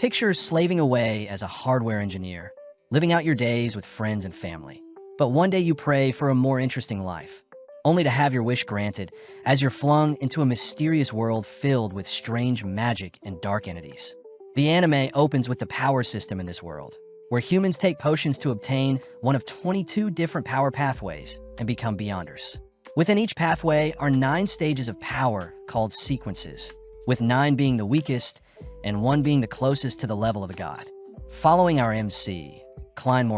Picture slaving away as a hardware engineer, living out your days with friends and family. But one day you pray for a more interesting life, only to have your wish granted as you're flung into a mysterious world filled with strange magic and dark entities. The anime opens with the power system in this world, where humans take potions to obtain one of 22 different power pathways and become Beyonders. Within each pathway are 9 stages of power called sequences, with 9 being the weakest and 1 being the closest to the level of a god. Following our MC, Klein,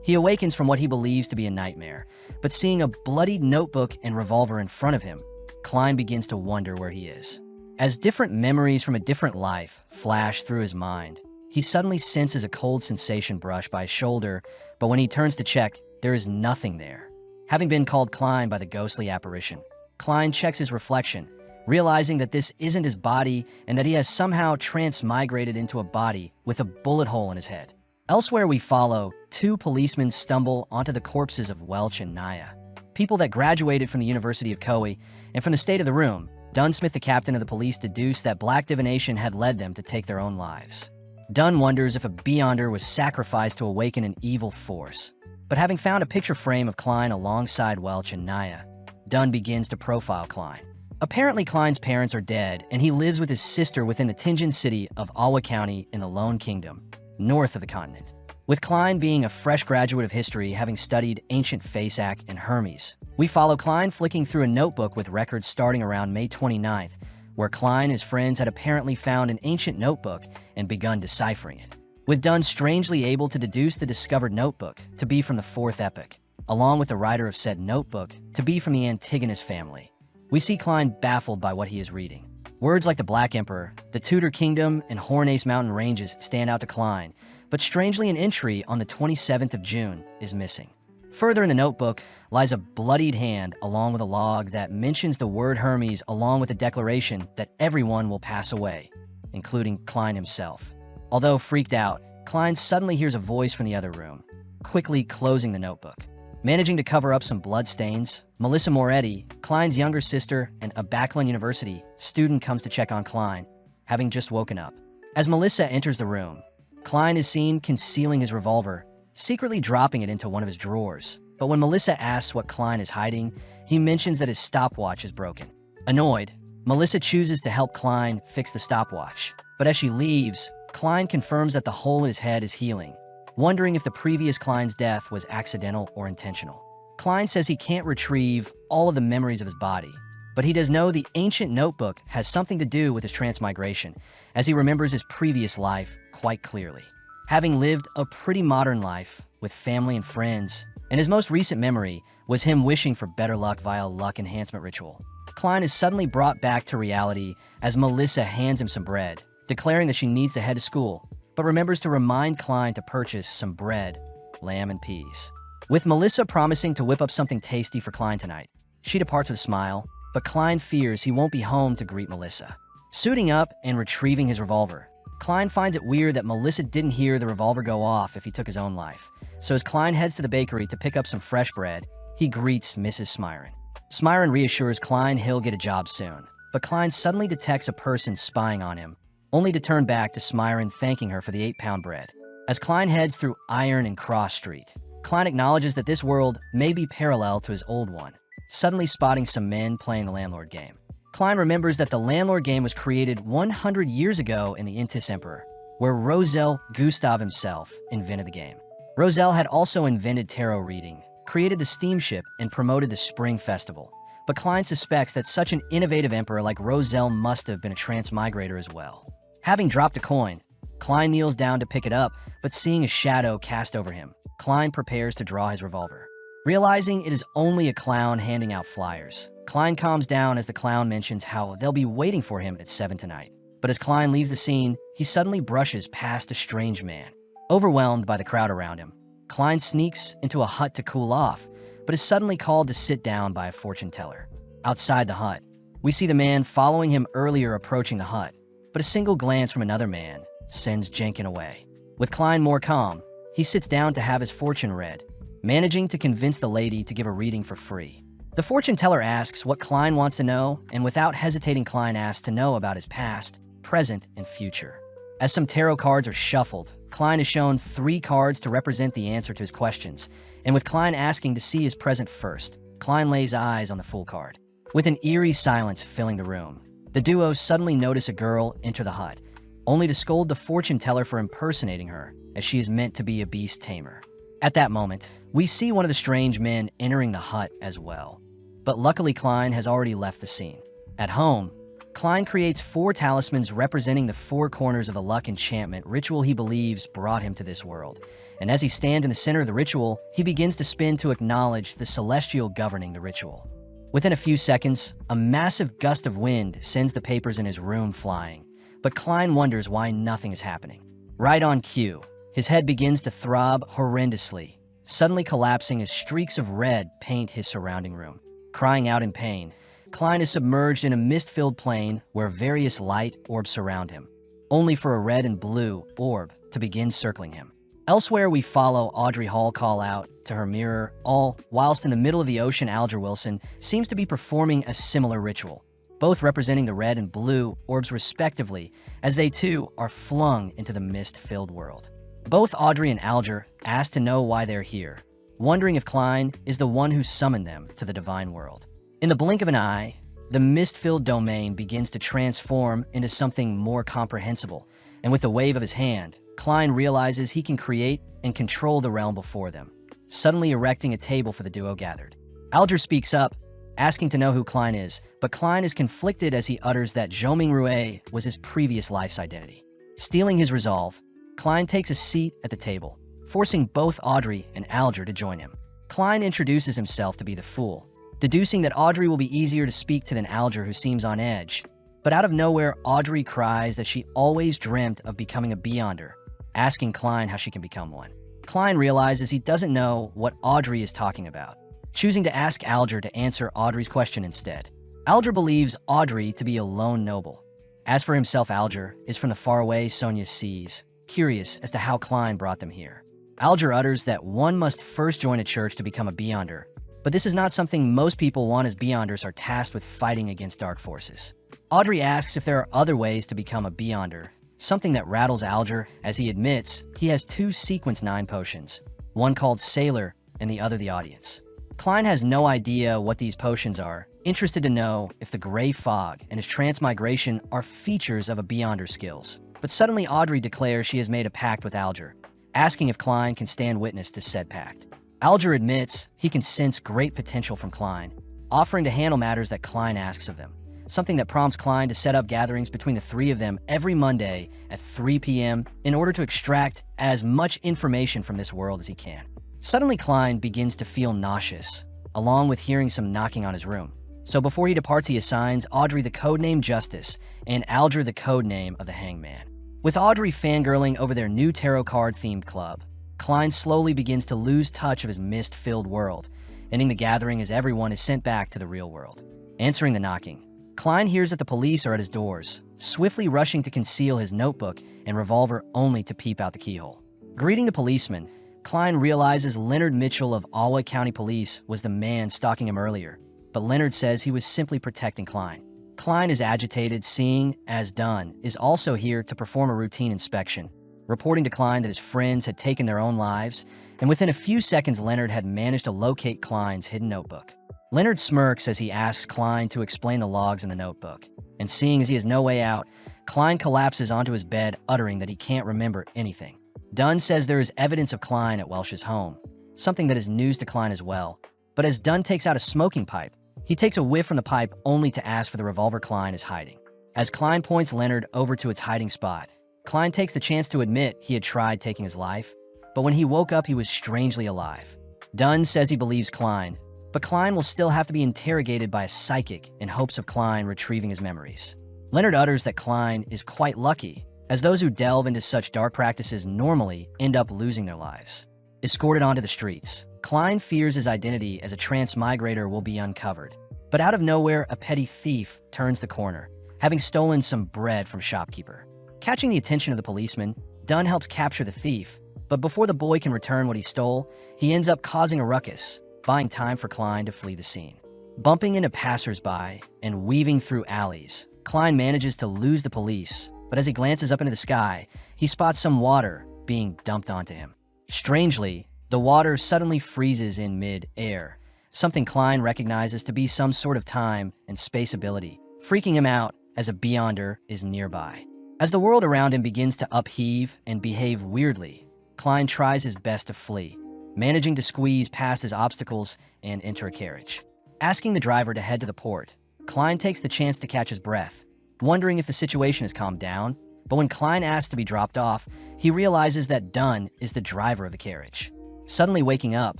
he awakens from what he believes to be a nightmare, but seeing a bloodied notebook and revolver in front of him, Klein begins to wonder where he is. As different memories from a different life flash through his mind, he suddenly senses a cold sensation brush by his shoulder, but when he turns to check, there is nothing there. Having been called Klein by the ghostly apparition, Klein checks his reflection, realizing that this isn't his body and that he has somehow transmigrated into a body with a bullet hole in his head. Elsewhere we follow 2 policemen stumble onto the corpses of Welch and Naya, people that graduated from the University of Koei, and from the state of the room, Dunsmith, the captain of the police, deduced that black divination had led them to take their own lives. Dunn wonders if a Beyonder was sacrificed to awaken an evil force, but having found a picture frame of Klein alongside Welch and Naya, Dunn begins to profile Klein. Apparently, Klein's parents are dead, and he lives with his sister within the Tingen city of Awa County in the Lone Kingdom, north of the continent. With Klein being a fresh graduate of history, having studied ancient Faceac and Hermes, we follow Klein flicking through a notebook with records starting around May 29th, where Klein and his friends had apparently found an ancient notebook and begun deciphering it. With Dunn strangely able to deduce the discovered notebook to be from the 4th epoch, along with the writer of said notebook to be from the Antigonus family. We see Klein baffled by what he is reading. Words like the Black Emperor, the Tudor Kingdom, and Hornace Mountain Ranges stand out to Klein, but strangely an entry on the 27th of June is missing. Further in the notebook lies a bloodied hand along with a log that mentions the word Hermes along with a declaration that everyone will pass away, including Klein himself. Although freaked out, Klein suddenly hears a voice from the other room, quickly closing the notebook. Managing to cover up some blood stains, Melissa Moretti, Klein's younger sister and a Backlund University student, comes to check on Klein, having just woken up. As Melissa enters the room, Klein is seen concealing his revolver, secretly dropping it into one of his drawers. But when Melissa asks what Klein is hiding, he mentions that his stopwatch is broken. Annoyed, Melissa chooses to help Klein fix the stopwatch. But as she leaves, Klein confirms that the hole in his head is healing, wondering if the previous Klein's death was accidental or intentional. Klein says he can't retrieve all of the memories of his body, but he does know the ancient notebook has something to do with his transmigration, as he remembers his previous life quite clearly. Having lived a pretty modern life with family and friends, and his most recent memory was him wishing for better luck via a luck enhancement ritual, Klein is suddenly brought back to reality as Melissa hands him some bread, declaring that she needs to head to school, but remembers to remind Klein to purchase some bread, lamb, and peas. With Melissa promising to whip up something tasty for Klein tonight, she departs with a smile, but Klein fears he won't be home to greet Melissa. Suiting up and retrieving his revolver, Klein finds it weird that Melissa didn't hear the revolver go off if he took his own life. So as Klein heads to the bakery to pick up some fresh bread, he greets Mrs. Smyron. Smyron reassures Klein he'll get a job soon, but Klein suddenly detects a person spying on him, only to turn back to Smyron thanking her for the 8-pound bread. As Klein heads through Iron and Cross Street, Klein acknowledges that this world may be parallel to his old one, suddenly spotting some men playing the Landlord game. Klein remembers that the Landlord game was created 100 years ago in the Intis Emperor, where Rosel Gustav himself invented the game. Rosel had also invented tarot reading, created the steamship, and promoted the Spring Festival. But Klein suspects that such an innovative emperor like Rosel must have been a transmigrator as well. Having dropped a coin, Klein kneels down to pick it up, but seeing a shadow cast over him, Klein prepares to draw his revolver. Realizing it is only a clown handing out flyers, Klein calms down as the clown mentions how they'll be waiting for him at 7 tonight. But as Klein leaves the scene, he suddenly brushes past a strange man. Overwhelmed by the crowd around him, Klein sneaks into a hut to cool off, but is suddenly called to sit down by a fortune teller. Outside the hut, we see the man following him earlier approaching the hut, but a single glance from another man sends Jenkin away. With Klein more calm, he sits down to have his fortune read, managing to convince the lady to give a reading for free. The fortune teller asks what Klein wants to know, and without hesitating, Klein asks to know about his past, present, and future. As some tarot cards are shuffled, Klein is shown 3 cards to represent the answer to his questions, and with Klein asking to see his present first, Klein lays eyes on the Fool card. With an eerie silence filling the room, the duo suddenly notice a girl enter the hut, only to scold the fortune teller for impersonating her, as she is meant to be a beast tamer. At that moment, we see one of the strange men entering the hut as well. But luckily Klein has already left the scene. At home, Klein creates 4 talismans representing the 4 corners of the luck enchantment ritual he believes brought him to this world. And as he stands in the center of the ritual, he begins to spin to acknowledge the celestial governing the ritual. Within a few seconds, a massive gust of wind sends the papers in his room flying, but Klein wonders why nothing is happening. Right on cue, his head begins to throb horrendously, suddenly collapsing as streaks of red paint his surrounding room. Crying out in pain, Klein is submerged in a mist-filled plane where various light orbs surround him, only for a red and blue orb to begin circling him. Elsewhere, we follow Audrey Hall call out to her mirror, all whilst in the middle of the ocean Alger Wilson seems to be performing a similar ritual, both representing the red and blue orbs respectively, as they too are flung into the mist-filled world. Both Audrey and Alger ask to know why they're here, wondering if Klein is the one who summoned them to the divine world. In the blink of an eye, the mist-filled domain begins to transform into something more comprehensible, and with a wave of his hand, Klein realizes he can create and control the realm before them, suddenly erecting a table for the duo gathered. Alger speaks up, asking to know who Klein is, but Klein is conflicted as he utters that Zhoming Rue was his previous life's identity. Stealing his resolve, Klein takes a seat at the table, forcing both Audrey and Alger to join him. Klein introduces himself to be the Fool, deducing that Audrey will be easier to speak to than Alger, who seems on edge. But out of nowhere, Audrey cries that she always dreamt of becoming a Beyonder, asking Klein how she can become one. Klein realizes he doesn't know what Audrey is talking about, choosing to ask Alger to answer Audrey's question instead. Alger believes Audrey to be a lone noble. As for himself, Alger is from the faraway Sonia Seas, curious as to how Klein brought them here. Alger utters that one must first join a church to become a Beyonder, but this is not something most people want, as Beyonders are tasked with fighting against dark forces. Audrey asks if there are other ways to become a Beyonder, something that rattles Alger as he admits he has 2 Sequence 9 potions, one called Sailor and the other the Audience. Klein has no idea what these potions are, interested to know if the Gray Fog and his transmigration are features of a Beyonder's skills. But suddenly Audrey declares she has made a pact with Alger, asking if Klein can stand witness to said pact. Alger admits he can sense great potential from Klein, offering to handle matters that Klein asks of them, something that prompts Klein to set up gatherings between the 3 of them every Monday at 3 p.m. in order to extract as much information from this world as he can. Suddenly Klein begins to feel nauseous, along with hearing some knocking on his room. So before he departs, he assigns Audrey the codename Justice and Alger the codename of the Hangman. With Audrey fangirling over their new tarot card-themed club, Klein slowly begins to lose touch of his mist-filled world, ending the gathering as everyone is sent back to the real world. Answering the knocking, Klein hears that the police are at his doors, swiftly rushing to conceal his notebook and revolver only to peep out the keyhole. Greeting the policeman, Klein realizes Leonard Mitchell of Alwa County Police was the man stalking him earlier, but Leonard says he was simply protecting Klein. Klein is agitated, seeing, as Dunn, is also here to perform a routine inspection, reporting to Klein that his friends had taken their own lives, and within a few seconds Leonard had managed to locate Klein's hidden notebook. Leonard smirks as he asks Klein to explain the logs in the notebook, and seeing as he has no way out, Klein collapses onto his bed, uttering that he can't remember anything. Dunn says there is evidence of Klein at Welsh's home, something that is news to Klein as well, but as Dunn takes out a smoking pipe, he takes a whiff from the pipe only to ask for the revolver Klein is hiding. As Klein points Leonard over to its hiding spot, Klein takes the chance to admit he had tried taking his life, but when he woke up he was strangely alive. Dunn says he believes Klein, but Klein will still have to be interrogated by a psychic in hopes of Klein retrieving his memories. Leonard utters that Klein is quite lucky, as those who delve into such dark practices normally end up losing their lives. Escorted onto the streets, Klein fears his identity as a transmigrator will be uncovered, but out of nowhere a petty thief turns the corner, having stolen some bread from shopkeeper. Catching the attention of the policeman, Dunn helps capture the thief, but before the boy can return what he stole, he ends up causing a ruckus, buying time for Klein to flee the scene. Bumping into passersby and weaving through alleys, Klein manages to lose the police but as he glances up into the sky, he spots some water being dumped onto him. Strangely, the water suddenly freezes in mid-air, something Klein recognizes to be some sort of time and space ability, freaking him out as a Beyonder is nearby. As the world around him begins to upheave and behave weirdly, Klein tries his best to flee, managing to squeeze past his obstacles and enter a carriage. Asking the driver to head to the port, Klein takes the chance to catch his breath, wondering if the situation has calmed down, but when Klein asks to be dropped off, he realizes that Dunn is the driver of the carriage. Suddenly waking up,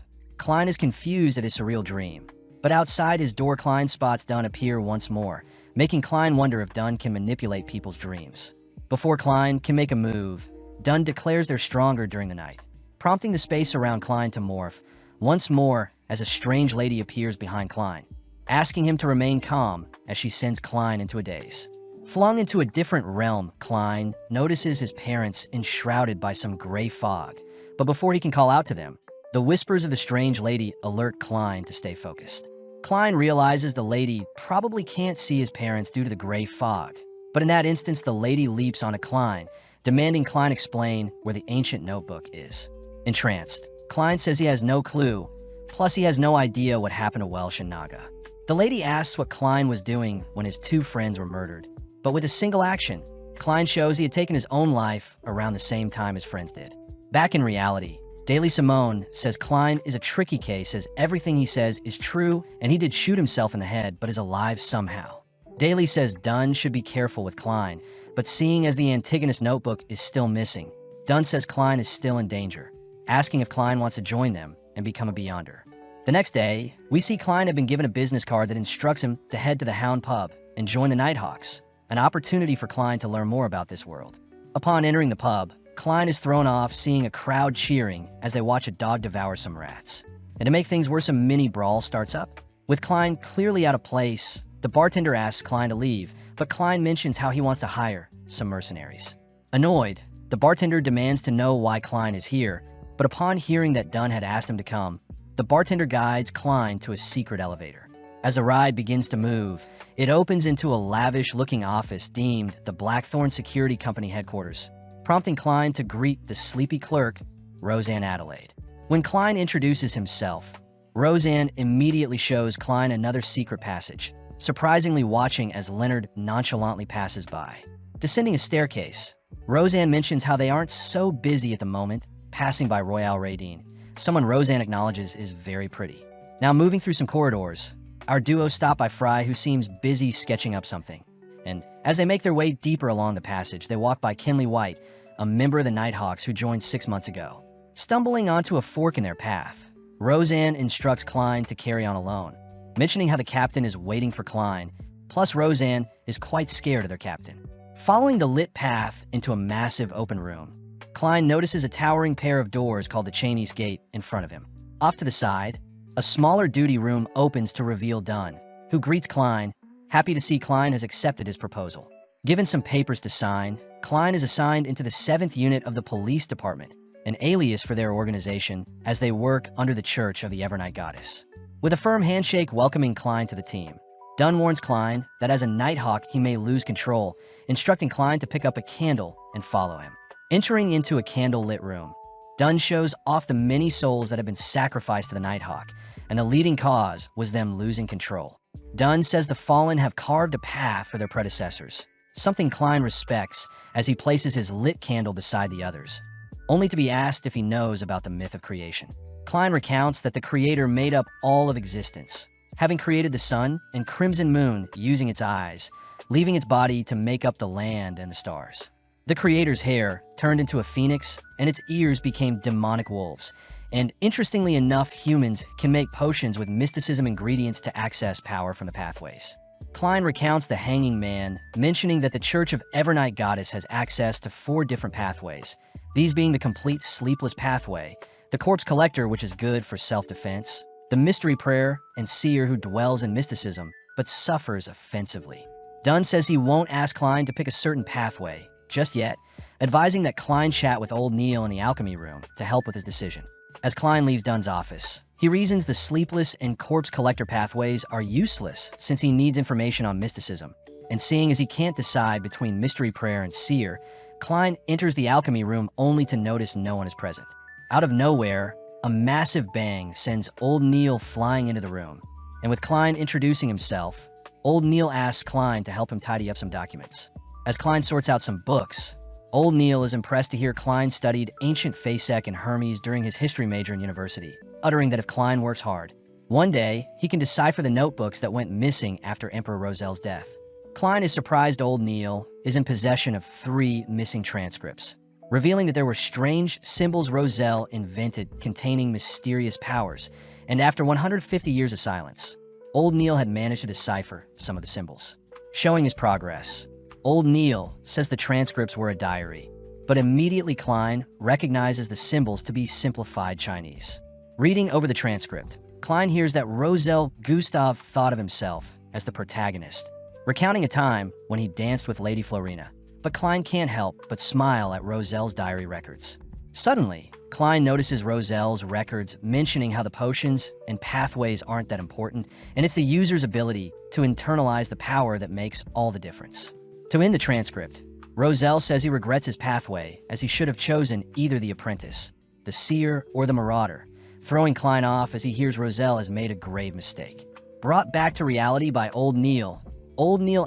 Klein is confused at his surreal dream, but outside his door Klein spots Dunn appear once more, making Klein wonder if Dunn can manipulate people's dreams. Before Klein can make a move, Dunn declares they're stronger during the night, prompting the space around Klein to morph once more as a strange lady appears behind Klein, asking him to remain calm as she sends Klein into a daze. Flung into a different realm, Klein notices his parents enshrouded by some gray fog, but before he can call out to them, the whispers of the strange lady alert Klein to stay focused. Klein realizes the lady probably can't see his parents due to the gray fog, but in that instance the lady leaps onto Klein, demanding Klein explain where the ancient notebook is. Entranced, Klein says he has no clue, plus he has no idea what happened to Welsh and Naga. The lady asks what Klein was doing when his two friends were murdered, but with a single action, Klein shows he had taken his own life around the same time his friends did. Back in reality, Daily Simone says Klein is a tricky case as everything he says is true and he did shoot himself in the head but is alive somehow. Daly says Dunn should be careful with Klein, but seeing as the Antigonus notebook is still missing, Dunn says Klein is still in danger, asking if Klein wants to join them and become a Beyonder. The next day, we see Klein had been given a business card that instructs him to head to the Hound pub and join the Nighthawks, an opportunity for Klein to learn more about this world. Upon entering the pub, Klein is thrown off seeing a crowd cheering as they watch a dog devour some rats. And to make things worse, a mini brawl starts up. With Klein clearly out of place, the bartender asks Klein to leave, but Klein mentions how he wants to hire some mercenaries. Annoyed, the bartender demands to know why Klein is here, but upon hearing that Dunn had asked him to come, the bartender guides Klein to a secret elevator. As the ride begins to move, it opens into a lavish-looking office deemed the Blackthorn Security Company headquarters, prompting Klein to greet the sleepy clerk, Roseanne Adelaide. When Klein introduces himself, Roseanne immediately shows Klein another secret passage, surprisingly watching as Leonard nonchalantly passes by. Descending a staircase, Roseanne mentions how they aren't so busy at the moment, passing by Royale Radine, someone Roseanne acknowledges is very pretty. Now moving through some corridors, our duo stop by Fry, who seems busy sketching up something. And as they make their way deeper along the passage, they walk by Kinley White, a member of the Nighthawks who joined 6 months ago. Stumbling onto a fork in their path, Roseanne instructs Klein to carry on alone, mentioning how the captain is waiting for Klein, plus Roseanne is quite scared of their captain. Following the lit path into a massive open room, Klein notices a towering pair of doors called the Chinese Gate in front of him. Off to the side, a smaller duty room opens to reveal Dunn, who greets Klein, happy to see Klein has accepted his proposal. Given some papers to sign, Klein is assigned into the 7th unit of the police department, an alias for their organization as they work under the Church of the Evernight Goddess. With a firm handshake welcoming Klein to the team, Dunn warns Klein that as a Nighthawk he may lose control, instructing Klein to pick up a candle and follow him. Entering into a candle-lit room, Dunn shows off the many souls that have been sacrificed to the Nighthawk, and the leading cause was them losing control. Dunn says the Fallen have carved a path for their predecessors, something Klein respects as he places his lit candle beside the others, only to be asked if he knows about the myth of creation. Klein recounts that the Creator made up all of existence, having created the sun and crimson moon using its eyes, leaving its body to make up the land and the stars. The Creator's hair turned into a phoenix, and its ears became demonic wolves. And interestingly enough, humans can make potions with mysticism ingredients to access power from the pathways. Klein recounts the Hanging Man, mentioning that the Church of Evernight Goddess has access to 4 different pathways, these being the complete sleepless pathway, the Corpse Collector, which is good for self-defense, the Mystery Prayer, and Seer, who dwells in mysticism, but suffers offensively. Dunn says he won't ask Klein to pick a certain pathway just yet, advising that Klein chat with old Neil in the alchemy room to help with his decision. As Klein leaves Dunn's office, he reasons the Sleepless and Corpse Collector pathways are useless since he needs information on mysticism, And seeing as he can't decide between mystery prayer and Seer, Klein enters the alchemy room only to notice no one is present. Out of nowhere, a massive bang sends Old Neil flying into the room. And with Klein introducing himself, Old Neil asks Klein to help him tidy up some documents. As Klein sorts out some books, Old Neil is impressed to hear Klein studied ancient Fasek and Hermes during his history major in university, uttering that if Klein works hard, one day he can decipher the notebooks that went missing after Emperor Rosel's death. Klein is surprised Old Neil is in possession of 3 missing transcripts, revealing that there were strange symbols Rosel invented containing mysterious powers, and after 150 years of silence, Old Neil had managed to decipher some of the symbols. Showing his progress, Old Neil says the transcripts were a diary, but immediately Klein recognizes the symbols to be simplified Chinese. Reading over the transcript, Klein hears that Rosel Gustav thought of himself as the protagonist, recounting a time when he danced with Lady Florina, but Klein can't help but smile at Rosel's diary records. Suddenly, Klein notices Rosel's records mentioning how the potions and pathways aren't that important, and it's the user's ability to internalize the power that makes all the difference. To end the transcript, Rosel says he regrets his pathway as he should have chosen either the apprentice, the seer, or the marauder, throwing Klein off as he hears Rosel has made a grave mistake. Brought back to reality by Old Neil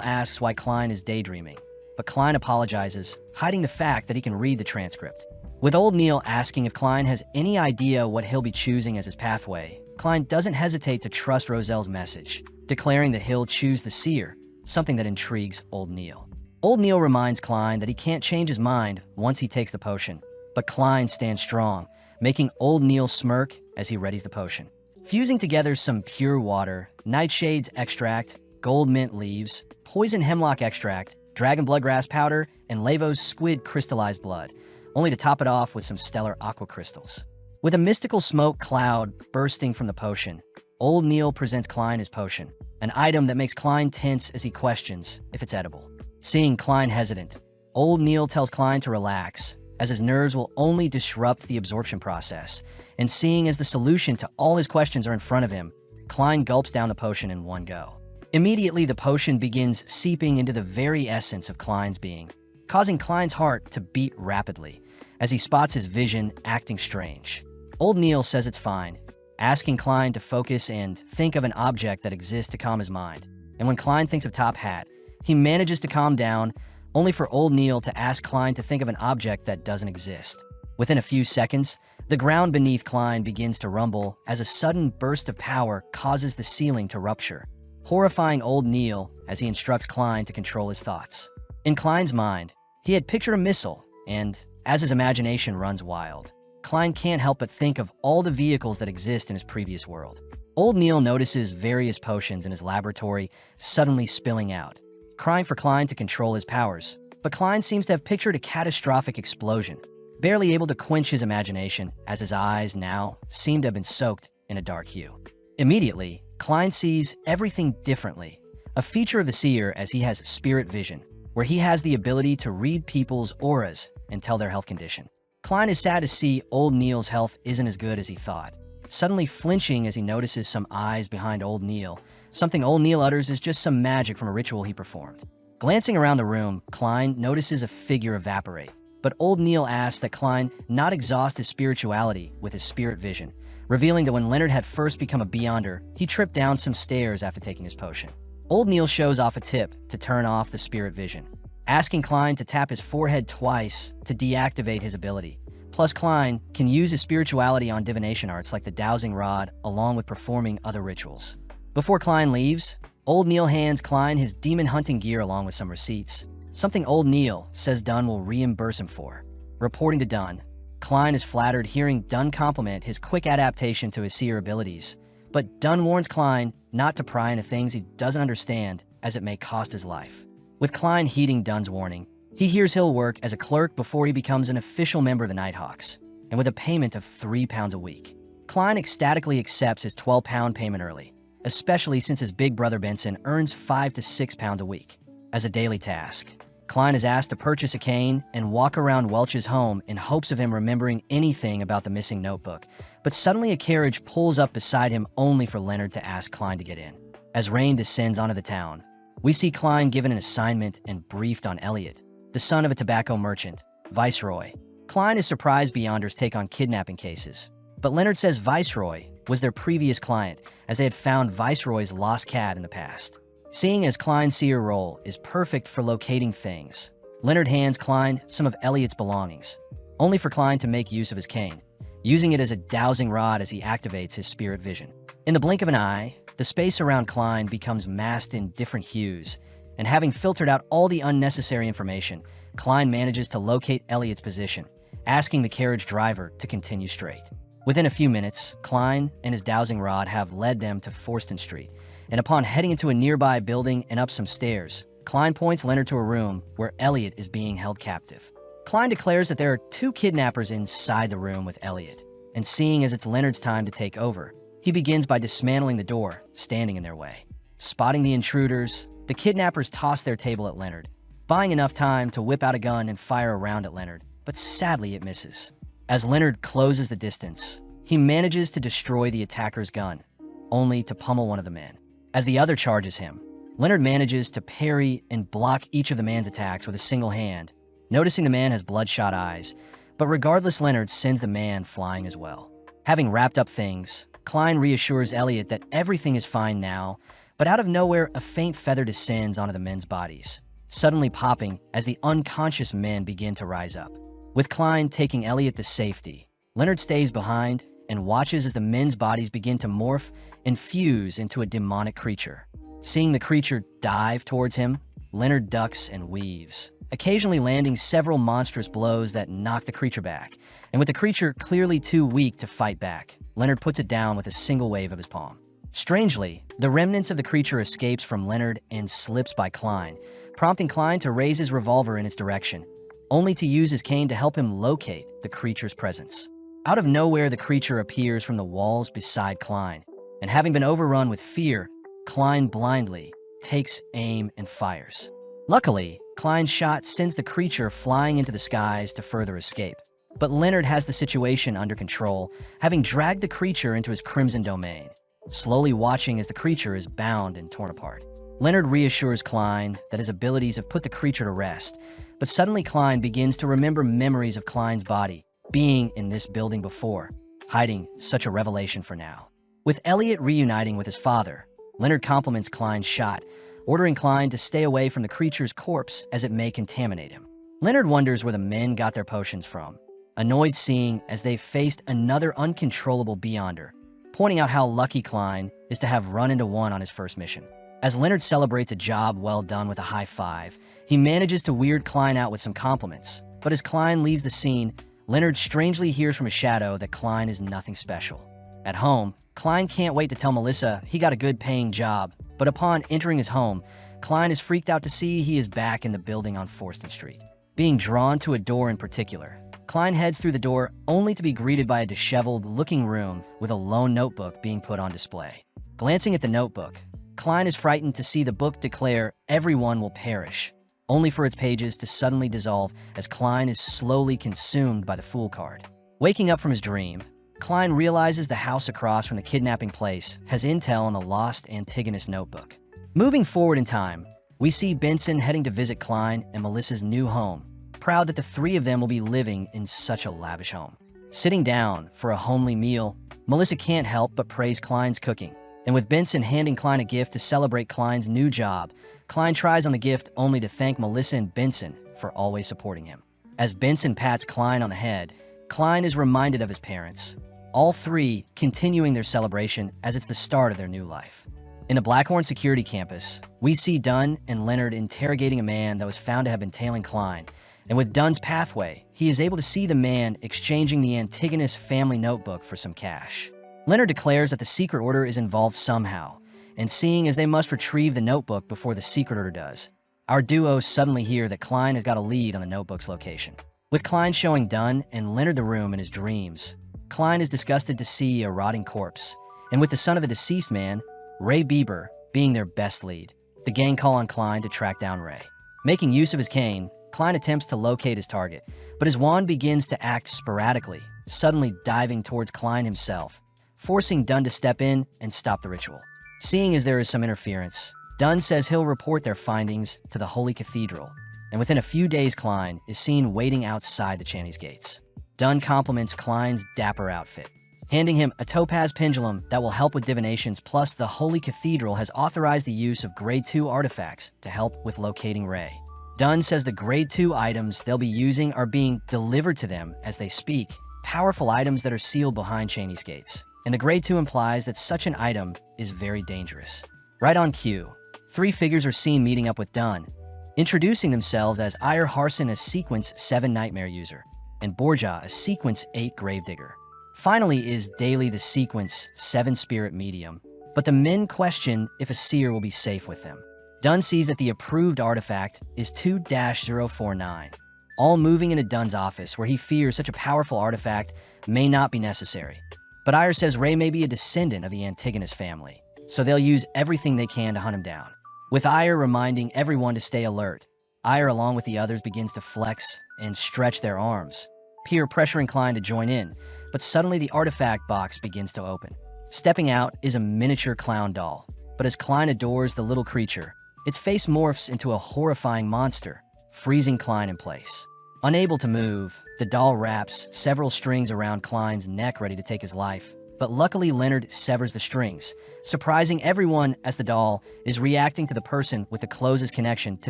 asks why Klein is daydreaming, but Klein apologizes, hiding the fact that he can read the transcript. With Old Neil asking if Klein has any idea what he'll be choosing as his pathway, Klein doesn't hesitate to trust Rosel's message, declaring that he'll choose the seer, something that intrigues Old Neil. Old Neil reminds Klein that he can't change his mind once he takes the potion, but Klein stands strong, making Old Neil smirk as he readies the potion. Fusing together some pure water, nightshade's extract, gold mint leaves, poison hemlock extract, dragon bloodgrass powder, and Lavo's squid crystallized blood, only to top it off with some stellar aqua crystals. With a mystical smoke cloud bursting from the potion, Old Neil presents Klein his potion, an item that makes Klein tense as he questions if it's edible. Seeing Klein hesitant, Old Neil tells Klein to relax, as his nerves will only disrupt the absorption process, and seeing as the solution to all his questions are in front of him, Klein gulps down the potion in one go. Immediately, the potion begins seeping into the very essence of Klein's being, causing Klein's heart to beat rapidly as he spots his vision acting strange. Old Neil says it's fine, asking Klein to focus and think of an object that exists to calm his mind. And when Klein thinks of Top Hat, he manages to calm down, only for Old Neil to ask Klein to think of an object that doesn't exist. Within a few seconds, the ground beneath Klein begins to rumble as a sudden burst of power causes the ceiling to rupture, horrifying Old Neil as he instructs Klein to control his thoughts. In Klein's mind, he had pictured a missile, and as his imagination runs wild, Klein can't help but think of all the vehicles that exist in his previous world. Old Neil notices various potions in his laboratory suddenly spilling out, crying for Klein to control his powers, but Klein seems to have pictured a catastrophic explosion, barely able to quench his imagination as his eyes now seem to have been soaked in a dark hue. Immediately, Klein sees everything differently, a feature of the seer as he has spirit vision, where he has the ability to read people's auras and tell their health condition. Klein is sad to see Old Neil's health isn't as good as he thought, suddenly flinching as he notices some eyes behind Old Neil. Something Old Neil utters is just some magic from a ritual he performed. Glancing around the room, Klein notices a figure evaporate, but Old Neil asks that Klein not exhaust his spirituality with his spirit vision, revealing that when Leonard had first become a Beyonder, he tripped down some stairs after taking his potion. Old Neil shows off a tip to turn off the spirit vision, asking Klein to tap his forehead twice to deactivate his ability. Plus, Klein can use his spirituality on divination arts like the dowsing rod, along with performing other rituals. Before Klein leaves, Old Neil hands Klein his demon hunting gear along with some receipts, something Old Neil says Dunn will reimburse him for. Reporting to Dunn, Klein is flattered hearing Dunn compliment his quick adaptation to his seer abilities, but Dunn warns Klein not to pry into things he doesn't understand as it may cost his life. With Klein heeding Dunn's warning, he hears he'll work as a clerk before he becomes an official member of the Nighthawks, and with a payment of £3 a week. Klein ecstatically accepts his £12 payment early, especially since his big brother Benson earns £5 to £6 a week. As a daily task, Klein is asked to purchase a cane and walk around Welch's home in hopes of him remembering anything about the missing notebook, but suddenly a carriage pulls up beside him only for Leonard to ask Klein to get in. As rain descends onto the town, we see Klein given an assignment and briefed on Elliot, the son of a tobacco merchant, Viceroy. Klein is surprised Beyonders take on kidnapping cases, but Leonard says Viceroy was their previous client, as they had found Viceroy's lost cat in the past. Seeing as Klein's Seer role is perfect for locating things, Leonard hands Klein some of Elliot's belongings, only for Klein to make use of his cane, using it as a dowsing rod as he activates his spirit vision. In the blink of an eye, the space around Klein becomes masked in different hues, and having filtered out all the unnecessary information, Klein manages to locate Elliot's position, asking the carriage driver to continue straight. Within a few minutes, Klein and his dowsing rod have led them to Forston Street, and upon heading into a nearby building and up some stairs, Klein points Leonard to a room where Elliot is being held captive. Klein declares that there are 2 kidnappers inside the room with Elliot, and seeing as it's Leonard's time to take over, he begins by dismantling the door standing in their way. Spotting the intruders, the kidnappers toss their table at Leonard, buying enough time to whip out a gun and fire a round at Leonard, but sadly it misses. As Leonard closes the distance, he manages to destroy the attacker's gun, only to pummel one of the men. As the other charges him, Leonard manages to parry and block each of the man's attacks with a single hand, noticing the man has bloodshot eyes, but regardless, Leonard sends the man flying as well. Having wrapped up things, Klein reassures Elliot that everything is fine now, but out of nowhere, a faint feather descends onto the men's bodies, suddenly popping as the unconscious men begin to rise up. With Klein taking Elliot to safety, Leonard stays behind and watches as the men's bodies begin to morph and fuse into a demonic creature. Seeing the creature dive towards him, Leonard ducks and weaves, occasionally landing several monstrous blows that knock the creature back, and with the creature clearly too weak to fight back, Leonard puts it down with a single wave of his palm. Strangely, the remnants of the creature escapes from Leonard and slips by Klein, prompting Klein to raise his revolver in its direction, only to use his cane to help him locate the creature's presence. Out of nowhere, the creature appears from the walls beside Klein, and having been overrun with fear, Klein blindly takes aim and fires. Luckily, Klein's shot sends the creature flying into the skies to further escape. But Leonard has the situation under control, having dragged the creature into his crimson domain, slowly watching as the creature is bound and torn apart. Leonard reassures Klein that his abilities have put the creature to rest, but suddenly Klein begins to remember memories of Klein's body being in this building before, hiding such a revelation for now. With Elliot reuniting with his father, Leonard compliments Klein's shot, ordering Klein to stay away from the creature's corpse as it may contaminate him. Leonard wonders where the men got their potions from, annoyed seeing as they faced another uncontrollable Beyonder, pointing out how lucky Klein is to have run into one on his first mission. As Leonard celebrates a job well done with a high five, he manages to weird Klein out with some compliments, but as Klein leaves the scene, Leonard strangely hears from a shadow that Klein is nothing special. At home, Klein can't wait to tell Melissa he got a good paying job, but upon entering his home, Klein is freaked out to see he is back in the building on Forston Street. Being drawn to a door in particular, Klein heads through the door only to be greeted by a disheveled-looking room with a lone notebook being put on display. Glancing at the notebook, Klein is frightened to see the book declare everyone will perish, only for its pages to suddenly dissolve as Klein is slowly consumed by the Fool card. Waking up from his dream, Klein realizes the house across from the kidnapping place has intel on the lost Antigonus notebook. Moving forward in time, we see Benson heading to visit Klein and Melissa's new home, proud that the 3 of them will be living in such a lavish home. Sitting down for a homely meal, Melissa can't help but praise Klein's cooking, and with Benson handing Klein a gift to celebrate Klein's new job, Klein tries on the gift only to thank Melissa and Benson for always supporting him. As Benson pats Klein on the head, Klein is reminded of his parents, all 3 continuing their celebration as it's the start of their new life. In the Blackhorn security campus, we see Dunn and Leonard interrogating a man that was found to have been tailing Klein, and with Dunn's pathway, he is able to see the man exchanging the Antigonus family notebook for some cash. Leonard declares that the secret order is involved somehow, and seeing as they must retrieve the notebook before the secret order does, our duo suddenly hear that Klein has got a lead on the notebook's location. With Klein showing Dunn and Leonard the room in his dreams, Klein is disgusted to see a rotting corpse, and with the son of the deceased man, Ray Bieber, being their best lead, the gang call on Klein to track down Ray. Making use of his cane, Klein attempts to locate his target, but his wand begins to act sporadically, suddenly diving towards Klein himself, forcing Dunn to step in and stop the ritual. Seeing as there is some interference, Dunn says he'll report their findings to the Holy Cathedral, and within a few days Klein is seen waiting outside the Channy's gates. Dunn compliments Klein's dapper outfit, handing him a topaz pendulum that will help with divinations, plus the Holy Cathedral has authorized the use of Grade 2 artifacts to help with locating Ray. Dunn says the Grade 2 items they'll be using are being delivered to them as they speak, powerful items that are sealed behind Channy's gates. And the Grade 2 implies that such an item is very dangerous. Right on cue, 3 figures are seen meeting up with Dunn, introducing themselves as Ire Harson, a Sequence 7 Nightmare user, and Borja, a Sequence 8 Gravedigger. Finally is Daly, the Sequence 7 Spirit Medium, but the men question if a Seer will be safe with them. Dunn sees that the approved artifact is 2-049, all moving into Dunn's office, where he fears such a powerful artifact may not be necessary. But Ire says Ray may be a descendant of the Antigonus family, so they'll use everything they can to hunt him down. With Ire reminding everyone to stay alert, Ire, along with the others, begins to flex and stretch their arms, peer pressuring Klein to join in, but suddenly the artifact box begins to open. Stepping out is a miniature clown doll, but as Klein adores the little creature, its face morphs into a horrifying monster, freezing Klein in place. Unable to move, the doll wraps several strings around Klein's neck, ready to take his life. But luckily, Leonard severs the strings, surprising everyone as the doll is reacting to the person with the closest connection to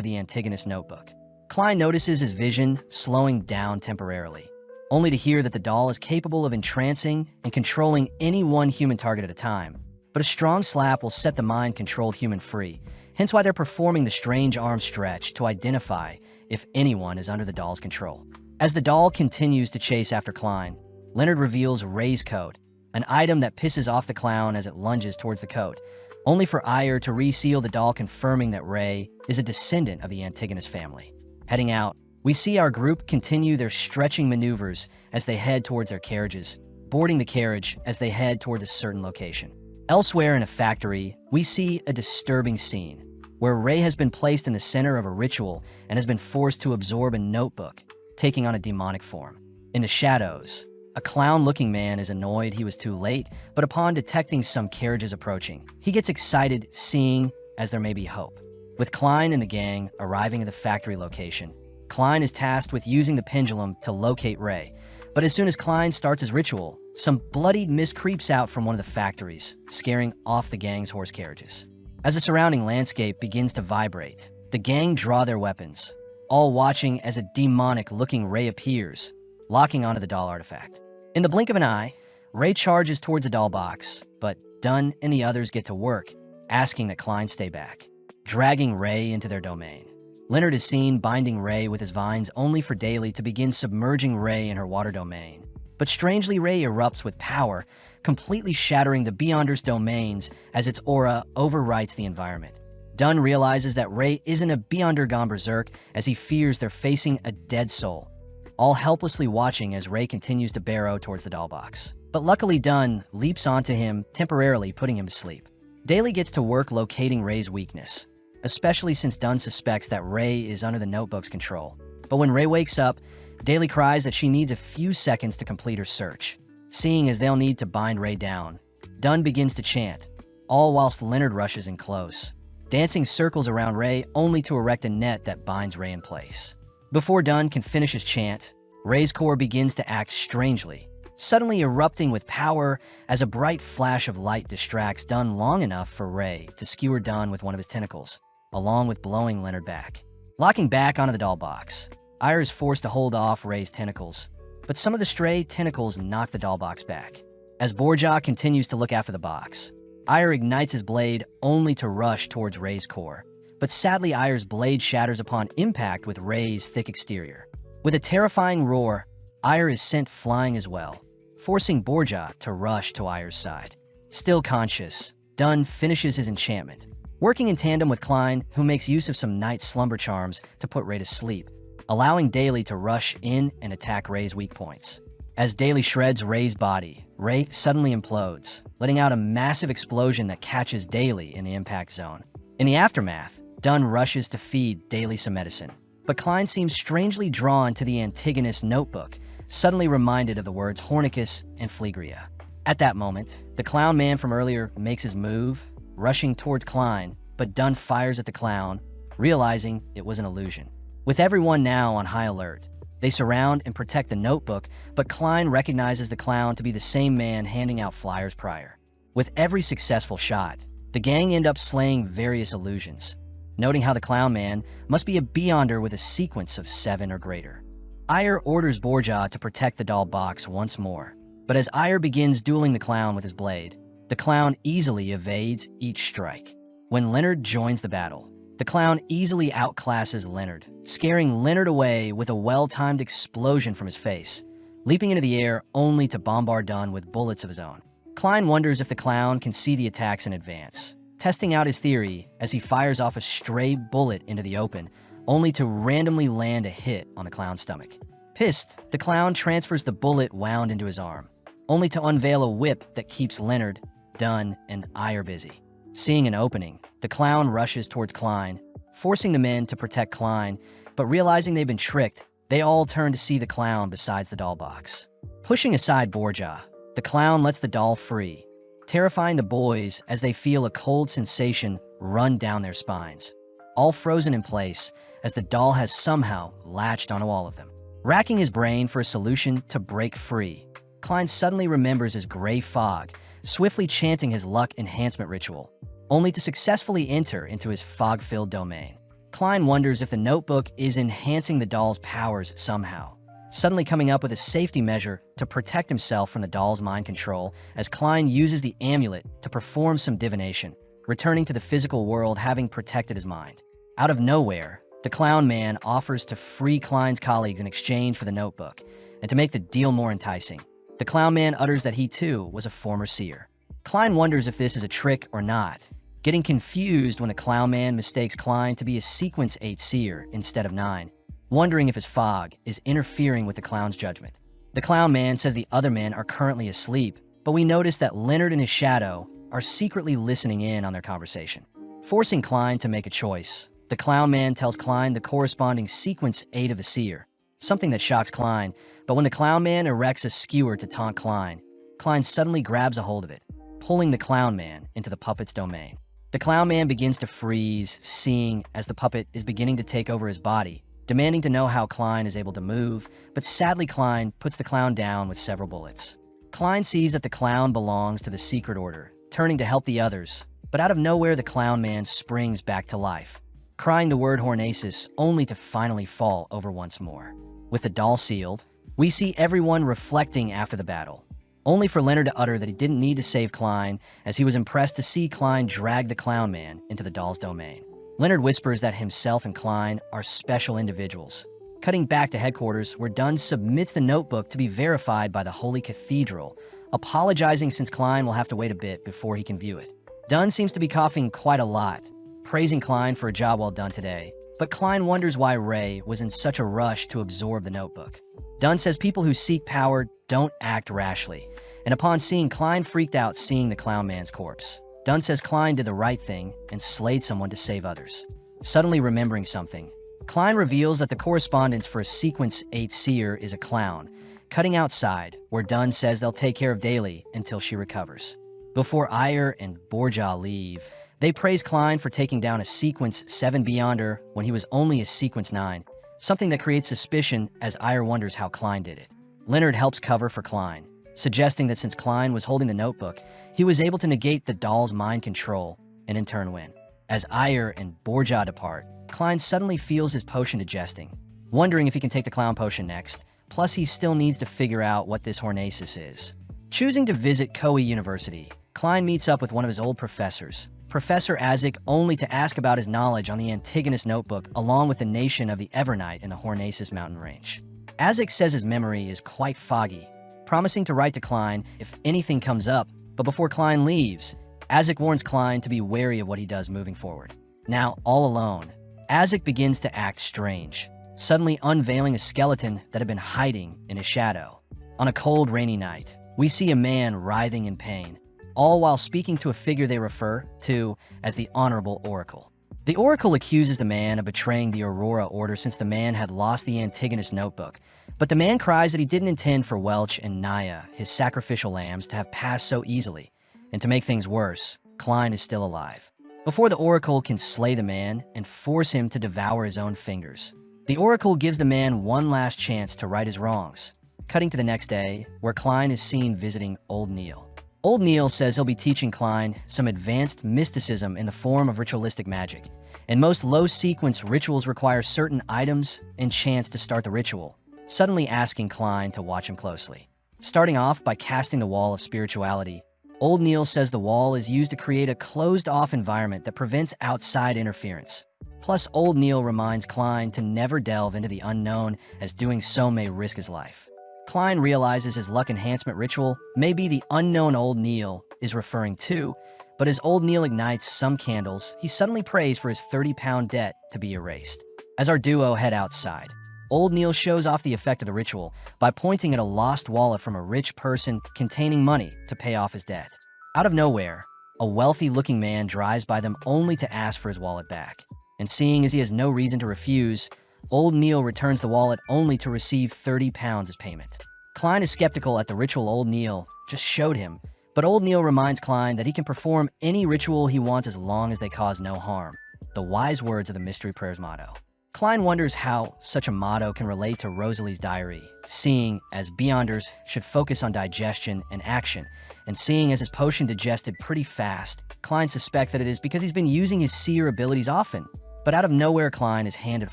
the Antigonus notebook. Klein notices his vision slowing down temporarily, only to hear that the doll is capable of entrancing and controlling any one human target at a time. But a strong slap will set the mind-controlled human free, hence why they're performing the strange arm stretch to identify if anyone is under the doll's control. As the doll continues to chase after Klein, Leonard reveals Ray's coat, an item that pisses off the clown as it lunges towards the coat, only for Ire to reseal the doll, confirming that Ray is a descendant of the Antigonus family. Heading out, we see our group continue their stretching maneuvers as they head towards their carriages, boarding the carriage as they head towards a certain location. Elsewhere in a factory, we see a disturbing scene where Ray has been placed in the center of a ritual and has been forced to absorb a notebook, taking on a demonic form. In the shadows, a clown-looking man is annoyed he was too late, but upon detecting some carriages approaching, he gets excited, seeing as there may be hope. With Klein and the gang arriving at the factory location, Klein is tasked with using the pendulum to locate Ray, but as soon as Klein starts his ritual, some bloodied mist creeps out from one of the factories, scaring off the gang's horse carriages. As the surrounding landscape begins to vibrate, the gang draw their weapons, all watching as a demonic-looking Ray appears, locking onto the doll artifact. In the blink of an eye, Ray charges towards the doll box, but Dunn and the others get to work, asking that Klein stay back, dragging Ray into their domain. Leonard is seen binding Ray with his vines, only for Daly to begin submerging Ray in her water domain. But strangely, Ray erupts with power, completely shattering the Beyonder's domains as its aura overwrites the environment. Dunn realizes that Ray isn't a Beyonder gone berserk, as he fears they're facing a dead soul, all helplessly watching as Ray continues to barrow towards the doll box. But luckily, Dunn leaps onto him, temporarily putting him to sleep. Daly gets to work locating Ray's weakness, especially since Dunn suspects that Ray is under the notebook's control. But when Ray wakes up, Daly cries that she needs a few seconds to complete her search. Seeing as they'll need to bind Ray down, Dunn begins to chant, all whilst Leonard rushes in close, dancing circles around Ray only to erect a net that binds Ray in place. Before Dunn can finish his chant, Ray's core begins to act strangely, suddenly erupting with power as a bright flash of light distracts Dunn long enough for Ray to skewer Dunn with one of his tentacles, along with blowing Leonard back. Locking back onto the doll box, Ire is forced to hold off Ray's tentacles, but some of the stray tentacles knock the doll box back. As Borja continues to look after the box, Ire ignites his blade only to rush towards Ray's core, but sadly Ire's blade shatters upon impact with Ray's thick exterior. With a terrifying roar, Ire is sent flying as well, forcing Borja to rush to Ire's side. Still conscious, Dunn finishes his enchantment, working in tandem with Klein, who makes use of some night slumber charms to put Ray to sleep, allowing Daly to rush in and attack Ray's weak points. As Daly shreds Ray's body, Ray suddenly implodes, letting out a massive explosion that catches Daly in the impact zone. In the aftermath, Dunn rushes to feed Daly some medicine, but Klein seems strangely drawn to the Antigonus notebook, suddenly reminded of the words Hornicus and Phlegria. At that moment, the clown man from earlier makes his move, rushing towards Klein, but Dunn fires at the clown, realizing it was an illusion. With everyone now on high alert, they surround and protect the notebook, but Klein recognizes the clown to be the same man handing out flyers prior. With every successful shot, the gang end up slaying various illusions, noting how the clown man must be a beyonder with a sequence of 7 or greater. Ayer orders Borja to protect the doll box once more, but as Ayer begins dueling the clown with his blade, the clown easily evades each strike. When Leonard joins the battle, the clown easily outclasses Leonard, scaring Leonard away with a well-timed explosion from his face, leaping into the air only to bombard Dunn with bullets of his own. Klein wonders if the clown can see the attacks in advance, testing out his theory as he fires off a stray bullet into the open, only to randomly land a hit on the clown's stomach. Pissed, the clown transfers the bullet wound into his arm, only to unveil a whip that keeps Leonard, Dunn, and Ayer busy. Seeing an opening, the clown rushes towards Klein, forcing the men to protect Klein, but realizing they've been tricked, they all turn to see the clown besides the doll box. Pushing aside Borja, the clown lets the doll free, terrifying the boys as they feel a cold sensation run down their spines, all frozen in place as the doll has somehow latched onto all of them. Racking his brain for a solution to break free, Klein suddenly remembers his gray fog, swiftly chanting his luck enhancement ritual, only to successfully enter into his fog-filled domain. Klein wonders if the notebook is enhancing the doll's powers somehow, suddenly coming up with a safety measure to protect himself from the doll's mind control as Klein uses the amulet to perform some divination, returning to the physical world having protected his mind. Out of nowhere, the clown man offers to free Klein's colleagues in exchange for the notebook, and to make the deal more enticing, the clown man utters that he too was a former seer. Klein wonders if this is a trick or not, getting confused when the clown man mistakes Klein to be a sequence 8 seer instead of 9, wondering if his fog is interfering with the clown's judgment. The clown man says the other men are currently asleep, but we notice that Leonard and his shadow are secretly listening in on their conversation. Forcing Klein to make a choice, the clown man tells Klein the corresponding sequence 8 of the seer, something that shocks Klein, but when the clown man erects a skewer to taunt Klein, Klein suddenly grabs a hold of it, pulling the clown man into the puppet's domain. The clown man begins to freeze, seeing as the puppet is beginning to take over his body, demanding to know how Klein is able to move, but sadly Klein puts the clown down with several bullets. Klein sees that the clown belongs to the secret order, turning to help the others, but out of nowhere the clown man springs back to life, crying the word Hornaces only to finally fall over once more. With the doll sealed, we see everyone reflecting after the battle, only for Leonard to utter that he didn't need to save Klein, as he was impressed to see Klein drag the clown man into the doll's domain. Leonard whispers that himself and Klein are special individuals, cutting back to headquarters where Dunn submits the notebook to be verified by the Holy Cathedral, apologizing since Klein will have to wait a bit before he can view it. Dunn seems to be coughing quite a lot, praising Klein for a job well done today, but Klein wonders why Ray was in such a rush to absorb the notebook. Dunn says people who seek power don't act rashly, and upon seeing Klein freaked out seeing the clown man's corpse, Dunn says Klein did the right thing and slayed someone to save others. Suddenly remembering something, Klein reveals that the correspondence for a sequence 8 seer is a clown, cutting outside, where Dunn says they'll take care of Daly until she recovers. Before Ayer and Borja leave, they praise Klein for taking down a sequence 7 Beyonder when he was only a sequence 9, something that creates suspicion as Ayer wonders how Klein did it. Leonard helps cover for Klein, suggesting that since Klein was holding the notebook, he was able to negate the doll's mind control and in turn win. As Ayer and Borja depart, Klein suddenly feels his potion digesting, wondering if he can take the clown potion next, plus he still needs to figure out what this Hornaces is. Choosing to visit Koei University, Klein meets up with one of his old professors, Professor Azik, only to ask about his knowledge on the Antigonus notebook along with the nation of the Evernight in the Hornaces mountain range. Azik says his memory is quite foggy, promising to write to Klein if anything comes up, but before Klein leaves, Azik warns Klein to be wary of what he does moving forward. Now, all alone, Azik begins to act strange, suddenly unveiling a skeleton that had been hiding in his shadow. On a cold, rainy night, we see a man writhing in pain, all while speaking to a figure they refer to as the Honorable Oracle. The Oracle accuses the man of betraying the Aurora Order since the man had lost the Antigonus notebook, but the man cries that he didn't intend for Welch and Naya, his sacrificial lambs, to have passed so easily, and to make things worse, Klein is still alive. before the oracle can slay the man and force him to devour his own fingers. The oracle gives the man one last chance to right his wrongs. Cutting to the next day, where Klein is seen visiting Old Neil. Old Neil says he'll be teaching Klein some advanced mysticism in the form of ritualistic magic, and most low-sequence rituals require certain items and chants to start the ritual, suddenly asking Klein to watch him closely. Starting off by casting the wall of spirituality, Old Neil says the wall is used to create a closed-off environment that prevents outside interference. Plus, Old Neil reminds Klein to never delve into the unknown, as doing so may risk his life. Klein realizes his luck enhancement ritual may be the unknown Old Neil is referring to, but as Old Neil ignites some candles, he suddenly prays for his 30-pound debt to be erased. As our duo head outside, Old Neil shows off the effect of the ritual by pointing at a lost wallet from a rich person containing money to pay off his debt. Out of nowhere, a wealthy-looking man drives by them only to ask for his wallet back. And seeing as he has no reason to refuse, Old Neil returns the wallet only to receive 30 pounds as payment. Klein is skeptical at the ritual Old Neil just showed him, but Old Neil reminds Klein that he can perform any ritual he wants as long as they cause no harm. The wise words of the Mystery Prayers motto. Klein wonders how such a motto can relate to Rosalie's diary, seeing as Beyonders should focus on digestion and action, and seeing as his potion digested pretty fast, Klein suspects that it is because he's been using his seer abilities often. But out of nowhere, Klein is handed a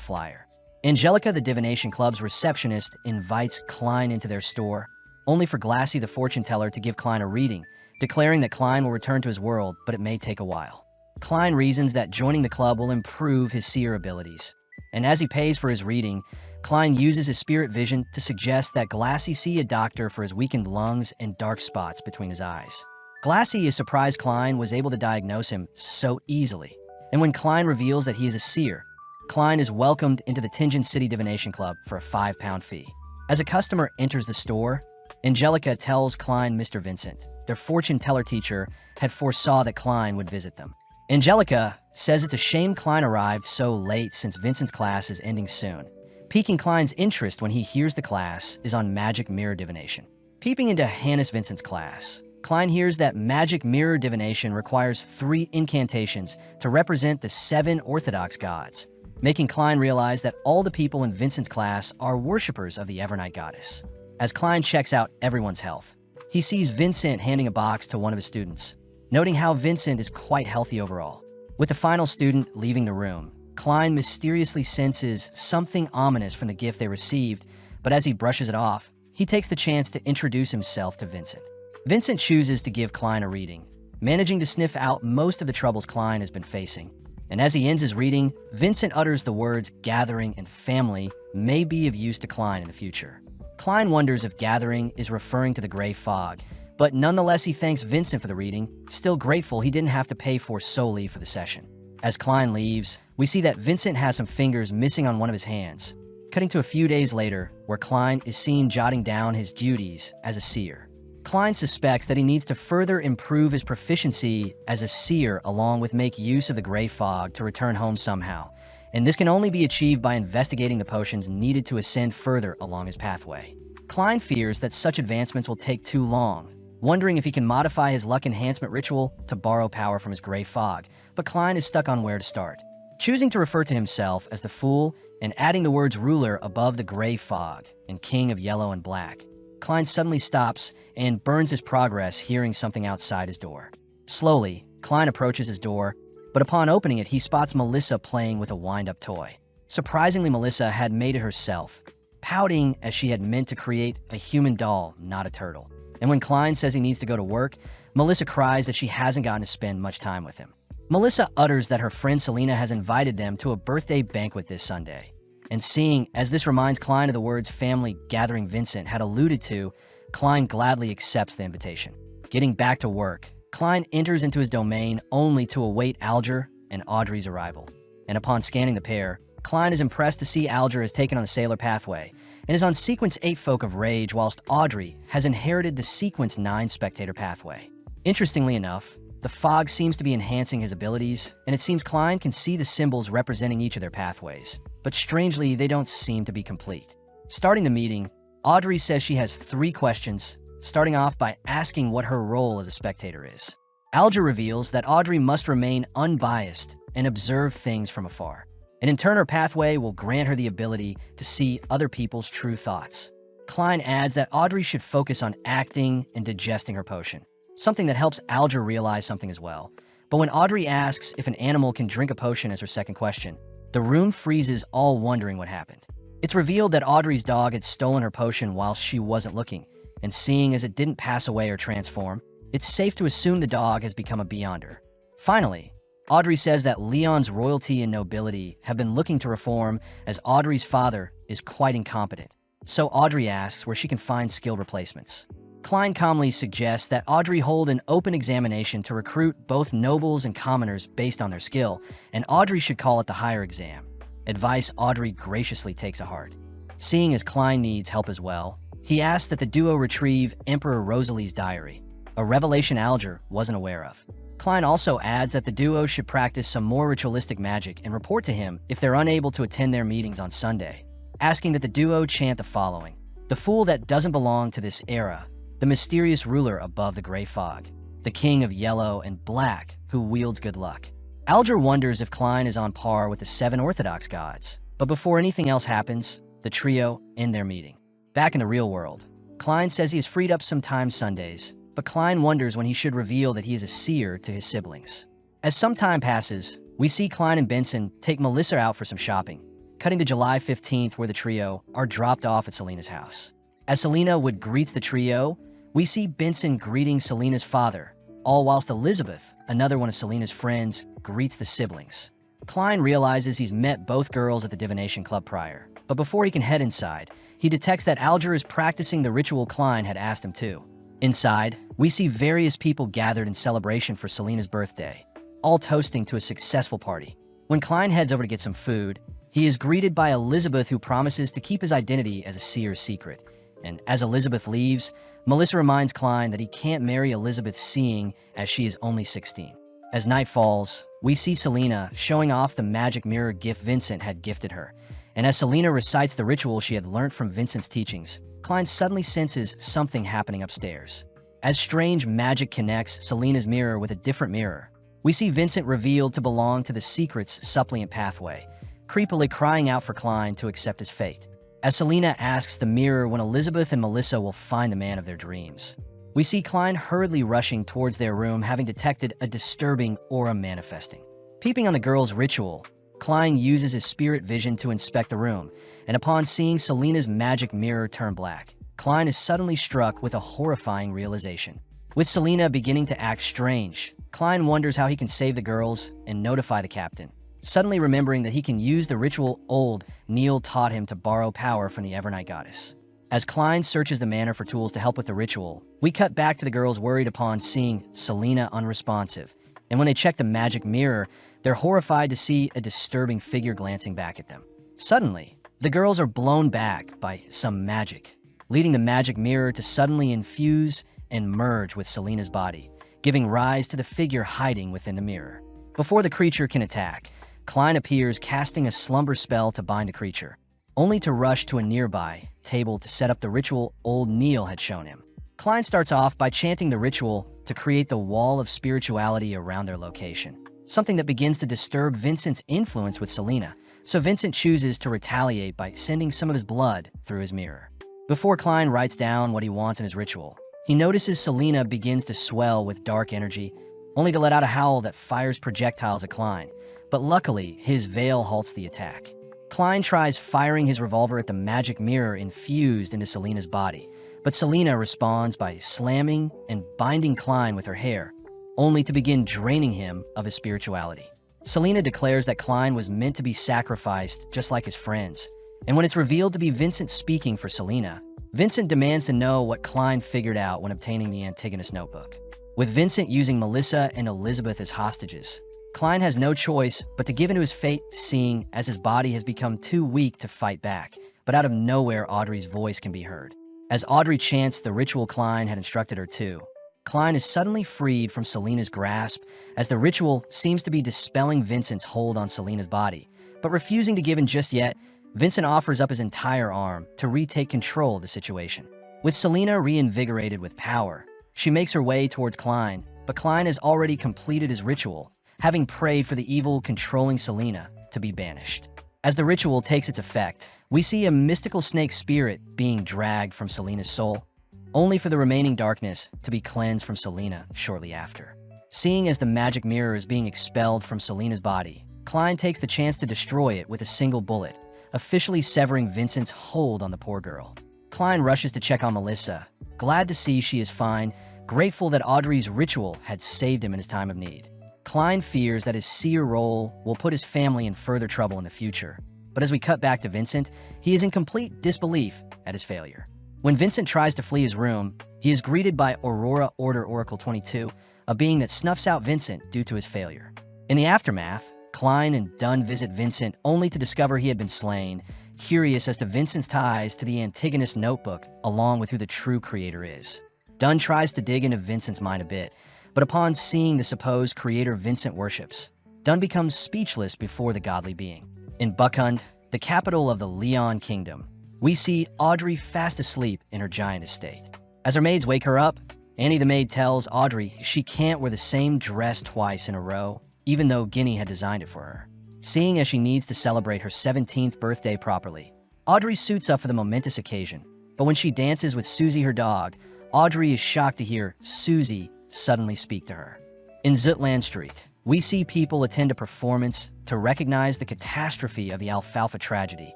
flyer. Angelica, the Divination Club's receptionist, invites Klein into their store, only for Glassy, the fortune teller, to give Klein a reading, declaring that Klein will return to his world, but it may take a while. Klein reasons that joining the club will improve his seer abilities. And as he pays for his reading, Klein uses his spirit vision to suggest that Glassy see a doctor for his weakened lungs and dark spots between his eyes. Glassy is surprised Klein was able to diagnose him so easily. And when Klein reveals that he is a seer, Klein is welcomed into the Tingen City Divination Club for a 5-pound fee. As a customer enters the store, Angelica tells Klein Mr. Vincent, their fortune teller teacher, had foresaw that Klein would visit them. Angelica says it's a shame Klein arrived so late since Vincent's class is ending soon. Piquing Klein's interest when he hears the class is on magic mirror divination. Peeping into Hannes Vincent's class, Klein hears that magic mirror divination requires 3 incantations to represent the 7 orthodox gods, making Klein realize that all the people in Vincent's class are worshippers of the Evernight goddess. As Klein checks out everyone's health, he sees Vincent handing a box to one of his students, noting how Vincent is quite healthy overall. With the final student leaving the room, Klein mysteriously senses something ominous from the gift they received, but as he brushes it off, he takes the chance to introduce himself to Vincent. Vincent chooses to give Klein a reading, managing to sniff out most of the troubles Klein has been facing. And as he ends his reading, Vincent utters the words gathering and family may be of use to Klein in the future. Klein wonders if gathering is referring to the gray fog, but nonetheless he thanks Vincent for the reading, still grateful he didn't have to pay for solely for the session. As Klein leaves, we see that Vincent has some fingers missing on one of his hands, cutting to a few days later, where Klein is seen jotting down his duties as a seer. Klein suspects that he needs to further improve his proficiency as a seer along with make use of the gray fog to return home somehow, and this can only be achieved by investigating the potions needed to ascend further along his pathway. Klein fears that such advancements will take too long, wondering if he can modify his luck enhancement ritual to borrow power from his gray fog, but Klein is stuck on where to start. Choosing to refer to himself as the Fool and adding the words ruler above the gray fog and king of yellow and black, Klein suddenly stops and burns his progress, hearing something outside his door. Slowly, Klein approaches his door, but upon opening it, he spots Melissa playing with a wind-up toy. Surprisingly, Melissa had made it herself, pouting as she had meant to create a human doll, not a turtle. And when Klein says he needs to go to work, Melissa cries that she hasn't gotten to spend much time with him. Melissa utters that her friend Selena has invited them to a birthday banquet this Sunday. And seeing as this reminds Klein of the words family gathering Vincent had alluded to, Klein gladly accepts the invitation. Getting back to work, Klein enters into his domain only to await Alger and Audrey's arrival. And upon scanning the pair, Klein is impressed to see Alger has taken on the Sailor pathway and is on Sequence 8 Folk of Rage, whilst Audrey has inherited the Sequence 9 Spectator pathway. Interestingly enough, the fog seems to be enhancing his abilities, and it seems Klein can see the symbols representing each of their pathways, but strangely, they don't seem to be complete. Starting the meeting, Audrey says she has 3 questions, starting off by asking what her role as a spectator is. Alger reveals that Audrey must remain unbiased and observe things from afar. And in turn, her pathway will grant her the ability to see other people's true thoughts. Klein adds that Audrey should focus on acting and digesting her potion, something that helps Alger realize something as well. But when Audrey asks if an animal can drink a potion as her second question, the room freezes, all wondering what happened. It's revealed that Audrey's dog had stolen her potion while she wasn't looking, and seeing as it didn't pass away or transform, it's safe to assume the dog has become a beyonder. Finally, Audrey says that Leon's royalty and nobility have been looking to reform, as Audrey's father is quite incompetent. So Audrey asks where she can find skilled replacements. Klein calmly suggests that Audrey hold an open examination to recruit both nobles and commoners based on their skill, and Audrey should call it the higher exam. Advice Audrey graciously takes to heart. Seeing as Klein needs help as well, he asks that the duo retrieve Emperor Rosalie's diary, a revelation Alger wasn't aware of. Klein also adds that the duo should practice some more ritualistic magic and report to him if they're unable to attend their meetings on Sunday, asking that the duo chant the following: "The fool that doesn't belong to this era, the mysterious ruler above the gray fog, the king of yellow and black who wields good luck." Alger wonders if Klein is on par with the 7 Orthodox gods, but before anything else happens, the trio end their meeting. Back in the real world, Klein says he has freed up some time Sundays, but Klein wonders when he should reveal that he is a seer to his siblings. As some time passes, we see Klein and Benson take Melissa out for some shopping, cutting to July 15th where the trio are dropped off at Selena's house. As Selena would greet the trio, we see Benson greeting Selena's father, all whilst Elizabeth, another one of Selena's friends, greets the siblings. Klein realizes he's met both girls at the divination club prior, but before he can head inside, he detects that Alger is practicing the ritual Klein had asked him to. Inside, we see various people gathered in celebration for Selena's birthday, all toasting to a successful party. When Klein heads over to get some food, he is greeted by Elizabeth, who promises to keep his identity as a seer's secret. And as Elizabeth leaves, Melissa reminds Klein that he can't marry Elizabeth seeing as she is only 16. As night falls, we see Selena showing off the magic mirror gift Vincent had gifted her. And as Selena recites the ritual she had learned from Vincent's teachings, Klein suddenly senses something happening upstairs. As strange magic connects Selena's mirror with a different mirror, we see Vincent revealed to belong to the secret's suppliant pathway, creepily crying out for Klein to accept his fate. As Selena asks the mirror when Elizabeth and Melissa will find the man of their dreams, we see Klein hurriedly rushing towards their room, having detected a disturbing aura manifesting. Peeping on the girl's ritual, Klein uses his spirit vision to inspect the room, and upon seeing Selena's magic mirror turn black, Klein is suddenly struck with a horrifying realization. With Selena beginning to act strange, Klein wonders how he can save the girls and notify the captain, suddenly remembering that he can use the ritual old Neil taught him to borrow power from the Evernight goddess. As Klein searches the manor for tools to help with the ritual, we cut back to the girls worried upon seeing Selena unresponsive, and when they check the magic mirror, they're horrified to see a disturbing figure glancing back at them. Suddenly, the girls are blown back by some magic, leading the magic mirror to suddenly infuse and merge with Selena's body, giving rise to the figure hiding within the mirror. Before the creature can attack, Klein appears, casting a slumber spell to bind the creature, only to rush to a nearby table to set up the ritual old Neil had shown him. Klein starts off by chanting the ritual to create the wall of spirituality around their location, something that begins to disturb Vincent's influence with Selena, so Vincent chooses to retaliate by sending some of his blood through his mirror. Before Klein writes down what he wants in his ritual, he notices Selena begins to swell with dark energy, only to let out a howl that fires projectiles at Klein, but luckily his veil halts the attack. Klein tries firing his revolver at the magic mirror infused into Selena's body, but Selena responds by slamming and binding Klein with her hair, only to begin draining him of his spirituality. Selena declares that Klein was meant to be sacrificed just like his friends, and when it's revealed to be Vincent speaking for Selena, Vincent demands to know what Klein figured out when obtaining the Antigonus notebook. With Vincent using Melissa and Elizabeth as hostages, Klein has no choice but to give into his fate, seeing as his body has become too weak to fight back, but out of nowhere Audrey's voice can be heard. As Audrey chants the ritual Klein had instructed her to, Klein is suddenly freed from Selena's grasp, as the ritual seems to be dispelling Vincent's hold on Selena's body. But refusing to give in just yet, Vincent offers up his entire arm to retake control of the situation. With Selena reinvigorated with power, she makes her way towards Klein, but Klein has already completed his ritual, having prayed for the evil controlling Selena to be banished. As the ritual takes its effect, we see a mystical snake spirit being dragged from Selena's soul, only for the remaining darkness to be cleansed from Selena shortly after. Seeing as the magic mirror is being expelled from Selena's body, Klein takes the chance to destroy it with a single bullet, officially severing Vincent's hold on the poor girl. Klein rushes to check on Melissa, glad to see she is fine, grateful that Audrey's ritual had saved him in his time of need. Klein fears that his seer role will put his family in further trouble in the future. But as we cut back to Vincent, he is in complete disbelief at his failure. When Vincent tries to flee his room, he is greeted by Aurora Order Oracle 22, a being that snuffs out Vincent due to his failure. In the aftermath, Klein and Dunn visit Vincent only to discover he had been slain, curious as to Vincent's ties to the Antigonus notebook along with who the true creator is. Dunn tries to dig into Vincent's mind a bit, but upon seeing the supposed creator Vincent worships, Dunn becomes speechless before the godly being. In Buckhund, the capital of the Leon Kingdom, we see Audrey fast asleep in her giant estate. As her maids wake her up, Annie the maid tells Audrey she can't wear the same dress twice in a row, even though Guinea had designed it for her. Seeing as she needs to celebrate her 17th birthday properly, Audrey suits up for the momentous occasion. But when she dances with Susie her dog, Audrey is shocked to hear Susie suddenly speak to her. In Zutland Street, we see people attend a performance to recognize the catastrophe of the Alfalfa tragedy,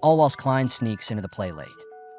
all whilst Klein sneaks into the play late.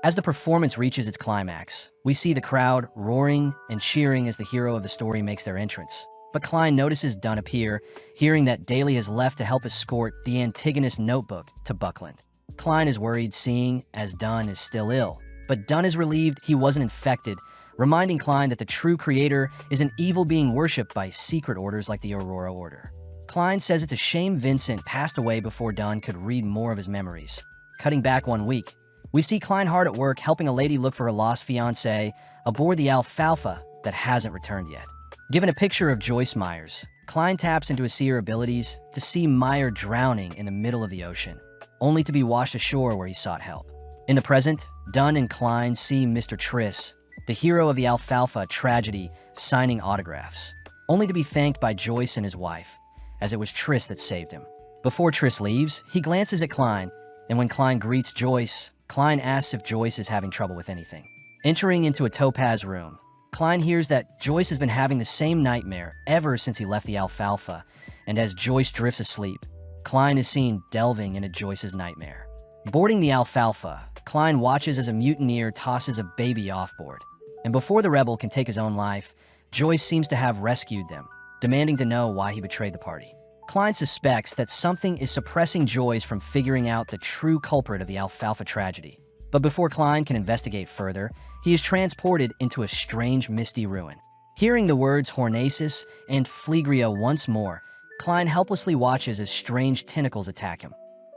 As the performance reaches its climax, we see the crowd roaring and cheering as the hero of the story makes their entrance. But Klein notices Dunn appear, hearing that Daly has left to help escort the Antigonus notebook to Buckland. Klein is worried seeing as Dunn is still ill, but Dunn is relieved he wasn't infected, reminding Klein that the true creator is an evil being worshipped by secret orders like the Aurora Order. Klein says it's a shame Vincent passed away before Dunn could read more of his memories. Cutting back 1 week, we see Klein hard at work helping a lady look for her lost fiancé aboard the Alfalfa that hasn't returned yet. Given a picture of Joyce Myers, Klein taps into his seer abilities to see Meyer drowning in the middle of the ocean, only to be washed ashore where he sought help. In the present, Dunn and Klein see Mr. Triss, the hero of the Alfalfa tragedy, signing autographs, only to be thanked by Joyce and his wife, as it was Triss that saved him. Before Triss leaves, he glances at Klein, and when Klein greets Joyce, Klein asks if Joyce is having trouble with anything. Entering into a topaz room, Klein hears that Joyce has been having the same nightmare ever since he left the Alfalfa, and as Joyce drifts asleep, Klein is seen delving into Joyce's nightmare. Boarding the Alfalfa, Klein watches as a mutineer tosses a baby offboard, and before the rebel can take his own life, Joyce seems to have rescued them, demanding to know why he betrayed the party. Klein suspects that something is suppressing Joyce from figuring out the true culprit of the Alfalfa tragedy. But before Klein can investigate further, he is transported into a strange misty ruin. Hearing the words Hornacis and Phlegria once more, Klein helplessly watches as strange tentacles attack him,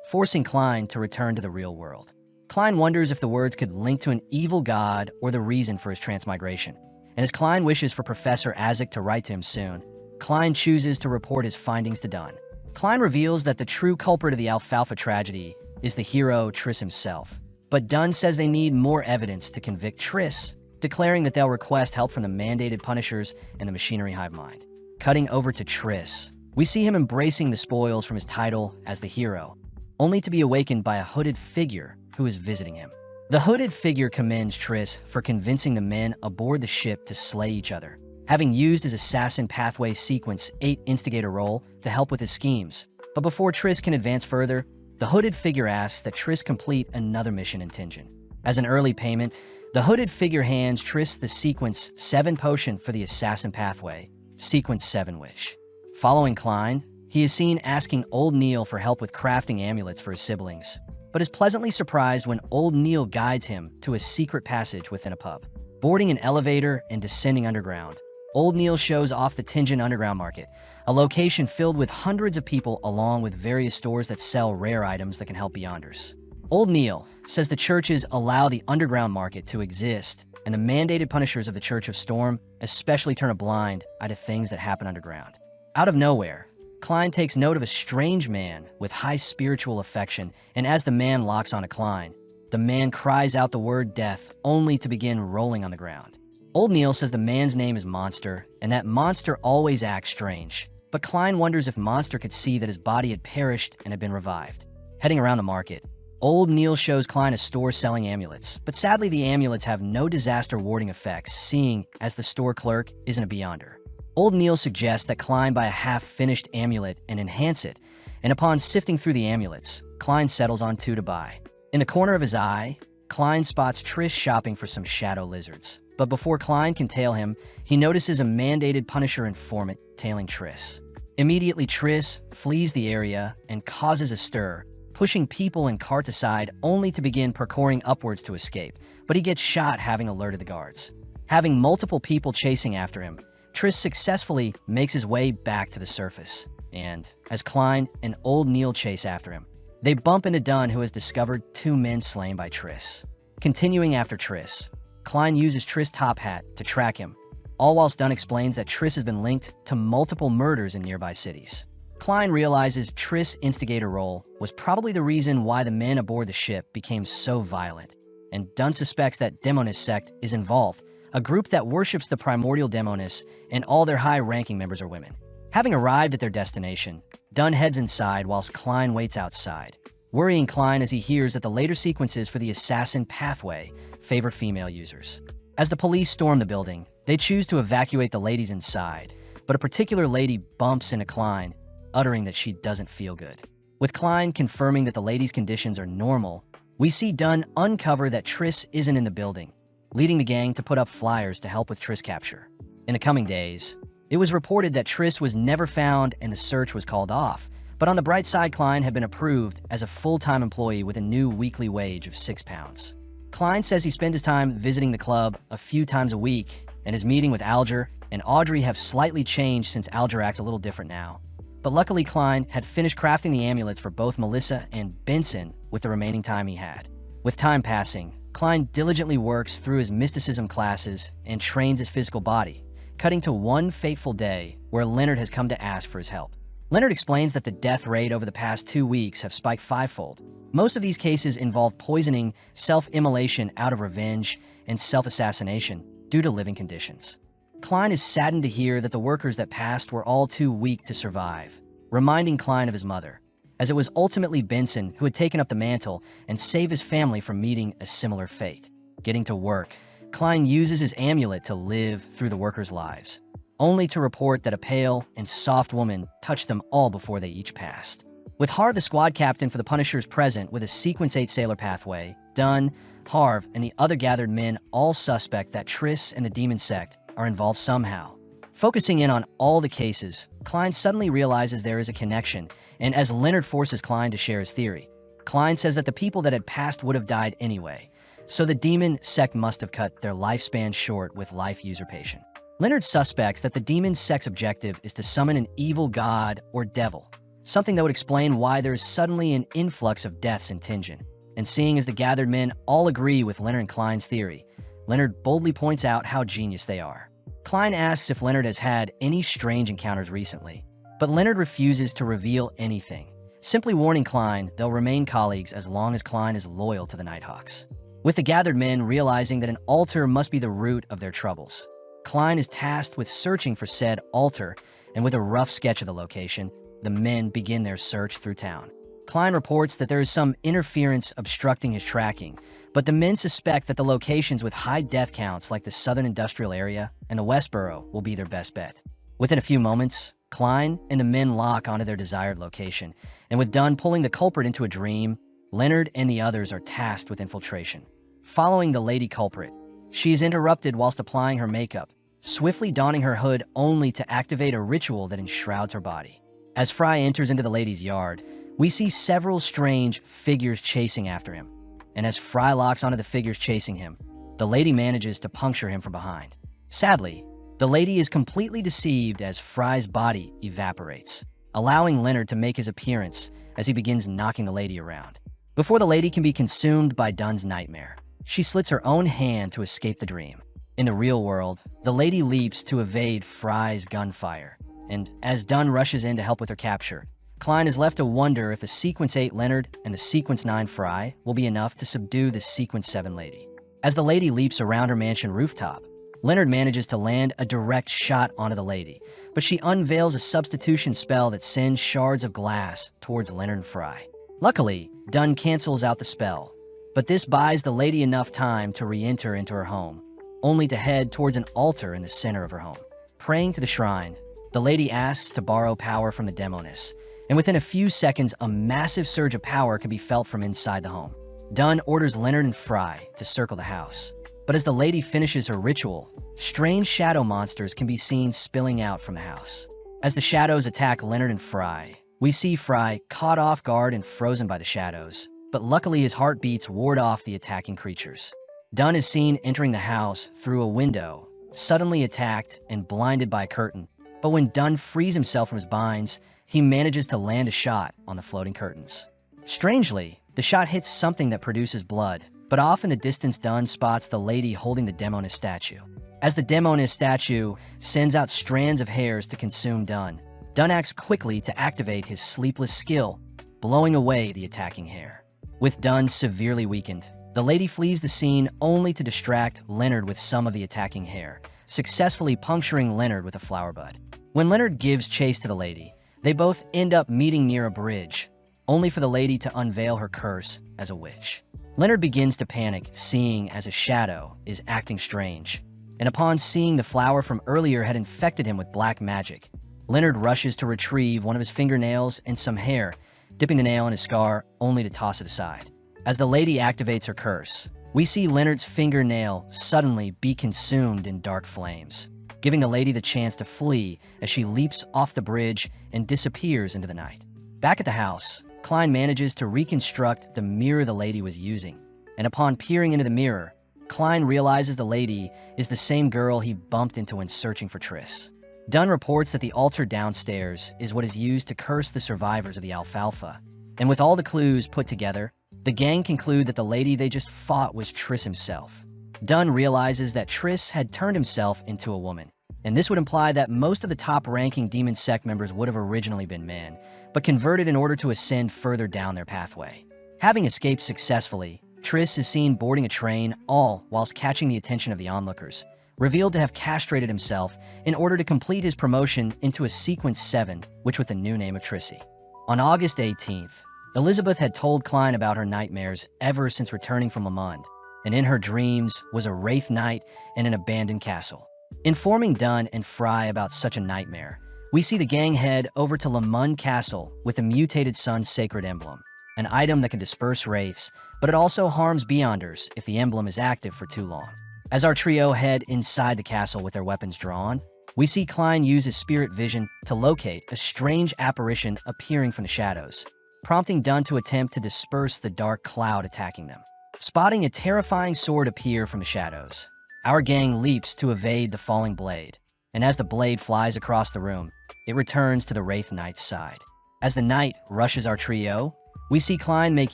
forcing Klein to return to the real world. Klein wonders if the words could link to an evil god or the reason for his transmigration. And as Klein wishes for Professor Azek to write to him soon, Klein chooses to report his findings to Dunn. Klein reveals that the true culprit of the Alfalfa tragedy is the hero Triss himself. But Dunn says they need more evidence to convict Triss, declaring that they'll request help from the mandated Punishers and the Machinery Hive Mind. Cutting over to Triss, we see him embracing the spoils from his title as the hero, only to be awakened by a hooded figure who is visiting him. The hooded figure commends Triss for convincing the men aboard the ship to slay each other, having used his Assassin Pathway Sequence 8 instigator role to help with his schemes. But before Triss can advance further, the hooded figure asks that Triss complete another mission in Tingen. As an early payment, the hooded figure hands Triss the Sequence 7 potion for the Assassin Pathway, Sequence 7 Wish. Following Klein, he is seen asking Old Neil for help with crafting amulets for his siblings, but is pleasantly surprised when Old Neil guides him to a secret passage within a pub. Boarding an elevator and descending underground, Old Neil shows off the Tingen Underground Market, a location filled with hundreds of people along with various stores that sell rare items that can help Beyonders. Old Neil says the churches allow the underground market to exist, and the mandated Punishers of the Church of Storm especially turn a blind eye to things that happen underground. Out of nowhere, Klein takes note of a strange man with high spiritual affection, and as the man locks on to Klein, the man cries out the word death only to begin rolling on the ground. Old Neil says the man's name is Monster, and that Monster always acts strange. But Klein wonders if Monster could see that his body had perished and had been revived. Heading around the market, Old Neil shows Klein a store selling amulets, but sadly the amulets have no disaster warding effects, seeing as the store clerk isn't a beyonder. Old Neil suggests that Klein buy a half-finished amulet and enhance it, and upon sifting through the amulets, Klein settles on 2 to buy. In the corner of his eye, Klein spots Triss shopping for some shadow lizards. But before Klein can tail him, he notices a mandated Punisher informant tailing Triss. Immediately, Triss flees the area and causes a stir, pushing people and carts aside only to begin parkouring upwards to escape, but he gets shot having alerted the guards. Having multiple people chasing after him, Triss successfully makes his way back to the surface, and as Klein and Old Neil chase after him, they bump into Dunn, who has discovered 2 men slain by Triss. Continuing after Triss, Klein uses Triss' top hat to track him, all whilst Dunn explains that Triss has been linked to multiple murders in nearby cities. Klein realizes Triss' instigator role was probably the reason why the men aboard the ship became so violent, and Dunn suspects that Demoness sect is involved, a group that worships the primordial Demoness, and all their high-ranking members are women. Having arrived at their destination, Dunn heads inside whilst Klein waits outside, worrying Klein as he hears that the later sequences for the assassin pathway favor female users. As the police storm the building, they choose to evacuate the ladies inside, but a particular lady bumps into Klein, uttering that she doesn't feel good. With Klein confirming that the ladies' conditions are normal, we see Dunn uncover that Triss isn't in the building, leading the gang to put up flyers to help with Triss capture. In the coming days, it was reported that Triss was never found and the search was called off, but on the bright side, Klein had been approved as a full-time employee with a new weekly wage of £6. Klein says he spends his time visiting the club a few times a week, and his meeting with Alger and Audrey have slightly changed since Alger acts a little different now. But luckily, Klein had finished crafting the amulets for both Melissa and Benson with the remaining time he had. With time passing, Klein diligently works through his mysticism classes and trains his physical body, cutting to one fateful day where Leonard has come to ask for his help. Leonard explains that the death rate over the past 2 weeks have spiked 5-fold. Most of these cases involve poisoning, self-immolation out of revenge, and self-assassination due to living conditions. Klein is saddened to hear that the workers that passed were all too weak to survive, reminding Klein of his mother, as it was ultimately Benson who had taken up the mantle and saved his family from meeting a similar fate. Getting to work, Klein uses his amulet to live through the workers' lives, only to report that a pale and soft woman touched them all before they each passed. With Harv, the squad captain for the Punishers, present with a Sequence 8 sailor pathway, Dunn, Harv, and the other gathered men all suspect that Triss and the demon sect are involved somehow. Focusing in on all the cases, Klein suddenly realizes there is a connection, and as Leonard forces Klein to share his theory, Klein says that the people that had passed would have died anyway, so the demon sect must have cut their lifespan short with life usurpation. Leonard suspects that the demon sect's objective is to summon an evil god or devil, something that would explain why there is suddenly an influx of deaths in Tingen. And seeing as the gathered men all agree with Leonard and Klein's theory, Leonard boldly points out how genius they are. Klein asks if Leonard has had any strange encounters recently, but Leonard refuses to reveal anything, simply warning Klein they'll remain colleagues as long as Klein is loyal to the Nighthawks. With the gathered men realizing that an altar must be the root of their troubles, Klein is tasked with searching for said altar, and with a rough sketch of the location, the men begin their search through town. Klein reports that there is some interference obstructing his tracking, but the men suspect that the locations with high death counts like the Southern Industrial Area and the Westboro will be their best bet. Within a few moments, Klein and the men lock onto their desired location, and with Dunn pulling the culprit into a dream, Leonard and the others are tasked with infiltration. Following the lady culprit, she is interrupted whilst applying her makeup, swiftly donning her hood only to activate a ritual that enshrouds her body. As Fry enters into the lady's yard, we see several strange figures chasing after him, and as Fry locks onto the figures chasing him, the lady manages to puncture him from behind. Sadly, the lady is completely deceived as Fry's body evaporates, allowing Leonard to make his appearance as he begins knocking the lady around. Before the lady can be consumed by Dunn's nightmare, she slits her own hand to escape the dream. In the real world, the lady leaps to evade Fry's gunfire, and as Dunn rushes in to help with her capture, Klein is left to wonder if the Sequence 8 Leonard and the Sequence 9 Fry will be enough to subdue the Sequence 7 lady. As the lady leaps around her mansion rooftop, Leonard manages to land a direct shot onto the lady, but she unveils a substitution spell that sends shards of glass towards Leonard and Fry. Luckily, Dunn cancels out the spell, but this buys the lady enough time to re-enter into her home, only to head towards an altar in the center of her home. Praying to the shrine, the lady asks to borrow power from the Demoness, and within a few seconds, a massive surge of power can be felt from inside the home. Dunn orders Leonard and Fry to circle the house, but as the lady finishes her ritual, strange shadow monsters can be seen spilling out from the house. As the shadows attack Leonard and Fry, we see Fry caught off guard and frozen by the shadows, but luckily his heartbeats ward off the attacking creatures. Dunn is seen entering the house through a window, suddenly attacked and blinded by a curtain, but when Dunn frees himself from his binds, he manages to land a shot on the floating curtains. Strangely, the shot hits something that produces blood, but off in the distance Dunn spots the lady holding the Demoness statue. As the Demoness statue sends out strands of hairs to consume Dunn, Dunn acts quickly to activate his sleepless skill, blowing away the attacking hair. With Dunn severely weakened, the lady flees the scene only to distract Leonard with some of the attacking hair, successfully puncturing Leonard with a flower bud. When Leonard gives chase to the lady, they both end up meeting near a bridge, only for the lady to unveil her curse as a witch. Leonard begins to panic, seeing as a shadow is acting strange, and upon seeing the flower from earlier had infected him with black magic, Leonard rushes to retrieve one of his fingernails and some hair, dipping the nail in his scar only to toss it aside. As the lady activates her curse, we see Leonard's fingernail suddenly be consumed in dark flames, giving the lady the chance to flee as she leaps off the bridge and disappears into the night. Back at the house, Klein manages to reconstruct the mirror the lady was using, and upon peering into the mirror, Klein realizes the lady is the same girl he bumped into when searching for Triss. Dunn reports that the altar downstairs is what is used to curse the survivors of the Alfalfa, and with all the clues put together, the gang conclude that the lady they just fought was Triss himself. Dunn realizes that Triss had turned himself into a woman, and this would imply that most of the top-ranking Demon Sect members would have originally been men, but converted in order to ascend further down their pathway. Having escaped successfully, Triss is seen boarding a train, all whilst catching the attention of the onlookers, revealed to have castrated himself in order to complete his promotion into a Sequence 7, which with the new name of Trissy. On August 18th, Elizabeth had told Klein about her nightmares ever since returning from Lamud, and in her dreams was a wraith knight and an abandoned castle. Informing Dunn and Fry about such a nightmare, we see the gang head over to Lamud Castle with the mutated sun's sacred emblem, an item that can disperse wraiths, but it also harms beyonders if the emblem is active for too long. As our trio head inside the castle with their weapons drawn, we see Klein use his spirit vision to locate a strange apparition appearing from the shadows, prompting Dunn to attempt to disperse the dark cloud attacking them. Spotting a terrifying sword appear from the shadows, our gang leaps to evade the falling blade, and as the blade flies across the room, it returns to the Wraith Knight's side. As the knight rushes our trio, we see Klein make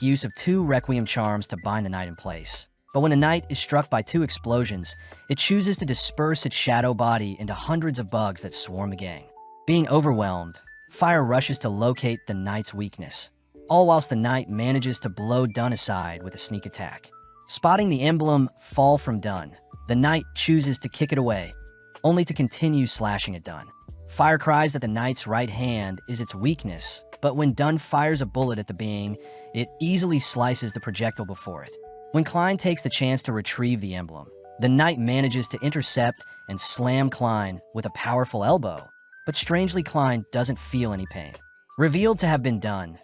use of 2 Requiem charms to bind the knight in place. But when the knight is struck by 2 explosions, it chooses to disperse its shadow body into hundreds of bugs that swarm the gang. Being overwhelmed, Fire rushes to locate the knight's weakness, all whilst the knight manages to blow Dunn aside with a sneak attack. Spotting the emblem fall from Dunn, the knight chooses to kick it away, only to continue slashing at Dunn. Fire cries that the knight's right hand is its weakness, but when Dunn fires a bullet at the being, it easily slices the projectile before it. When Klein takes the chance to retrieve the emblem, the knight manages to intercept and slam Klein with a powerful elbow, but strangely Klein doesn't feel any pain. Revealed to have been Dunn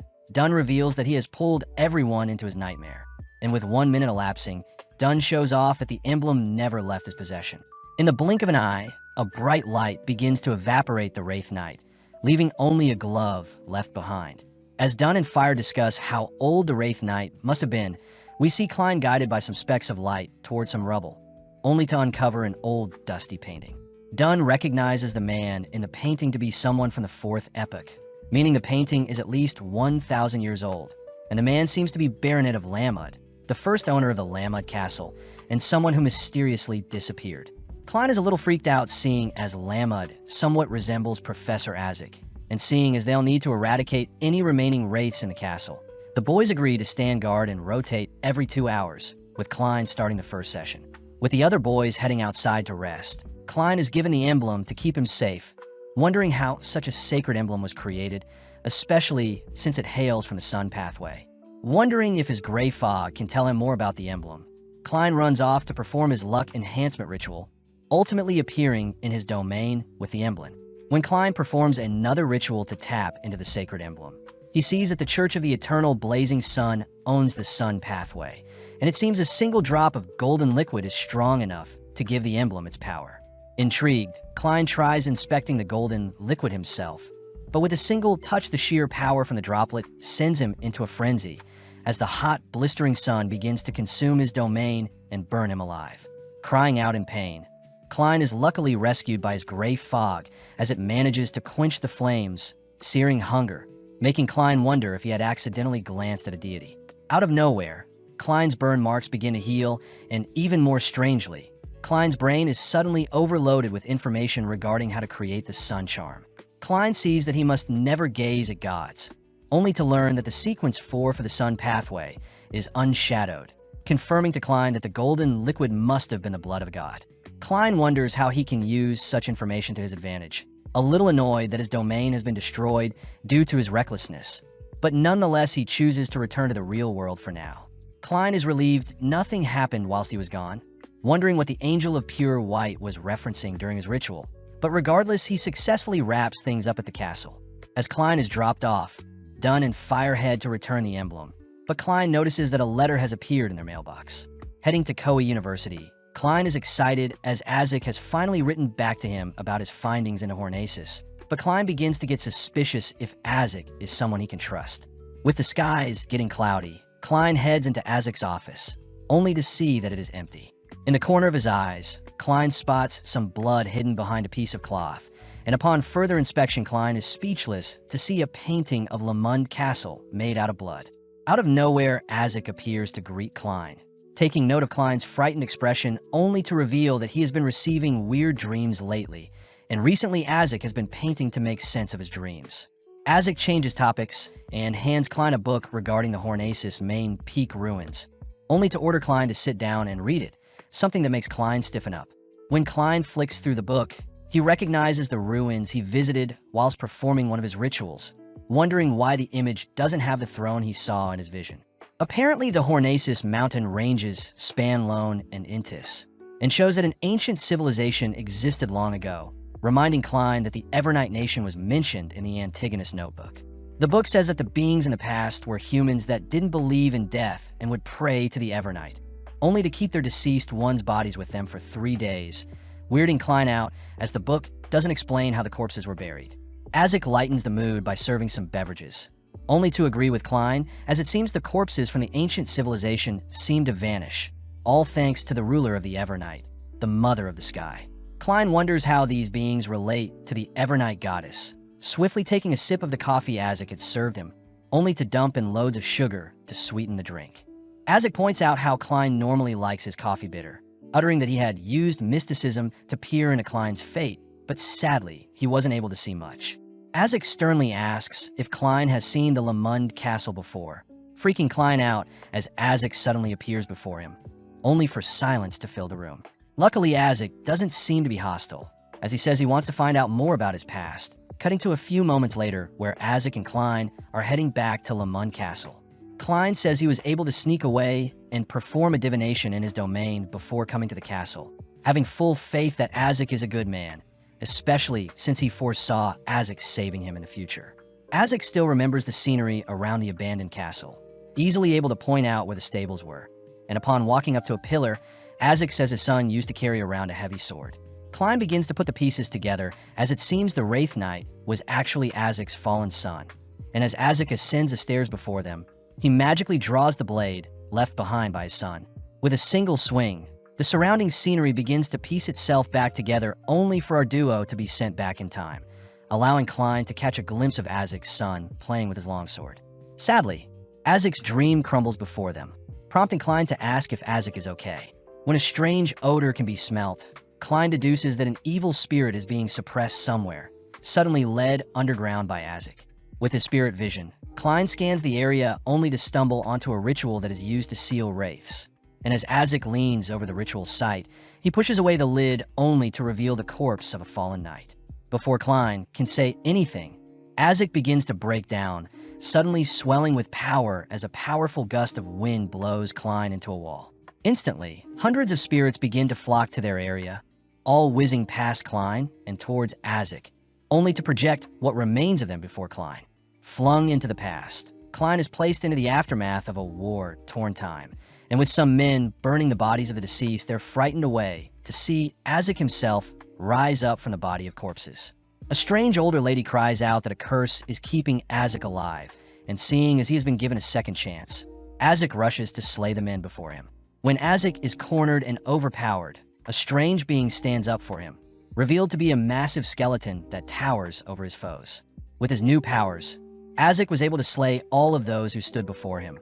reveals that he has pulled everyone into his nightmare, and with 1 minute elapsing, Dunn shows off that the emblem never left his possession. In the blink of an eye, a bright light begins to evaporate the Wraith Knight, leaving only a glove left behind. As Dunn and Fire discuss how old the Wraith Knight must have been, we see Klein guided by some specks of light towards some rubble, only to uncover an old, dusty painting. Dunn recognizes the man in the painting to be someone from the 4th epoch, meaning the painting is at least 1,000 years old, and the man seems to be Baronet of Lamud, the first owner of the Lamud Castle, and someone who mysteriously disappeared. Klein is a little freaked out seeing as Lamud somewhat resembles Professor Azek, and seeing as they'll need to eradicate any remaining wraiths in the castle. The boys agree to stand guard and rotate every 2 hours, with Klein starting the first session. With the other boys heading outside to rest, Klein is given the emblem to keep him safe, wondering how such a sacred emblem was created, especially since it hails from the sun pathway. Wondering if his gray fog can tell him more about the emblem, Klein runs off to perform his luck enhancement ritual, ultimately appearing in his domain with the emblem. When Klein performs another ritual to tap into the sacred emblem, he sees that the Church of the Eternal Blazing Sun owns the sun pathway, and it seems a single drop of golden liquid is strong enough to give the emblem its power. Intrigued, Klein tries inspecting the golden liquid himself, but with a single touch, the sheer power from the droplet sends him into a frenzy as the hot, blistering sun begins to consume his domain and burn him alive. Crying out in pain, Klein is luckily rescued by his gray fog as it manages to quench the flames, searing hunger, making Klein wonder if he had accidentally glanced at a deity. Out of nowhere, Klein's burn marks begin to heal, and even more strangely, Klein's brain is suddenly overloaded with information regarding how to create the sun charm. Klein sees that he must never gaze at gods, only to learn that the sequence 4 for the sun pathway is unshadowed, confirming to Klein that the golden liquid must have been the blood of a god. Klein wonders how he can use such information to his advantage, a little annoyed that his domain has been destroyed due to his recklessness, but nonetheless he chooses to return to the real world for now. Klein is relieved nothing happened whilst he was gone, wondering what the Angel of Pure White was referencing during his ritual, but regardless, he successfully wraps things up at the castle. As Klein is dropped off, Dunn and Firehead to return the emblem, but Klein notices that a letter has appeared in their mailbox. Heading to Koei University, Klein is excited as Azek has finally written back to him about his findings into Hornacis, but Klein begins to get suspicious if Azek is someone he can trust. With the skies getting cloudy, Klein heads into Azek's office, only to see that it is empty. In the corner of his eyes, Klein spots some blood hidden behind a piece of cloth, and upon further inspection, Klein is speechless to see a painting of Lamud Castle made out of blood. Out of nowhere, Azek appears to greet Klein, taking note of Klein's frightened expression only to reveal that he has been receiving weird dreams lately, and recently Azek has been painting to make sense of his dreams. Azek changes topics and hands Klein a book regarding the Hornacis main peak ruins, only to order Klein to sit down and read it, something that makes Klein stiffen up. When Klein flicks through the book, he recognizes the ruins he visited whilst performing one of his rituals, wondering why the image doesn't have the throne he saw in his vision. Apparently, the Hornacis mountain ranges span Lone and Intis, and shows that an ancient civilization existed long ago, reminding Klein that the Evernight nation was mentioned in the Antigonus notebook. The book says that the beings in the past were humans that didn't believe in death and would pray to the Evernight, only to keep their deceased one's bodies with them for 3 days, weirding Klein out as the book doesn't explain how the corpses were buried. Azek lightens the mood by serving some beverages, only to agree with Klein as it seems the corpses from the ancient civilization seem to vanish, all thanks to the ruler of the Evernight, the mother of the sky. Klein wonders how these beings relate to the Evernight goddess, swiftly taking a sip of the coffee Azek had served him, only to dump in loads of sugar to sweeten the drink. Azek points out how Klein normally likes his coffee bitter, uttering that he had used mysticism to peer into Klein's fate, but sadly, he wasn't able to see much. Azek sternly asks if Klein has seen the Lamud Castle before, freaking Klein out as Azek suddenly appears before him, only for silence to fill the room. Luckily, Azek doesn't seem to be hostile, as he says he wants to find out more about his past, cutting to a few moments later where Azek and Klein are heading back to Lamud Castle. Klein says he was able to sneak away and perform a divination in his domain before coming to the castle, having full faith that Azek is a good man, especially since he foresaw Azek saving him in the future. Azek still remembers the scenery around the abandoned castle, easily able to point out where the stables were, and upon walking up to a pillar, Azek says his son used to carry around a heavy sword. Klein begins to put the pieces together as it seems the Wraith Knight was actually Azek's fallen son, and as Azek ascends the stairs before them, he magically draws the blade left behind by his son. With a single swing, the surrounding scenery begins to piece itself back together only for our duo to be sent back in time, allowing Klein to catch a glimpse of Azek's son playing with his longsword. Sadly, Azek's dream crumbles before them, prompting Klein to ask if Azek is okay. When a strange odor can be smelt, Klein deduces that an evil spirit is being suppressed somewhere, suddenly led underground by Azek. With his spirit vision, Klein scans the area only to stumble onto a ritual that is used to seal wraiths. and as Azek leans over the ritual site, he pushes away the lid only to reveal the corpse of a fallen knight. Before Klein can say anything, Azek begins to break down, suddenly swelling with power as a powerful gust of wind blows Klein into a wall. Instantly, hundreds of spirits begin to flock to their area, all whizzing past Klein and towards Azek, only to project what remains of them before Klein. Flung into the past, Klein is placed into the aftermath of a war-torn time, and with some men burning the bodies of the deceased, they're frightened away to see Azek himself rise up from the body of corpses. A strange older lady cries out that a curse is keeping Azek alive, and seeing as he has been given a second chance, Azek rushes to slay the men before him. When Azek is cornered and overpowered, a strange being stands up for him, revealed to be a massive skeleton that towers over his foes. With his new powers, Azek was able to slay all of those who stood before him,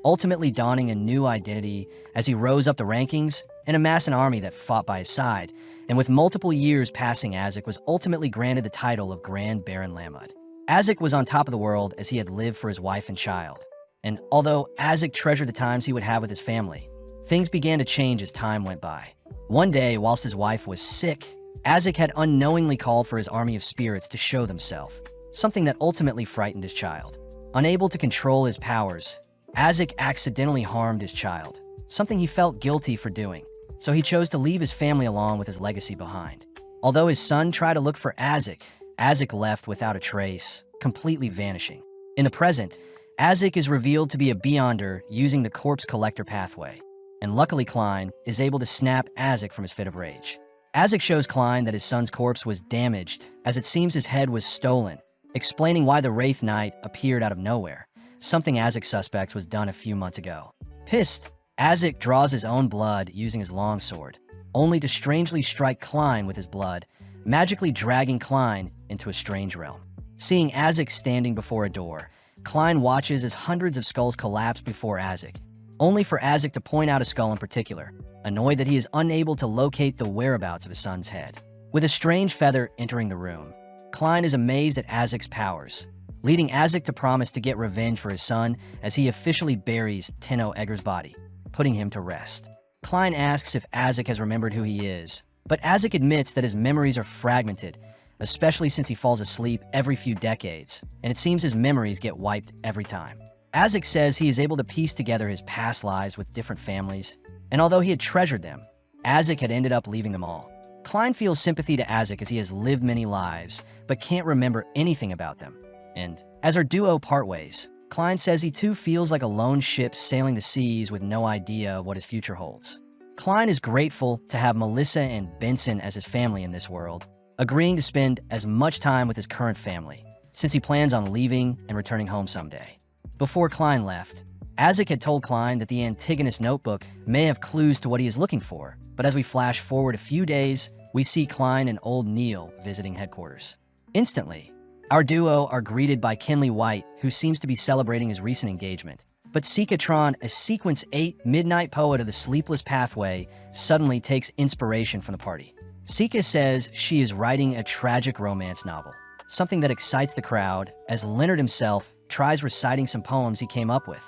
ultimately donning a new identity as he rose up the rankings and amassed an army that fought by his side, and with multiple years passing, Azek was ultimately granted the title of Grand Baron Lamud. Azek was on top of the world as he had lived for his wife and child, and although Azek treasured the times he would have with his family, things began to change as time went by. One day, whilst his wife was sick, Azek had unknowingly called for his army of spirits to show themselves, something that ultimately frightened his child. Unable to control his powers, Azek accidentally harmed his child, something he felt guilty for doing, so he chose to leave his family along with his legacy behind. Although his son tried to look for Azek, Azek left without a trace, completely vanishing. In the present, Azek is revealed to be a Beyonder using the corpse collector pathway, and luckily Klein is able to snap Azek from his fit of rage. Azek shows Klein that his son's corpse was damaged, as it seems his head was stolen, explaining why the Wraith Knight appeared out of nowhere, something Azek suspects was done a few months ago. Pissed, Azek draws his own blood using his longsword, only to strangely strike Klein with his blood, magically dragging Klein into a strange realm. Seeing Azek standing before a door, Klein watches as hundreds of skulls collapse before Azek, only for Azek to point out a skull in particular, annoyed that he is unable to locate the whereabouts of his son's head. With a strange feather entering the room, Klein is amazed at Azek's powers, leading Azek to promise to get revenge for his son as he officially buries Tenno Egger's body, putting him to rest. Klein asks if Azek has remembered who he is, but Azek admits that his memories are fragmented, especially since he falls asleep every few decades, and it seems his memories get wiped every time. Azek says he is able to piece together his past lives with different families, and although he had treasured them, Azek had ended up leaving them all. Klein feels sympathy to Azek as he has lived many lives, but can't remember anything about them. And as our duo part ways, Klein says he too feels like a lone ship sailing the seas with no idea of what his future holds. Klein is grateful to have Melissa and Benson as his family in this world, agreeing to spend as much time with his current family, since he plans on leaving and returning home someday. Before Klein left, Azek had told Klein that the Antigonus notebook may have clues to what he is looking for, but as we flash forward a few days, we see Klein and old Neil visiting headquarters. Instantly, our duo are greeted by Kenley White, who seems to be celebrating his recent engagement. But Sikatron, a Sequence 8 midnight poet of the Sleepless Pathway, suddenly takes inspiration from the party. Sika says she is writing a tragic romance novel, something that excites the crowd, as Leonard himself tries reciting some poems he came up with.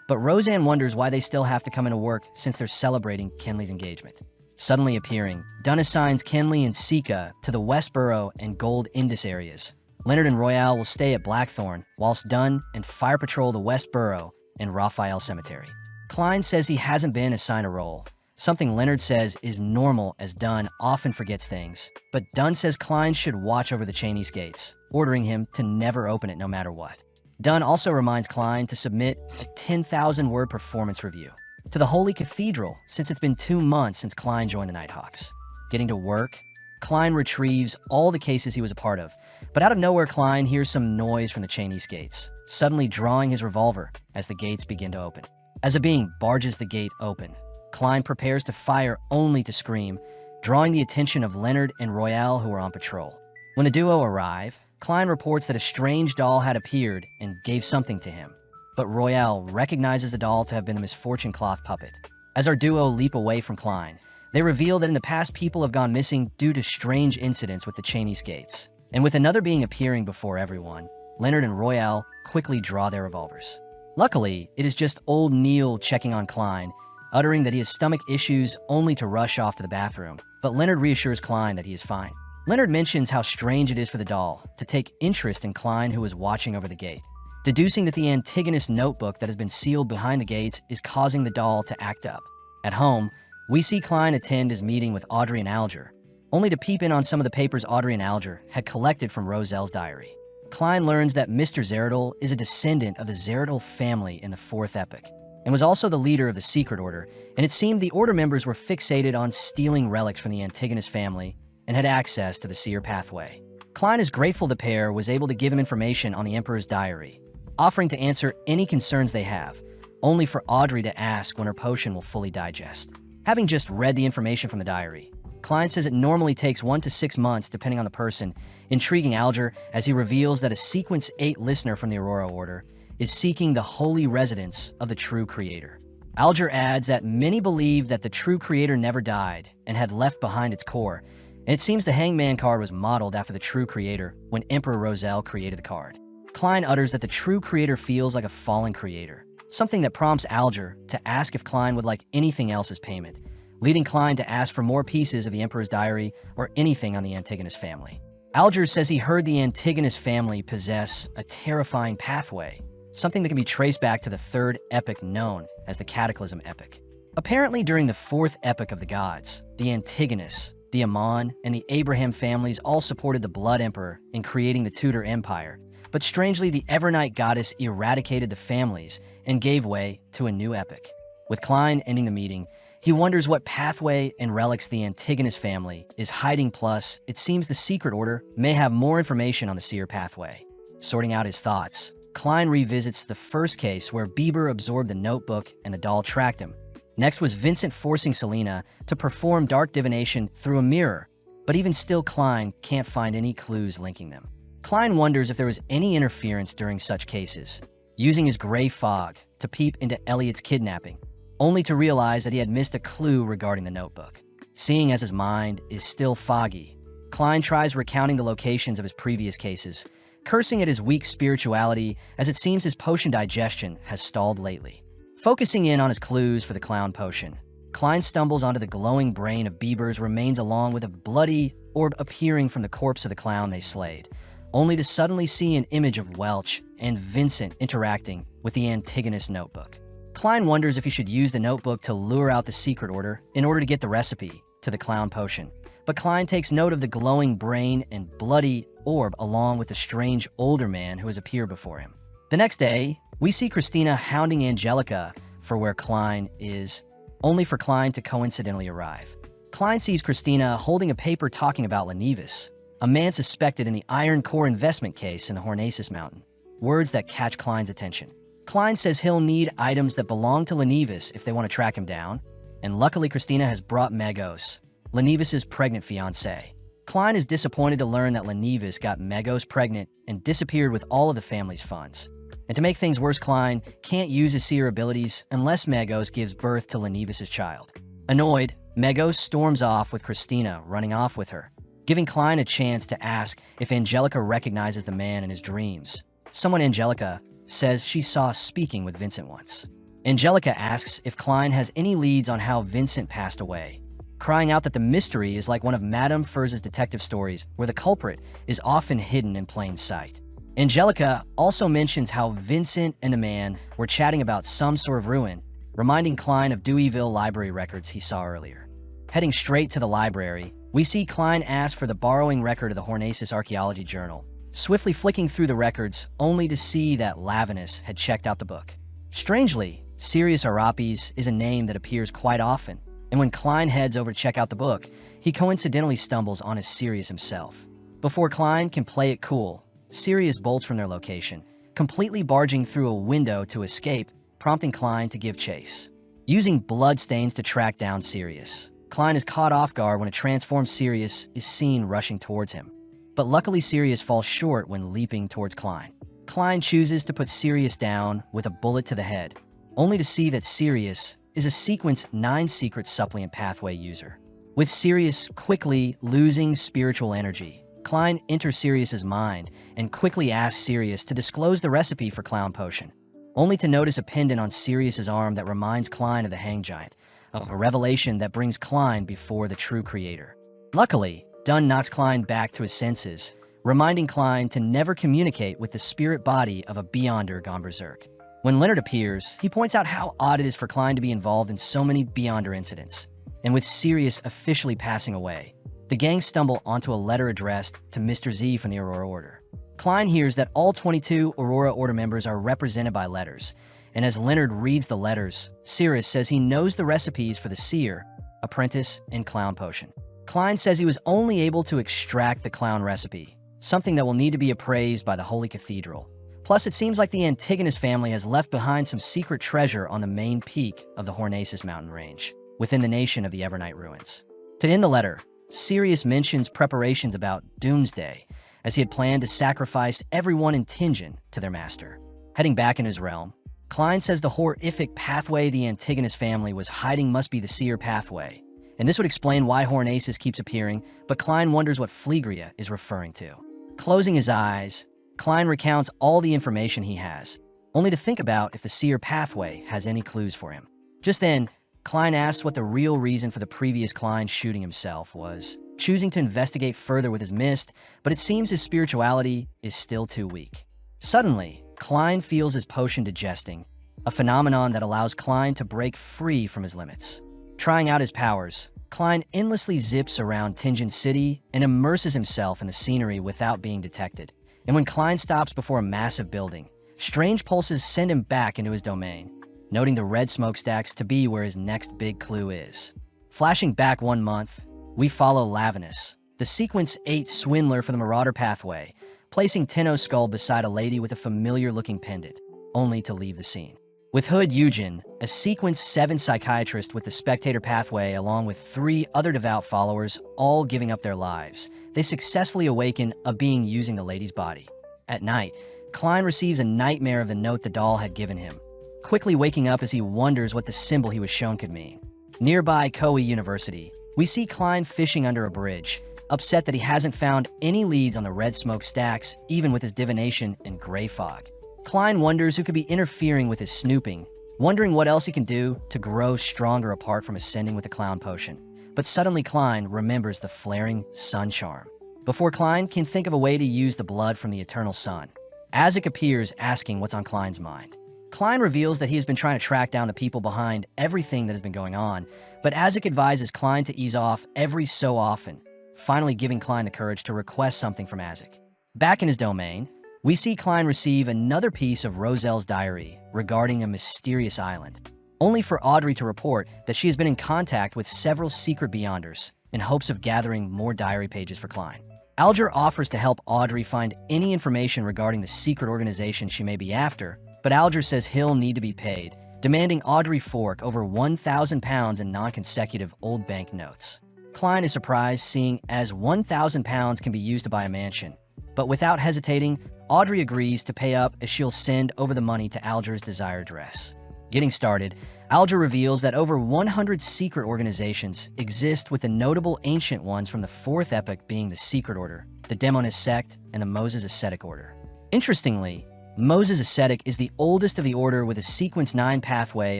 But Roseanne wonders why they still have to come into work since they're celebrating Kenley's engagement. Suddenly appearing, Dunn assigns Kenley and Sika to the Westboro and Gold Indus areas. Leonard and Royale will stay at Blackthorn, whilst Dunn and Fire patrol the Westboro and Raphael Cemetery. Klein says he hasn't been assigned a role, something Leonard says is normal as Dunn often forgets things, but Dunn says Klein should watch over the Cheney's gates, ordering him to never open it no matter what. Dunn also reminds Klein to submit a 10,000-word performance review to the Holy Cathedral since it's been 2 months since Klein joined the Nighthawks. Getting to work, Klein retrieves all the cases he was a part of, but out of nowhere Klein hears some noise from the Cheney's gates, suddenly drawing his revolver as the gates begin to open. As a being barges the gate open, Klein prepares to fire only to scream, drawing the attention of Leonard and Royale who are on patrol. When the duo arrive, Klein reports that a strange doll had appeared and gave something to him, but Royale recognizes the doll to have been the misfortune cloth puppet. As our duo leap away from Klein, they reveal that in the past people have gone missing due to strange incidents with the Cheney's gates. And with another being appearing before everyone, Leonard and Royale quickly draw their revolvers. Luckily, it is just old Neil checking on Klein, uttering that he has stomach issues only to rush off to the bathroom, but Leonard reassures Klein that he is fine. Leonard mentions how strange it is for the doll to take interest in Klein, who is watching over the gate, deducing that the Antigonus notebook that has been sealed behind the gates is causing the doll to act up. At home, we see Klein attend his meeting with Audrey and Alger, only to peep in on some of the papers Audrey and Alger had collected from Roselle's diary. Klein learns that Mr. Zeradol is a descendant of the Zeradol family in the 4th epoch, and was also the leader of the Secret Order, and it seemed the Order members were fixated on stealing relics from the Antigonus family and had access to the Seer pathway. Klein is grateful the pair was able to give him information on the Emperor's diary, offering to answer any concerns they have, only for Audrey to ask when her potion will fully digest. Having just read the information from the diary, Klein says it normally takes 1 to 6 months depending on the person, intriguing Alger as he reveals that a Sequence 8 listener from the Aurora Order is seeking the holy residence of the true Creator. Alger adds that many believe that the true Creator never died and had left behind its core, and it seems the Hangman card was modeled after the true Creator when Emperor Roselle created the card. Klein utters that the true Creator feels like a fallen creator, something that prompts Alger to ask if Klein would like anything else as payment, leading Klein to ask for more pieces of the Emperor's diary or anything on the Antigonus family. Alger says he heard the Antigonus family possess a terrifying pathway, something that can be traced back to the 3rd epoch known as the Cataclysm epoch. Apparently during the 4th epoch of the gods, the Antigonus, the Amon, and the Abraham families all supported the Blood Emperor in creating the Tudor Empire, but strangely the Evernight goddess eradicated the families and gave way to a new epoch. With Klein ending the meeting, he wonders what pathway and relics the Antigonus family is hiding, plus it seems the Secret Order may have more information on the Seer pathway. Sorting out his thoughts, Klein revisits the first case where Bieber absorbed the notebook and the doll tracked him. Next was Vincent forcing Selena to perform dark divination through a mirror, but even still Klein can't find any clues linking them. Klein wonders if there was any interference during such cases, using his gray fog to peep into Elliot's kidnapping, only to realize that he had missed a clue regarding the notebook. Seeing as his mind is still foggy, Klein tries recounting the locations of his previous cases, cursing at his weak spirituality as it seems his potion digestion has stalled lately. Focusing in on his clues for the clown potion, Klein stumbles onto the glowing brain of Bieber's remains along with a bloody orb appearing from the corpse of the clown they slayed, only to suddenly see an image of Welch and Vincent interacting with the Antigonus notebook. Klein wonders if he should use the notebook to lure out the Secret Order in order to get the recipe to the clown potion, but Klein takes note of the glowing brain and bloody orb along with the strange older man who has appeared before him. The next day, we see Christina hounding Angelica for where Klein is, only for Klein to coincidentally arrive. Klein sees Christina holding a paper talking about Lenevis, a man suspected in the Iron Core investment case in the Hornacis Mountain, words that catch Klein's attention. Klein says he'll need items that belong to Lenevis if they want to track him down, and luckily Christina has brought Megos, Lenevis' pregnant fiancé. Klein is disappointed to learn that Lenevis got Megos pregnant and disappeared with all of the family's funds. And to make things worse, Klein can't use his seer abilities unless Megos gives birth to Lenevis' child. Annoyed, Megos storms off with Christina running off with her, giving Klein a chance to ask if Angelica recognizes the man in his dreams. Someone Angelica says she saw speaking with Vincent once. Angelica asks if Klein has any leads on how Vincent passed away, crying out that the mystery is like one of Madame Furz's detective stories where the culprit is often hidden in plain sight. Angelica also mentions how Vincent and the man were chatting about some sort of ruin, reminding Klein of Deweyville library records he saw earlier. Heading straight to the library, we see Klein ask for the borrowing record of the Hornacis Archaeology Journal, swiftly flicking through the records only to see that Lavinus had checked out the book. Strangely, Sirius Arapes is a name that appears quite often, and when Klein heads over to check out the book, he coincidentally stumbles on his Sirius himself. Before Klein can play it cool, Sirius bolts from their location, completely barging through a window to escape, prompting Klein to give chase. Using bloodstains to track down Sirius, Klein is caught off guard when a transformed Sirius is seen rushing towards him. But luckily Sirius falls short when leaping towards Klein. Klein chooses to put Sirius down with a bullet to the head, only to see that Sirius is a Sequence 9 secret suppliant pathway user. With Sirius quickly losing spiritual energy, Klein enters Sirius's mind and quickly asks Sirius to disclose the recipe for Clown Potion, only to notice a pendant on Sirius's arm that reminds Klein of the Hang Giant, a revelation that brings Klein before the true creator. Luckily, Dunn knocks Klein back to his senses, reminding Klein to never communicate with the spirit body of a Beyonder gone berserk. When Leonard appears, he points out how odd it is for Klein to be involved in so many Beyonder incidents. And with Sirius officially passing away, the gang stumble onto a letter addressed to Mr. Z from the Aurora Order. Klein hears that all 22 Aurora Order members are represented by letters, and as Leonard reads the letters, Sirius says he knows the recipes for the Seer, Apprentice, and Clown Potion. Klein says he was only able to extract the Clown recipe, something that will need to be appraised by the Holy Cathedral. Plus, it seems like the Antigonus family has left behind some secret treasure on the main peak of the Hornaces mountain range, within the nation of the Evernight ruins. To end the letter, Sirius mentions preparations about Doomsday, as he had planned to sacrifice everyone in Tingen to their master. Heading back in his realm, Klein says the horrific pathway the Antigonus family was hiding must be the Seer pathway, and this would explain why Hornaces keeps appearing, but Klein wonders what Phlegria is referring to. Closing his eyes, Klein recounts all the information he has, only to think about if the Seer pathway has any clues for him. Just then, Klein asks what the real reason for the previous Klein shooting himself was, choosing to investigate further with his mist, but it seems his spirituality is still too weak. Suddenly, Klein feels his potion digesting, a phenomenon that allows Klein to break free from his limits. Trying out his powers, Klein endlessly zips around Tingen City and immerses himself in the scenery without being detected. And when Klein stops before a massive building, strange pulses send him back into his domain, noting the red smokestacks to be where his next big clue is. Flashing back 1 month, we follow Lavinus, the Sequence 8 swindler for the Marauder pathway, placing Tenno's skull beside a lady with a familiar-looking pendant, only to leave the scene. With Hood Eugen, a Sequence 7 psychiatrist with the Spectator pathway along with 3 other devout followers, all giving up their lives, they successfully awaken a being using the lady's body. At night, Klein receives a nightmare of the note the doll had given him, quickly waking up as he wonders what the symbol he was shown could mean. Nearby Koei University, we see Klein fishing under a bridge, upset that he hasn't found any leads on the red smoke stacks, even with his divination and gray fog. Klein wonders who could be interfering with his snooping, wondering what else he can do to grow stronger apart from ascending with the Clown Potion. But suddenly Klein remembers the flaring sun charm. Before Klein can think of a way to use the blood from the eternal sun, Azek appears asking what's on Klein's mind. Klein reveals that he has been trying to track down the people behind everything that has been going on, but Azek advises Klein to ease off every so often, finally giving Klein the courage to request something from Azek. Back in his domain, we see Klein receive another piece of Roselle's diary regarding a mysterious island, only for Audrey to report that she has been in contact with several secret Beyonders in hopes of gathering more diary pages for Klein. Alger offers to help Audrey find any information regarding the secret organization she may be after, but Alger says he'll need to be paid, demanding Audrey fork over 1,000 pounds in non-consecutive old bank notes. Klein is surprised seeing as 1,000 pounds can be used to buy a mansion, but without hesitating, Audrey agrees to pay up as she'll send over the money to Alger's desired address. Getting started, Alger reveals that over 100 secret organizations exist, with the notable ancient ones from the 4th epoch being the Secret Order, the Demonist Sect, and the Moses Ascetic Order. Interestingly, Moses Ascetic is the oldest of the order with a Sequence 9 pathway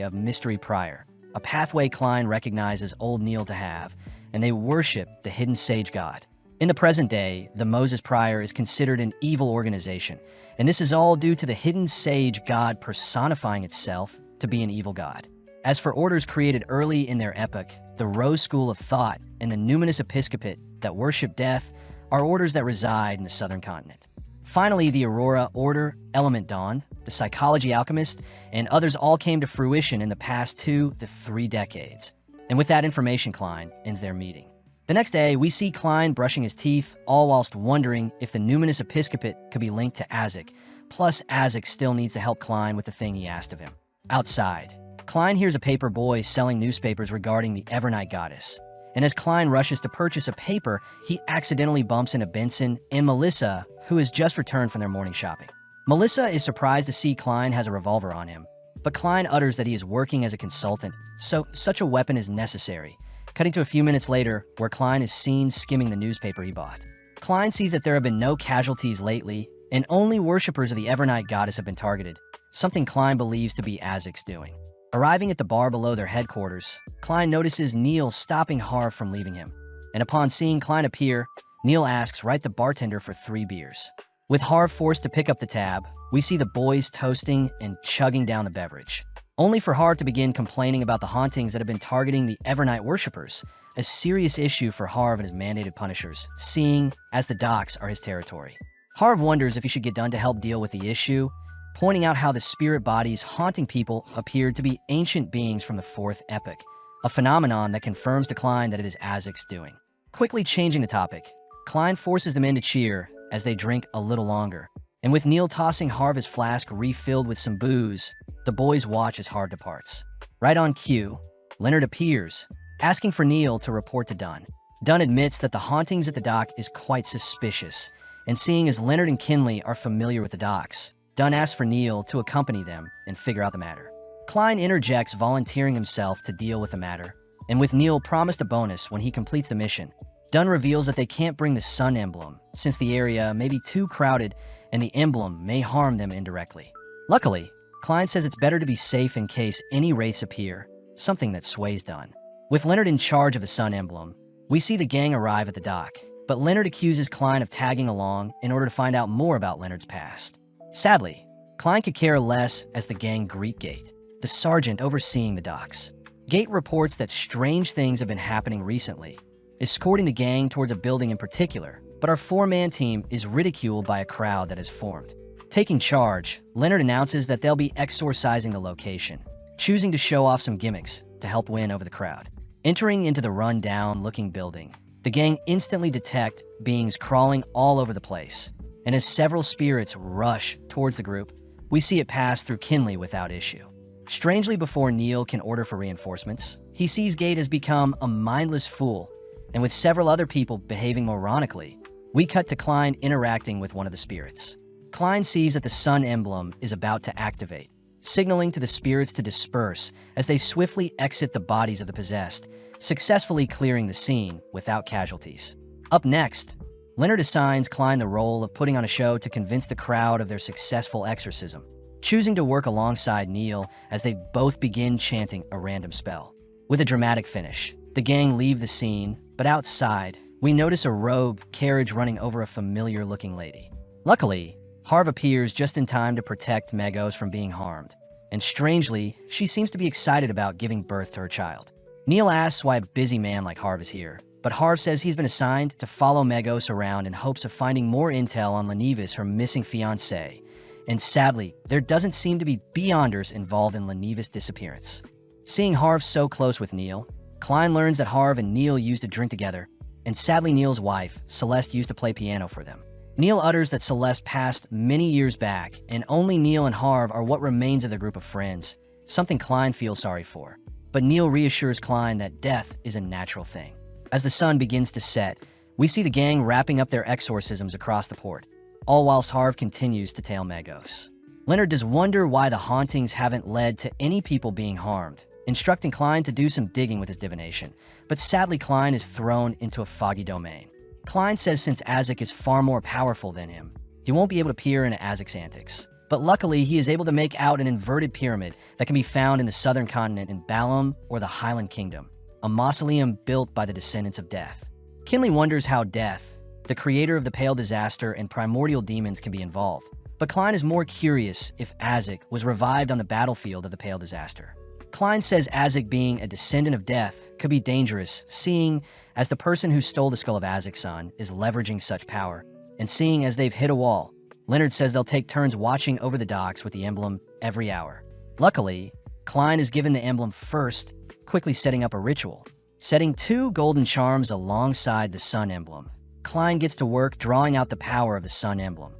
of Mystery Prior, a pathway Klein recognizes Old Neil to have, and they worship the hidden sage god. In the present day, the Moses Prior is considered an evil organization, and this is all due to the hidden sage god personifying itself to be an evil god. As for orders created early in their epoch, the Rose School of Thought and the Numinous Episcopate that worship death are orders that reside in the southern continent. Finally, the Aurora Order, Element Dawn, the Psychology Alchemist, and others all came to fruition in the past 2 to 3 decades. And with that information, Klein ends their meeting. The next day, we see Klein brushing his teeth, all whilst wondering if the Numinous Episcopate could be linked to Azek, plus Azek still needs to help Klein with the thing he asked of him. Outside, Klein hears a paper boy selling newspapers regarding the Evernight goddess, and as Klein rushes to purchase a paper, he accidentally bumps into Benson and Melissa, who has just returned from their morning shopping. Melissa is surprised to see Klein has a revolver on him, but Klein utters that he is working as a consultant, so such a weapon is necessary, cutting to a few minutes later, where Klein is seen skimming the newspaper he bought. Klein sees that there have been no casualties lately, and only worshippers of the Evernight goddess have been targeted, something Klein believes to be Azek's doing. Arriving at the bar below their headquarters, Klein notices Neil stopping Harv from leaving him. And upon seeing Klein appear, Neil asks right the bartender for 3 beers. With Harv forced to pick up the tab, we see the boys toasting and chugging down the beverage. Only for Harv to begin complaining about the hauntings that have been targeting the Evernight worshippers, a serious issue for Harv and his mandated punishers, seeing as the docks are his territory. Harv wonders if he should get done to help deal with the issue, pointing out how the spirit bodies haunting people appeared to be ancient beings from the 4th epoch, a phenomenon that confirms to Klein that it is Azek's doing. Quickly changing the topic, Klein forces them in to cheer as they drink a little longer, and with Neil tossing Harv his flask refilled with some booze, the boys watch as Harv departs. Right on cue, Leonard appears, asking for Neil to report to Dunn. Dunn admits that the hauntings at the dock is quite suspicious, and seeing as Leonard and Kinley are familiar with the docks, Dunn asks for Neil to accompany them and figure out the matter. Klein interjects, volunteering himself to deal with the matter, and with Neil promised a bonus when he completes the mission, Dunn reveals that they can't bring the sun emblem, since the area may be too crowded and the emblem may harm them indirectly. Luckily, Klein says it's better to be safe in case any wraiths appear, something that sways Dunn. With Leonard in charge of the sun emblem, we see the gang arrive at the dock, but Leonard accuses Klein of tagging along in order to find out more about Leonard's past. Sadly, Klein could care less as the gang greet Gate, the sergeant overseeing the docks. Gate reports that strange things have been happening recently, escorting the gang towards a building in particular, but our 4-man team is ridiculed by a crowd that has formed. Taking charge, Leonard announces that they'll be exorcising the location, choosing to show off some gimmicks to help win over the crowd. Entering into the run-down-looking building, the gang instantly detect beings crawling all over the place, and as several spirits rush towards the group, we see it pass through Kinley without issue. Strangely, before Neil can order for reinforcements, he sees Gate has become a mindless fool, and with several other people behaving moronically, we cut to Klein interacting with one of the spirits. Klein sees that the sun emblem is about to activate, signaling to the spirits to disperse as they swiftly exit the bodies of the possessed, successfully clearing the scene without casualties. Up next, Leonard assigns Klein the role of putting on a show to convince the crowd of their successful exorcism, choosing to work alongside Neil as they both begin chanting a random spell. With a dramatic finish, the gang leave the scene, but outside, we notice a rogue carriage running over a familiar-looking lady. Luckily, Harv appears just in time to protect Megos from being harmed, and strangely, she seems to be excited about giving birth to her child. Neil asks why a busy man like Harv is here, but Harv says he's been assigned to follow Megos around in hopes of finding more intel on Lenivis, her missing fiancé, and sadly, there doesn't seem to be Beyonders involved in Lenivis' disappearance. Seeing Harv so close with Neil, Klein learns that Harv and Neil used to drink together, and sadly Neil's wife, Celeste, used to play piano for them. Neil utters that Celeste passed many years back, and only Neil and Harv are what remains of their group of friends, something Klein feels sorry for. But Neil reassures Klein that death is a natural thing. As the sun begins to set, we see the gang wrapping up their exorcisms across the port, all whilst Harv continues to tail Megos. Leonard does wonder why the hauntings haven't led to any people being harmed, instructing Klein to do some digging with his divination, but sadly Klein is thrown into a foggy domain. Klein says since Azek is far more powerful than him, he won't be able to peer into Azek's antics. But luckily, he is able to make out an inverted pyramid that can be found in the southern continent in Balam or the Highland Kingdom, a mausoleum built by the descendants of Death. Kinley wonders how Death, the creator of the Pale Disaster and primordial demons, can be involved, but Klein is more curious if Azek was revived on the battlefield of the Pale Disaster. Klein says Azek being a descendant of Death could be dangerous, seeing as the person who stole the skull of Azek's son is leveraging such power, and seeing as they've hit a wall, Leonard says they'll take turns watching over the docks with the emblem every hour. Luckily, Klein is given the emblem first, quickly setting up a ritual. Setting 2 golden charms alongside the sun emblem, Klein gets to work drawing out the power of the sun emblem,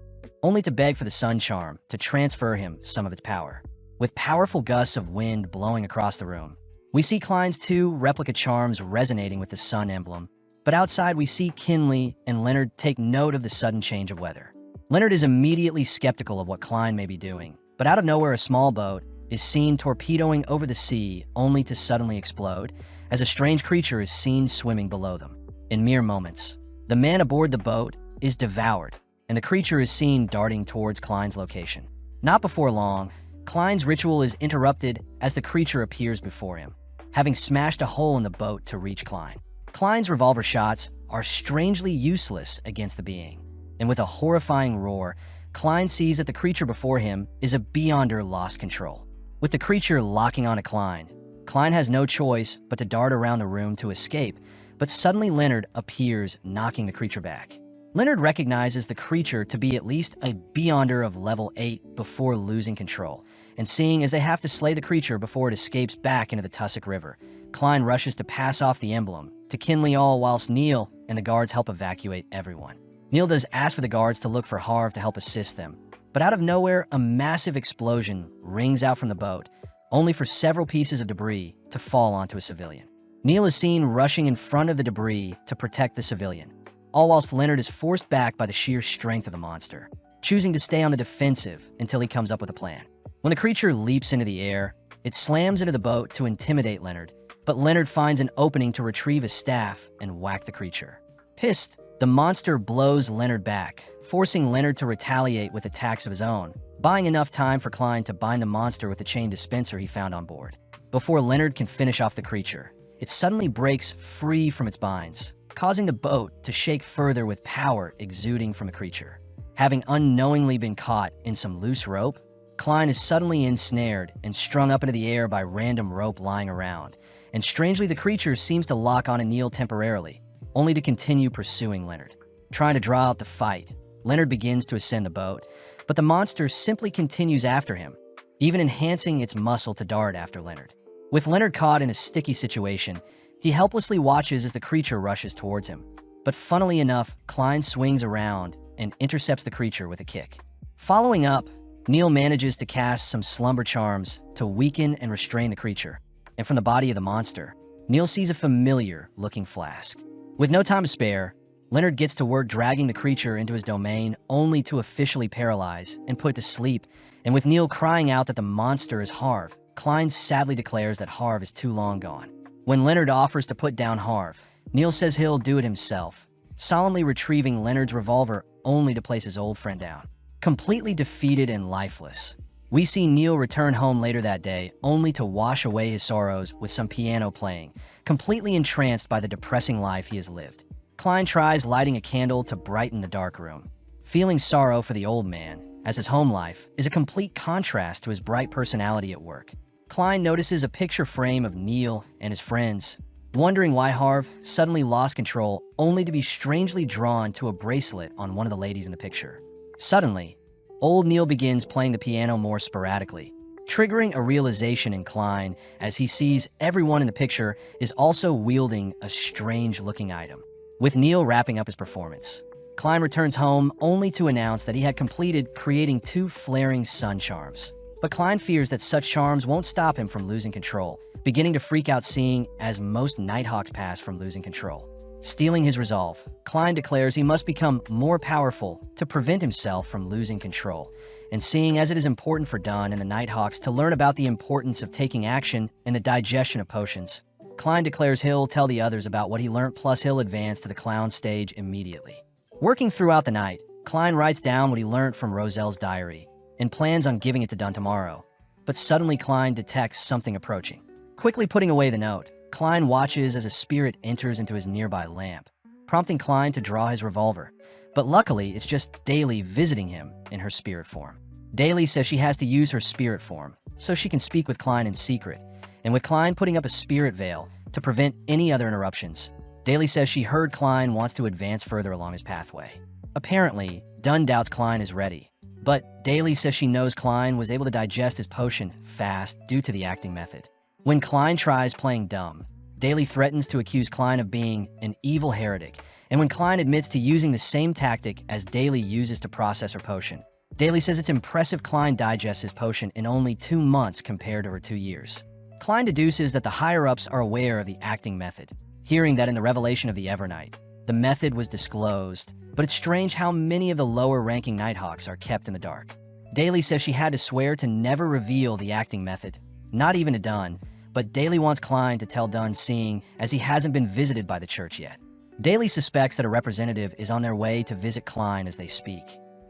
only to beg for the sun charm to transfer him some of its power. With powerful gusts of wind blowing across the room, we see Klein's 2 replica charms resonating with the sun emblem, but outside we see Kinley and Leonard take note of the sudden change of weather. Leonard is immediately skeptical of what Klein may be doing, but out of nowhere a small boat is seen torpedoing over the sea only to suddenly explode as a strange creature is seen swimming below them. In mere moments, the man aboard the boat is devoured, and the creature is seen darting towards Klein's location. Not before long, Klein's ritual is interrupted as the creature appears before him, having smashed a hole in the boat to reach Klein. Klein's revolver shots are strangely useless against the being, and with a horrifying roar, Klein sees that the creature before him is a Beyonder lost control. With the creature locking onto Klein, Klein has no choice but to dart around the room to escape, but suddenly Leonard appears, knocking the creature back. Leonard recognizes the creature to be at least a Beyonder of level 8 before losing control, and seeing as they have to slay the creature before it escapes back into the Tussock River, Klein rushes to pass off the emblem to Kinley all whilst Neil and the guards help evacuate everyone. Neil does ask for the guards to look for Harv to help assist them, but out of nowhere, a massive explosion rings out from the boat, only for several pieces of debris to fall onto a civilian. Neil is seen rushing in front of the debris to protect the civilian, all whilst Leonard is forced back by the sheer strength of the monster, choosing to stay on the defensive until he comes up with a plan. When the creature leaps into the air, it slams into the boat to intimidate Leonard, but Leonard finds an opening to retrieve a staff and whack the creature. Pissed, the monster blows Leonard back, forcing Leonard to retaliate with attacks of his own, buying enough time for Klein to bind the monster with the chain dispenser he found on board. Before Leonard can finish off the creature, it suddenly breaks free from its binds, causing the boat to shake further with power exuding from the creature. Having unknowingly been caught in some loose rope, Klein is suddenly ensnared and strung up into the air by random rope lying around, and strangely the creature seems to lock on Neil temporarily, only to continue pursuing Leonard. Trying to draw out the fight, Leonard begins to ascend the boat, but the monster simply continues after him, even enhancing its muscle to dart after Leonard. With Leonard caught in a sticky situation, he helplessly watches as the creature rushes towards him. But funnily enough, Klein swings around and intercepts the creature with a kick. Following up, Neil manages to cast some slumber charms to weaken and restrain the creature, and from the body of the monster, Neil sees a familiar-looking flask. With no time to spare, Leonard gets to work dragging the creature into his domain only to officially paralyze and put to sleep, and with Neil crying out that the monster is Harv, Klein sadly declares that Harv is too long gone. When Leonard offers to put down Harv, Neil says he'll do it himself, solemnly retrieving Leonard's revolver only to place his old friend down. Completely defeated and lifeless, we see Neil return home later that day only to wash away his sorrows with some piano playing, completely entranced by the depressing life he has lived. Klein tries lighting a candle to brighten the dark room, feeling sorrow for the old man, as his home life is a complete contrast to his bright personality at work. Klein notices a picture frame of Neil and his friends, wondering why Harv suddenly lost control only to be strangely drawn to a bracelet on one of the ladies in the picture. Suddenly, old Neil begins playing the piano more sporadically, triggering a realization in Klein as he sees everyone in the picture is also wielding a strange-looking item. With Neil wrapping up his performance, Klein returns home only to announce that he had completed creating 2 flaring sun charms. But Klein fears that such charms won't stop him from losing control, beginning to freak out seeing as most Nighthawks pass from losing control. Stealing his resolve, Klein declares he must become more powerful to prevent himself from losing control, and seeing as it is important for Dunn and the Nighthawks to learn about the importance of taking action and the digestion of potions, Klein declares he'll tell the others about what he learned, plus he'll advance to the clown stage immediately. Working throughout the night, Klein writes down what he learned from Roselle's diary and plans on giving it to Dunn tomorrow, but suddenly Klein detects something approaching. Quickly putting away the note, Klein watches as a spirit enters into his nearby lamp, prompting Klein to draw his revolver, but luckily it's just Daly visiting him in her spirit form. Daly says she has to use her spirit form so she can speak with Klein in secret, and with Klein putting up a spirit veil to prevent any other interruptions, Daly says she heard Klein wants to advance further along his pathway. Apparently, Dunn doubts Klein is ready, but Daly says she knows Klein was able to digest his potion fast due to the acting method. When Klein tries playing dumb, Daly threatens to accuse Klein of being an evil heretic, and when Klein admits to using the same tactic as Daly uses to process her potion, Daly says it's impressive Klein digests his potion in only 2 months compared to her 2 years. Klein deduces that the higher-ups are aware of the acting method, hearing that in the revelation of the Evernight, the method was disclosed, but it's strange how many of the lower-ranking Nighthawks are kept in the dark. Daly says she had to swear to never reveal the acting method, not even to Dunn, but Daly wants Klein to tell Dunn seeing as he hasn't been visited by the church yet. Daly suspects that a representative is on their way to visit Klein as they speak,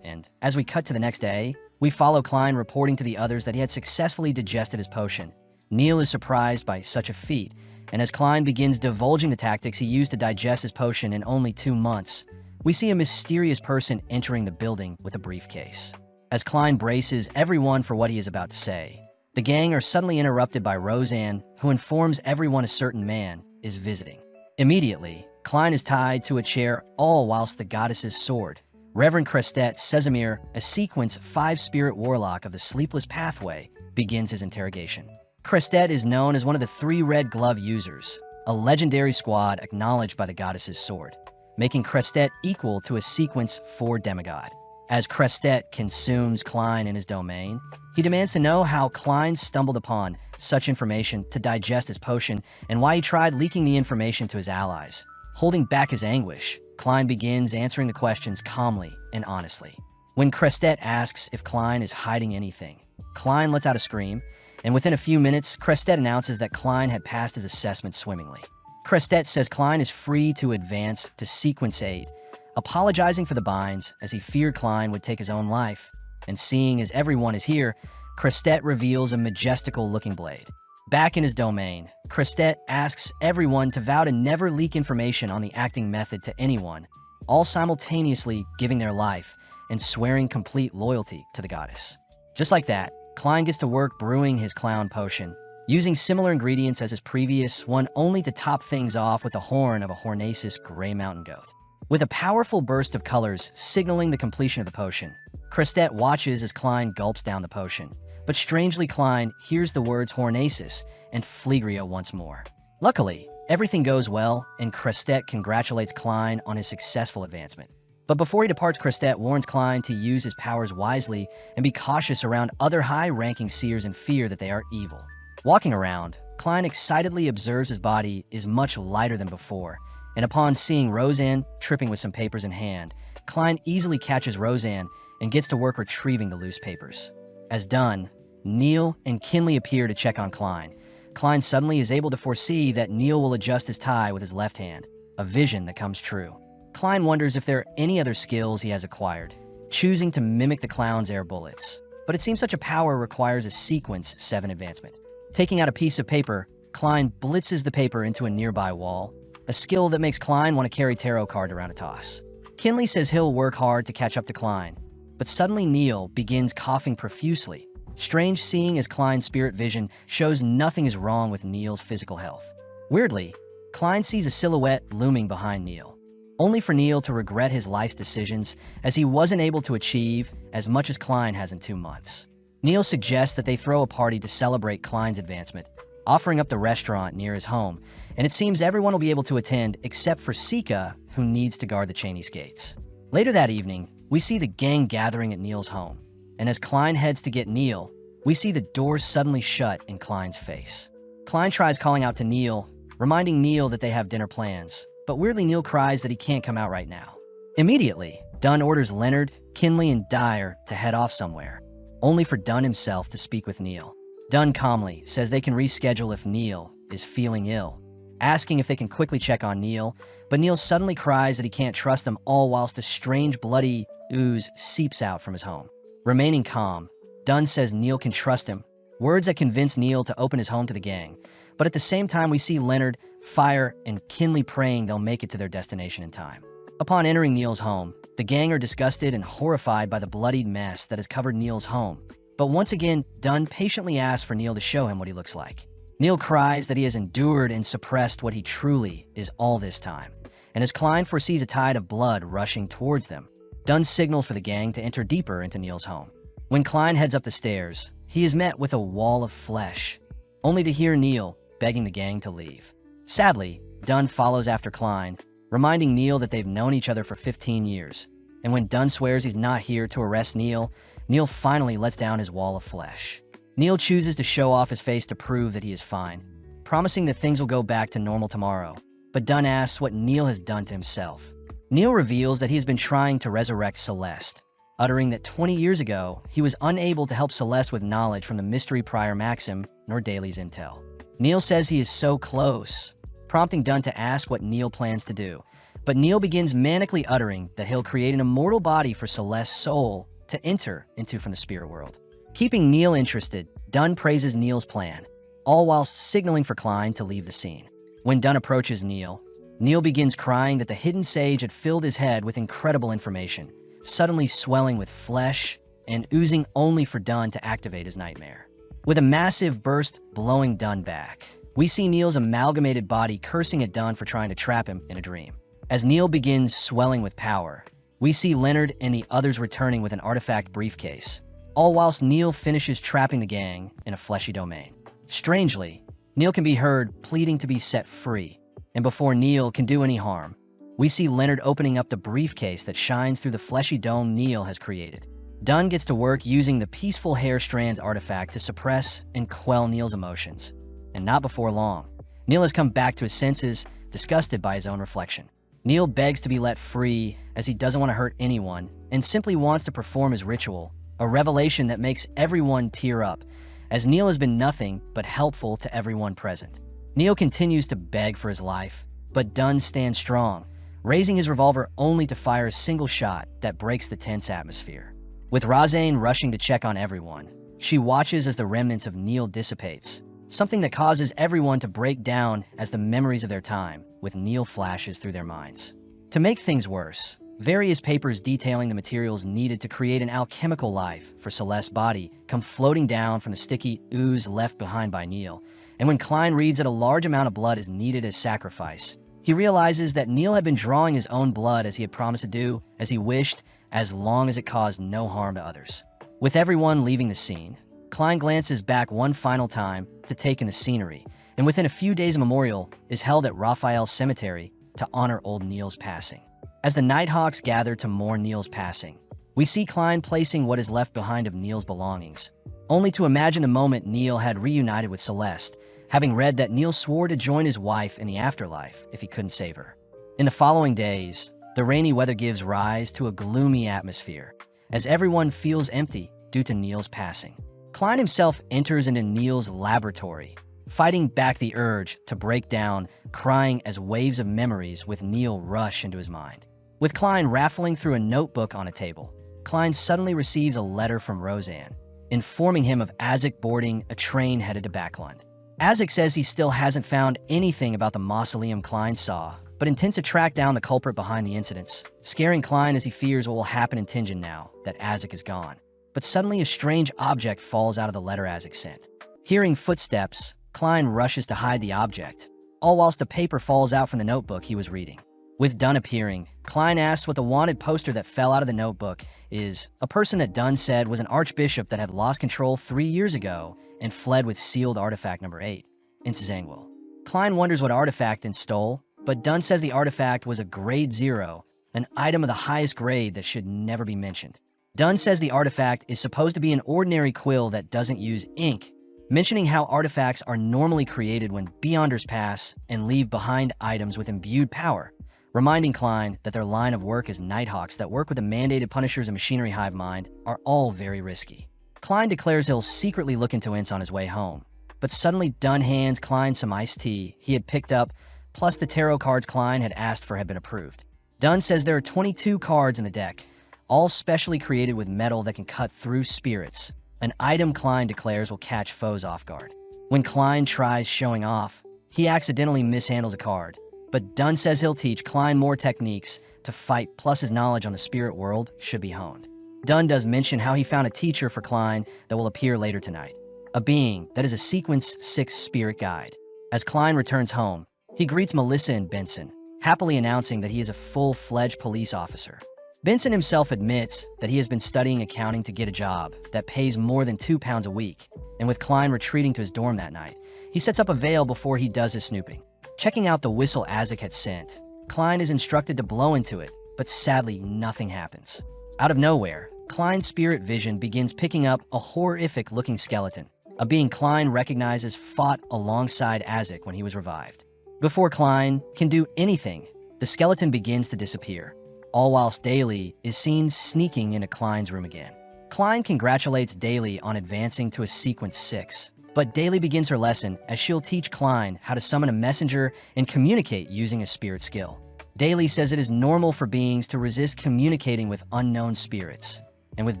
and as we cut to the next day, We follow Klein reporting to the others that he had successfully digested his potion. Neil is surprised by such a feat, and as Klein begins divulging the tactics he used to digest his potion in only 2 months, we see a mysterious person entering the building with a briefcase. As Klein braces everyone for what he is about to say, the gang are suddenly interrupted by Roseanne, who informs everyone a certain man is visiting. Immediately, Klein is tied to a chair, all whilst the goddess's sword, Reverend Crestet Sesamir, a sequence 5-spirit warlock of the Sleepless Pathway, begins his interrogation. Crestet is known as one of the 3 red glove users, a legendary squad acknowledged by the goddess's sword, making Crestet equal to a sequence 4 demigod. As Crestet consumes Klein in his domain, he demands to know how Klein stumbled upon such information to digest his potion and why he tried leaking the information to his allies. Holding back his anguish, Klein begins answering the questions calmly and honestly. When Crestet asks if Klein is hiding anything, Klein lets out a scream, and within a few minutes, Crestet announces that Klein had passed his assessment swimmingly. Crestet says Klein is free to advance to Sequence 8, apologizing for the binds as he feared Klein would take his own life. And seeing as everyone is here, Crestet reveals a majestical-looking blade. Back in his domain, Crestet asks everyone to vow to never leak information on the acting method to anyone, all simultaneously giving their life and swearing complete loyalty to the goddess. Just like that, Klein gets to work brewing his clown potion, using similar ingredients as his previous one, only to top things off with the horn of a Hornacis gray mountain goat. With a powerful burst of colors signaling the completion of the potion, Crestet watches as Klein gulps down the potion, but strangely Klein hears the words Hornacis and Phlegria once more. Luckily, everything goes well, and Crestet congratulates Klein on his successful advancement. But before he departs, Crestet warns Klein to use his powers wisely and be cautious around other high-ranking seers in fear that they are evil. Walking around, Klein excitedly observes his body is much lighter than before, and upon seeing Roseanne tripping with some papers in hand, Klein easily catches Roseanne and gets to work retrieving the loose papers. As done, Neil and Kinley appear to check on Klein. Klein suddenly is able to foresee that Neil will adjust his tie with his left hand, a vision that comes true. Klein wonders if there are any other skills he has acquired, choosing to mimic the clown's air bullets. But it seems such a power requires a Sequence 7 advancement. Taking out a piece of paper, Klein blitzes the paper into a nearby wall, a skill that makes Klein want to carry tarot card around a toss. Kinley says he'll work hard to catch up to Klein, but suddenly Neil begins coughing profusely. Strange seeing as Klein's spirit vision shows nothing is wrong with Neil's physical health. Weirdly, Klein sees a silhouette looming behind Neil, only for Neil to regret his life's decisions as he wasn't able to achieve as much as Klein has in 2 months. Neil suggests that they throw a party to celebrate Klein's advancement, offering up the restaurant near his home, and it seems everyone will be able to attend except for Sika, who needs to guard the Cheney's gates. Later that evening, we see the gang gathering at Neil's home, and as Klein heads to get Neil, we see the door suddenly shut in Klein's face. Klein tries calling out to Neil, reminding Neil that they have dinner plans, but weirdly Neil cries that he can't come out right now. Immediately, Dunn orders Leonard, Kinley, and Dyer to head off somewhere, only for Dunn himself to speak with Neil. Dunn calmly says they can reschedule if Neil is feeling ill, asking if they can quickly check on Neil, but Neil suddenly cries that he can't trust them all whilst a strange bloody ooze seeps out from his home. Remaining calm, Dunn says Neil can trust him, words that convince Neil to open his home to the gang, but at the same time we see Leonard, Fire, and Kinley praying they'll make it to their destination in time. Upon entering Neil's home, the gang are disgusted and horrified by the bloodied mess that has covered Neil's home, but once again, Dunn patiently asks for Neil to show him what he looks like. Neil cries that he has endured and suppressed what he truly is all this time, and as Klein foresees a tide of blood rushing towards them, Dunn signals for the gang to enter deeper into Neil's home. When Klein heads up the stairs, he is met with a wall of flesh, only to hear Neil begging the gang to leave. Sadly, Dunn follows after Klein, reminding Neil that they've known each other for 15 years, and when Dunn swears he's not here to arrest Neil, Neil finally lets down his wall of flesh. Neil chooses to show off his face to prove that he is fine, promising that things will go back to normal tomorrow, but Dunn asks what Neil has done to himself. Neil reveals that he has been trying to resurrect Celeste, uttering that 20 years ago, he was unable to help Celeste with knowledge from the mystery prior Maxim nor Daly's intel. Neil says he is so close, prompting Dunn to ask what Neil plans to do, but Neil begins manically uttering that he'll create an immortal body for Celeste's soul to enter into from the spirit world. Keeping Neil interested, Dunn praises Neil's plan, all whilst signaling for Klein to leave the scene. When Dunn approaches Neil, Neil begins crying that the hidden sage had filled his head with incredible information, suddenly swelling with flesh and oozing only for Dunn to activate his nightmare. With a massive burst blowing Dunn back, we see Neil's amalgamated body cursing at Dunn for trying to trap him in a dream. As Neil begins swelling with power, we see Leonard and the others returning with an artifact briefcase, all whilst Neil finishes trapping the gang in a fleshy domain. Strangely, Neil can be heard pleading to be set free, and before Neil can do any harm, we see Leonard opening up the briefcase that shines through the fleshy dome Neil has created. Dunn gets to work using the Peaceful Hair Strands artifact to suppress and quell Neil's emotions. And not before long, Neil has come back to his senses, disgusted by his own reflection. Neil begs to be let free as he doesn't want to hurt anyone and simply wants to perform his ritual, a revelation that makes everyone tear up, as Neil has been nothing but helpful to everyone present. Neil continues to beg for his life, but Dunn stands strong, raising his revolver only to fire a single shot that breaks the tense atmosphere. With Razane rushing to check on everyone, she watches as the remnants of Neil dissipates, something that causes everyone to break down as the memories of their time with Neil flashes through their minds. To make things worse, various papers detailing the materials needed to create an alchemical life for Celeste's body come floating down from the sticky ooze left behind by Neil, and when Klein reads that a large amount of blood is needed as sacrifice, he realizes that Neil had been drawing his own blood as he had promised to do, as he wished, as long as it caused no harm to others. With everyone leaving the scene, Klein glances back one final time to take in the scenery, and within a few days a memorial is held at Raphael's cemetery to honor old Neil's passing. As the Nighthawks gather to mourn Neil's passing, we see Klein placing what is left behind of Neil's belongings, only to imagine the moment Neil had reunited with Celeste, having read that Neil swore to join his wife in the afterlife if he couldn't save her. In the following days, the rainy weather gives rise to a gloomy atmosphere, as everyone feels empty due to Neil's passing. Klein himself enters into Neil's laboratory, fighting back the urge to break down, crying as waves of memories with Neil rush into his mind. With Klein raffling through a notebook on a table, Klein suddenly receives a letter from Roseanne, informing him of Azek boarding a train headed to Backlund. Azek says he still hasn't found anything about the mausoleum Klein saw, but intends to track down the culprit behind the incidents, scaring Klein as he fears what will happen in Tingen now that Azek is gone. But suddenly a strange object falls out of the letter Azek sent. Hearing footsteps, Klein rushes to hide the object, all whilst a paper falls out from the notebook he was reading. With Dunn appearing, Klein asks what the wanted poster that fell out of the notebook is, a person that Dunn said was an archbishop that had lost control 3 years ago and fled with sealed artifact number 8, into Zangwil. Klein wonders what artifact and stole, but Dunn says the artifact was a grade 0, an item of the highest grade that should never be mentioned. Dunn says the artifact is supposed to be an ordinary quill that doesn't use ink, mentioning how artifacts are normally created when Beyonders pass and leave behind items with imbued power, reminding Klein that their line of work as Nighthawks that work with the mandated Punishers and Machinery Hive Mind are all very risky. Klein declares he'll secretly look into Ince on his way home, but suddenly Dunn hands Klein some iced tea he had picked up, plus the tarot cards Klein had asked for had been approved. Dunn says there are 22 cards in the deck, all specially created with metal that can cut through spirits, an item Klein declares will catch foes off guard. When Klein tries showing off, he accidentally mishandles a card, but Dunn says he'll teach Klein more techniques to fight, plus his knowledge on the spirit world should be honed. Dunn does mention how he found a teacher for Klein that will appear later tonight, a being that is a Sequence 6 spirit guide. As Klein returns home, he greets Melissa and Benson, happily announcing that he is a full-fledged police officer. Benson himself admits that he has been studying accounting to get a job that pays more than £2 a week, and with Klein retreating to his dorm that night, he sets up a veil before he does his snooping. Checking out the whistle Azek had sent, Klein is instructed to blow into it, but sadly nothing happens. Out of nowhere, Klein's spirit vision begins picking up a horrific-looking skeleton, a being Klein recognizes fought alongside Azek when he was revived. Before Klein can do anything, the skeleton begins to disappear, all whilst Daly is seen sneaking into Klein's room again. Klein congratulates Daly on advancing to a Sequence 6, but Daly begins her lesson as she'll teach Klein how to summon a messenger and communicate using a spirit skill. Daly says it is normal for beings to resist communicating with unknown spirits, and with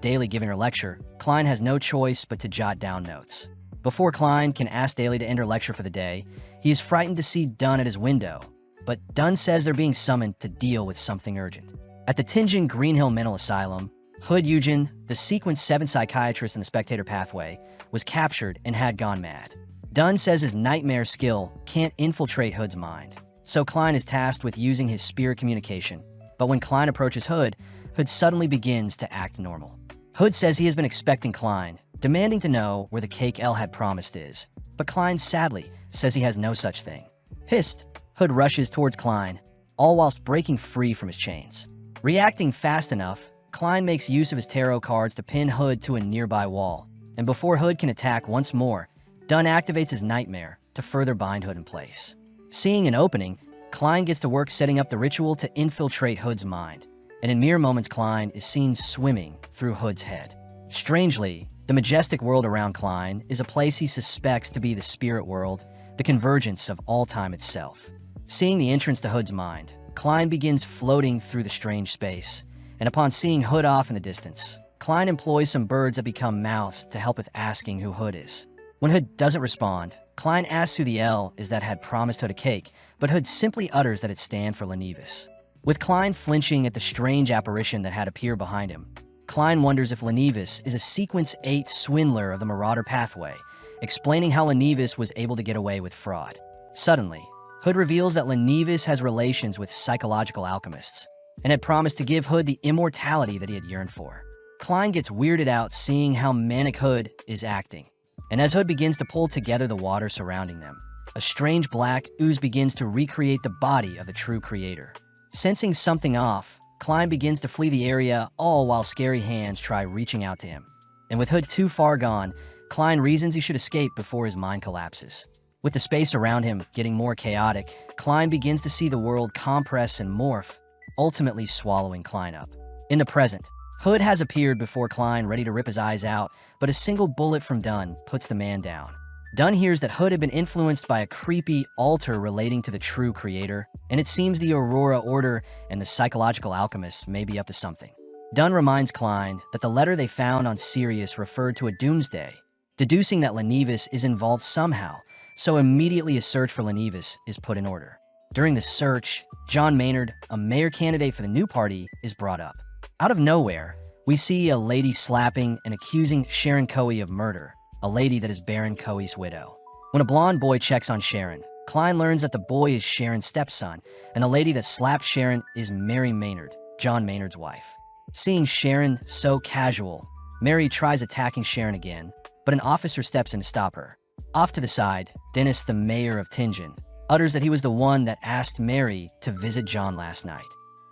Daly giving her lecture, Klein has no choice but to jot down notes. Before Klein can ask Daly to end her lecture for the day, he is frightened to see Dunn at his window, but Dunn says they're being summoned to deal with something urgent. At the Tingen Greenhill Mental Asylum, Hood Eugen, the Sequence 7 psychiatrist in the Spectator Pathway, was captured and had gone mad. Dunn says his nightmare skill can't infiltrate Hood's mind, so Klein is tasked with using his spirit communication. But when Klein approaches Hood, Hood suddenly begins to act normal. Hood says he has been expecting Klein, demanding to know where the cake Elle had promised is, but Klein sadly says he has no such thing. Pissed, Hood rushes towards Klein, all whilst breaking free from his chains. Reacting fast enough, Klein makes use of his tarot cards to pin Hood to a nearby wall, and before Hood can attack once more, Dunn activates his nightmare to further bind Hood in place. Seeing an opening, Klein gets to work setting up the ritual to infiltrate Hood's mind, and in mere moments Klein is seen swimming through Hood's head. Strangely, the majestic world around Klein is a place he suspects to be the spirit world, the convergence of all time itself. Seeing the entrance to Hood's mind, Klein begins floating through the strange space, and upon seeing Hood off in the distance, Klein employs some birds that become mouths to help with asking who Hood is. When Hood doesn't respond, Klein asks who the Elle is that had promised Hood a cake, but Hood simply utters that it stands for Lenivis. With Klein flinching at the strange apparition that had appeared behind him, Klein wonders if Lenivis is a Sequence 8 swindler of the Marauder Pathway, explaining how Lenivis was able to get away with fraud. Suddenly, Hood reveals that Lenivis has relations with psychological alchemists, and had promised to give Hood the immortality that he had yearned for. Klein gets weirded out seeing how manic Hood is acting, and as Hood begins to pull together the water surrounding them, a strange black ooze begins to recreate the body of the true creator. Sensing something off, Klein begins to flee the area, all while scary hands try reaching out to him. And with Hood too far gone, Klein reasons he should escape before his mind collapses. With the space around him getting more chaotic, Klein begins to see the world compress and morph, ultimately swallowing Klein up. In the present, Hood has appeared before Klein, ready to rip his eyes out, but a single bullet from Dunn puts the man down. Dunn hears that Hood had been influenced by a creepy altar relating to the true creator, and it seems the Aurora Order and the psychological alchemists may be up to something. Dunn reminds Klein that the letter they found on Sirius referred to a doomsday, deducing that Lenivis is involved somehow, so immediately a search for Lenivis is put in order. During the search, John Maynard, a mayor candidate for the new party, is brought up. Out of nowhere, we see a lady slapping and accusing Sharon Coey of murder, a lady that is Baron Coey's widow. When a blonde boy checks on Sharon, Klein learns that the boy is Sharon's stepson, and the lady that slapped Sharon is Mary Maynard, John Maynard's wife. Seeing Sharon so casual, Mary tries attacking Sharon again, but an officer steps in to stop her. Off to the side, Dennis, the mayor of Tingen, utters that he was the one that asked Mary to visit John last night.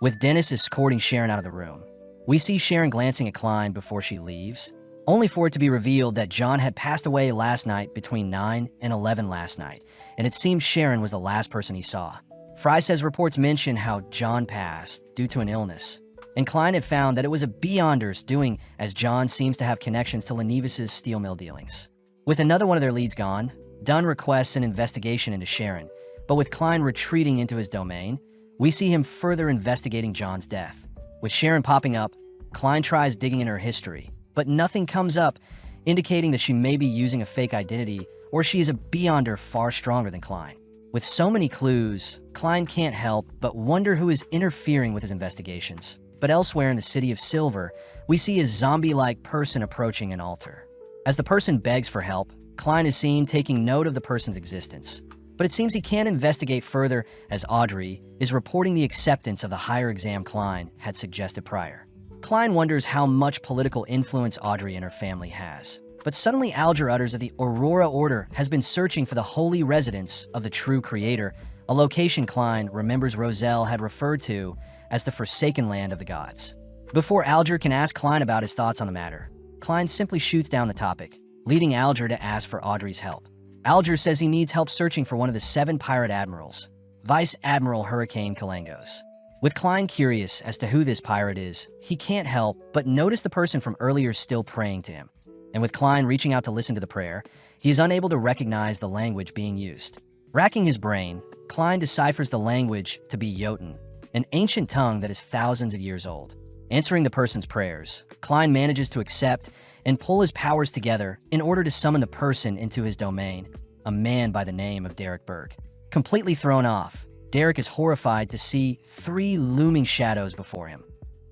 With Dennis escorting Sharon out of the room, we see Sharon glancing at Klein before she leaves, only for it to be revealed that John had passed away last night between 9 and 11 last night, and it seems Sharon was the last person he saw. Fry says reports mention how John passed due to an illness, and Klein had found that it was a Beyonder's doing, as John seems to have connections to Lenivis's steel mill dealings. With another one of their leads gone, Dunn requests an investigation into Sharon, but with Klein retreating into his domain, we see him further investigating John's death. With Sharon popping up, Klein tries digging in her history, but nothing comes up, indicating that she may be using a fake identity, or she is a Beyonder far stronger than Klein. With so many clues, Klein can't help but wonder who is interfering with his investigations. But elsewhere in the City of Silver, we see a zombie-like person approaching an altar. As the person begs for help, Klein is seen taking note of the person's existence. But it seems he can't investigate further, as Audrey is reporting the acceptance of the higher exam Klein had suggested prior. Klein wonders how much political influence Audrey and her family has. But suddenly Alger utters that the Aurora Order has been searching for the holy residence of the true creator, a location Klein remembers Roselle had referred to as the Forsaken Land of the Gods. Before Alger can ask Klein about his thoughts on the matter, Klein simply shoots down the topic, leading Alger to ask for Audrey's help. Alger says he needs help searching for one of the 7 pirate admirals, Vice Admiral Hurricane Kalangos. With Klein curious as to who this pirate is, he can't help but notice the person from earlier still praying to him. And with Klein reaching out to listen to the prayer, he is unable to recognize the language being used. Racking his brain, Klein deciphers the language to be Jotun, an ancient tongue that is thousands of years old. Answering the person's prayers, Klein manages to accept and pull his powers together in order to summon the person into his domain, a man by the name of Derek Berg. Completely thrown off, Derek is horrified to see 3 looming shadows before him,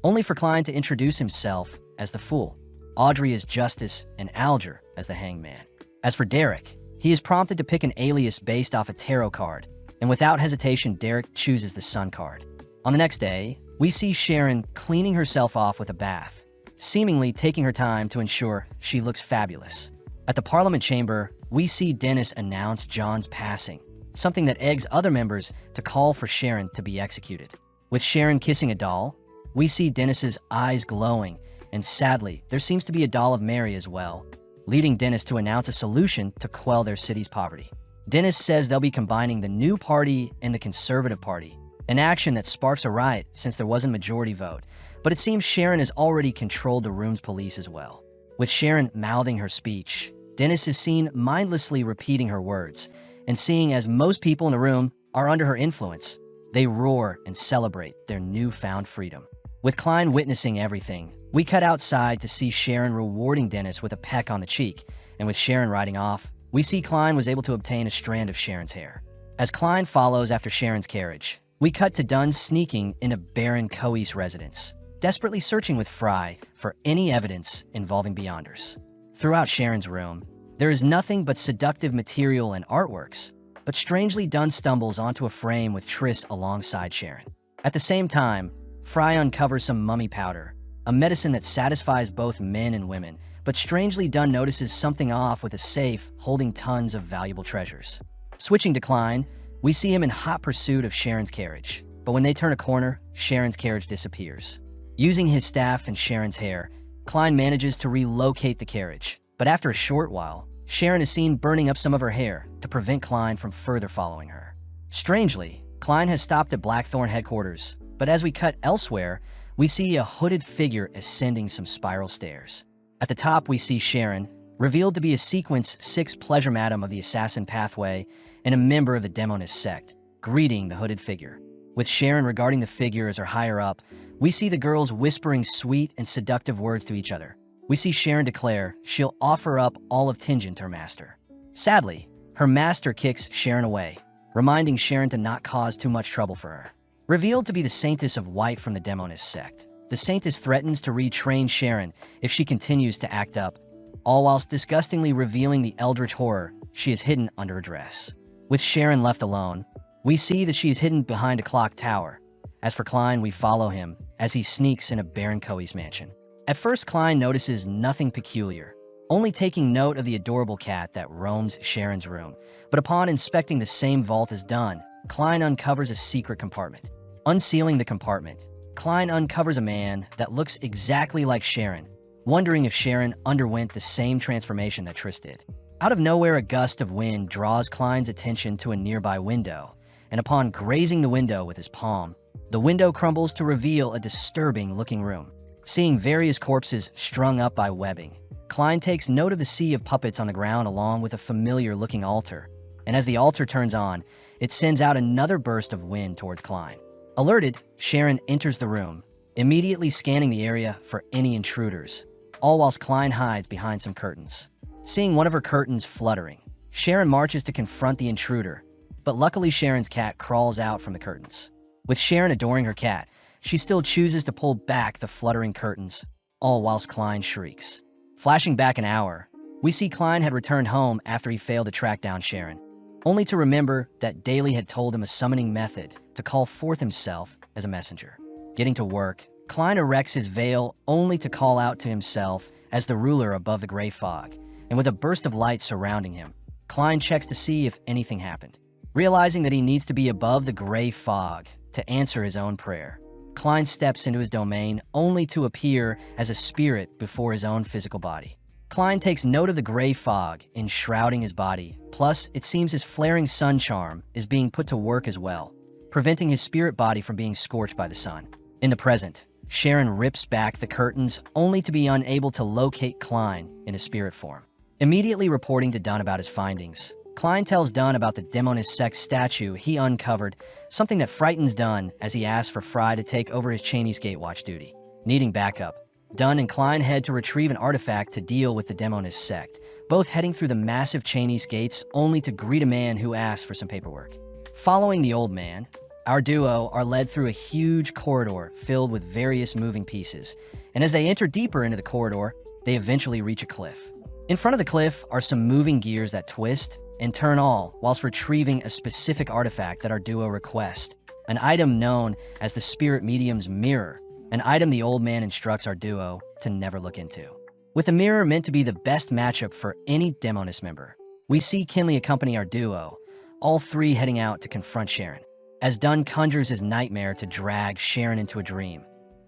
only for Klein to introduce himself as the Fool, Audrey as Justice, and Alger as the Hangman. As for Derek, he is prompted to pick an alias based off a tarot card, and without hesitation, Derek chooses the Sun card. On the next day, we see Sharon cleaning herself off with a bath, seemingly taking her time to ensure she looks fabulous. At the Parliament chamber, we see Dennis announce John's passing, something that eggs other members to call for Sharon to be executed. With Sharon kissing a doll, we see Dennis's eyes glowing, and sadly, there seems to be a doll of Mary as well, leading Dennis to announce a solution to quell their city's poverty. Dennis says they'll be combining the New Party and the Conservative Party, an action that sparks a riot since there wasn't a majority vote, but it seems Sharon has already controlled the room's police as well. With Sharon mouthing her speech, Dennis is seen mindlessly repeating her words, and seeing as most people in the room are under her influence, they roar and celebrate their newfound freedom. With Klein witnessing everything, we cut outside to see Sharon rewarding Dennis with a peck on the cheek, and with Sharon riding off, we see Klein was able to obtain a strand of Sharon's hair. As Klein follows after Sharon's carriage, we cut to Dunn sneaking into Baron Coe's residence, desperately searching with Fry for any evidence involving Beyonders. Throughout Sharon's room, there is nothing but seductive material and artworks, but strangely Dunn stumbles onto a frame with Triss alongside Sharon. At the same time, Fry uncovers some mummy powder, a medicine that satisfies both men and women, but strangely Dunn notices something off with a safe holding tons of valuable treasures. Switching to Klein, we see him in hot pursuit of Sharon's carriage, but when they turn a corner, Sharon's carriage disappears. Using his staff and Sharon's hair, Klein manages to relocate the carriage, but after a short while, Sharon is seen burning up some of her hair to prevent Klein from further following her. Strangely, Klein has stopped at Blackthorn headquarters, but as we cut elsewhere, we see a hooded figure ascending some spiral stairs. At the top, we see Sharon, revealed to be a Sequence 6 pleasure madam of the Assassin Pathway and a member of the Demonist sect, greeting the hooded figure. With Sharon regarding the figure as her higher up, we see the girls whispering sweet and seductive words to each other. We see Sharon declare she'll offer up all of Tingen to her master. Sadly, her master kicks Sharon away, reminding Sharon to not cause too much trouble for her. Revealed to be the Saintess of White from the Demonist sect, the Saintess threatens to retrain Sharon if she continues to act up, all whilst disgustingly revealing the eldritch horror she has hidden under her dress. With Sharon left alone, we see that she is hidden behind a clock tower. As for Klein, we follow him as he sneaks into Baron Coe's mansion. At first, Klein notices nothing peculiar, only taking note of the adorable cat that roams Sharon's room. But upon inspecting the same vault as Dunn, Klein uncovers a secret compartment. Unsealing the compartment, Klein uncovers a man that looks exactly like Sharon, wondering if Sharon underwent the same transformation that Triss did. Out of nowhere, a gust of wind draws Klein's attention to a nearby window, and upon grazing the window with his palm, the window crumbles to reveal a disturbing-looking room. Seeing various corpses strung up by webbing, Klein takes note of the sea of puppets on the ground along with a familiar-looking altar, and as the altar turns on, it sends out another burst of wind towards Klein. Alerted, Sharon enters the room, immediately scanning the area for any intruders, all whilst Klein hides behind some curtains. Seeing one of her curtains fluttering, Sharon marches to confront the intruder, but luckily Sharon's cat crawls out from the curtains. With Sharon adoring her cat, she still chooses to pull back the fluttering curtains, all whilst Klein shrieks. Flashing back an hour, we see Klein had returned home after he failed to track down Sharon, only to remember that Daly had told him a summoning method to call forth himself as a messenger. Getting to work, Klein erects his veil only to call out to himself as the ruler above the gray fog, and with a burst of light surrounding him, Klein checks to see if anything happened. Realizing that he needs to be above the gray fog to answer his own prayer, Klein steps into his domain only to appear as a spirit before his own physical body. Klein takes note of the gray fog enshrouding his body, plus it seems his flaring sun charm is being put to work as well, preventing his spirit body from being scorched by the sun. In the present, Sharon rips back the curtains only to be unable to locate Klein in his spirit form. Immediately reporting to Dunn about his findings, Klein tells Dunn about the Demonist sect statue he uncovered, something that frightens Dunn as he asks for Fry to take over his Cheney's gatewatch duty. Needing backup, Dunn and Klein head to retrieve an artifact to deal with the Demonist sect, both heading through the massive Chinese gates only to greet a man who asks for some paperwork. Following the old man, our duo are led through a huge corridor filled with various moving pieces, and as they enter deeper into the corridor, they eventually reach a cliff. In front of the cliff are some moving gears that twist and turn all whilst retrieving a specific artifact that our duo requests, an item known as the Spirit Medium's Mirror, an item the old man instructs our duo to never look into. With the mirror meant to be the best matchup for any Demonist member, we see Kinley accompany our duo, all three heading out to confront Sharon, as Dunn conjures his nightmare to drag Sharon into a dream.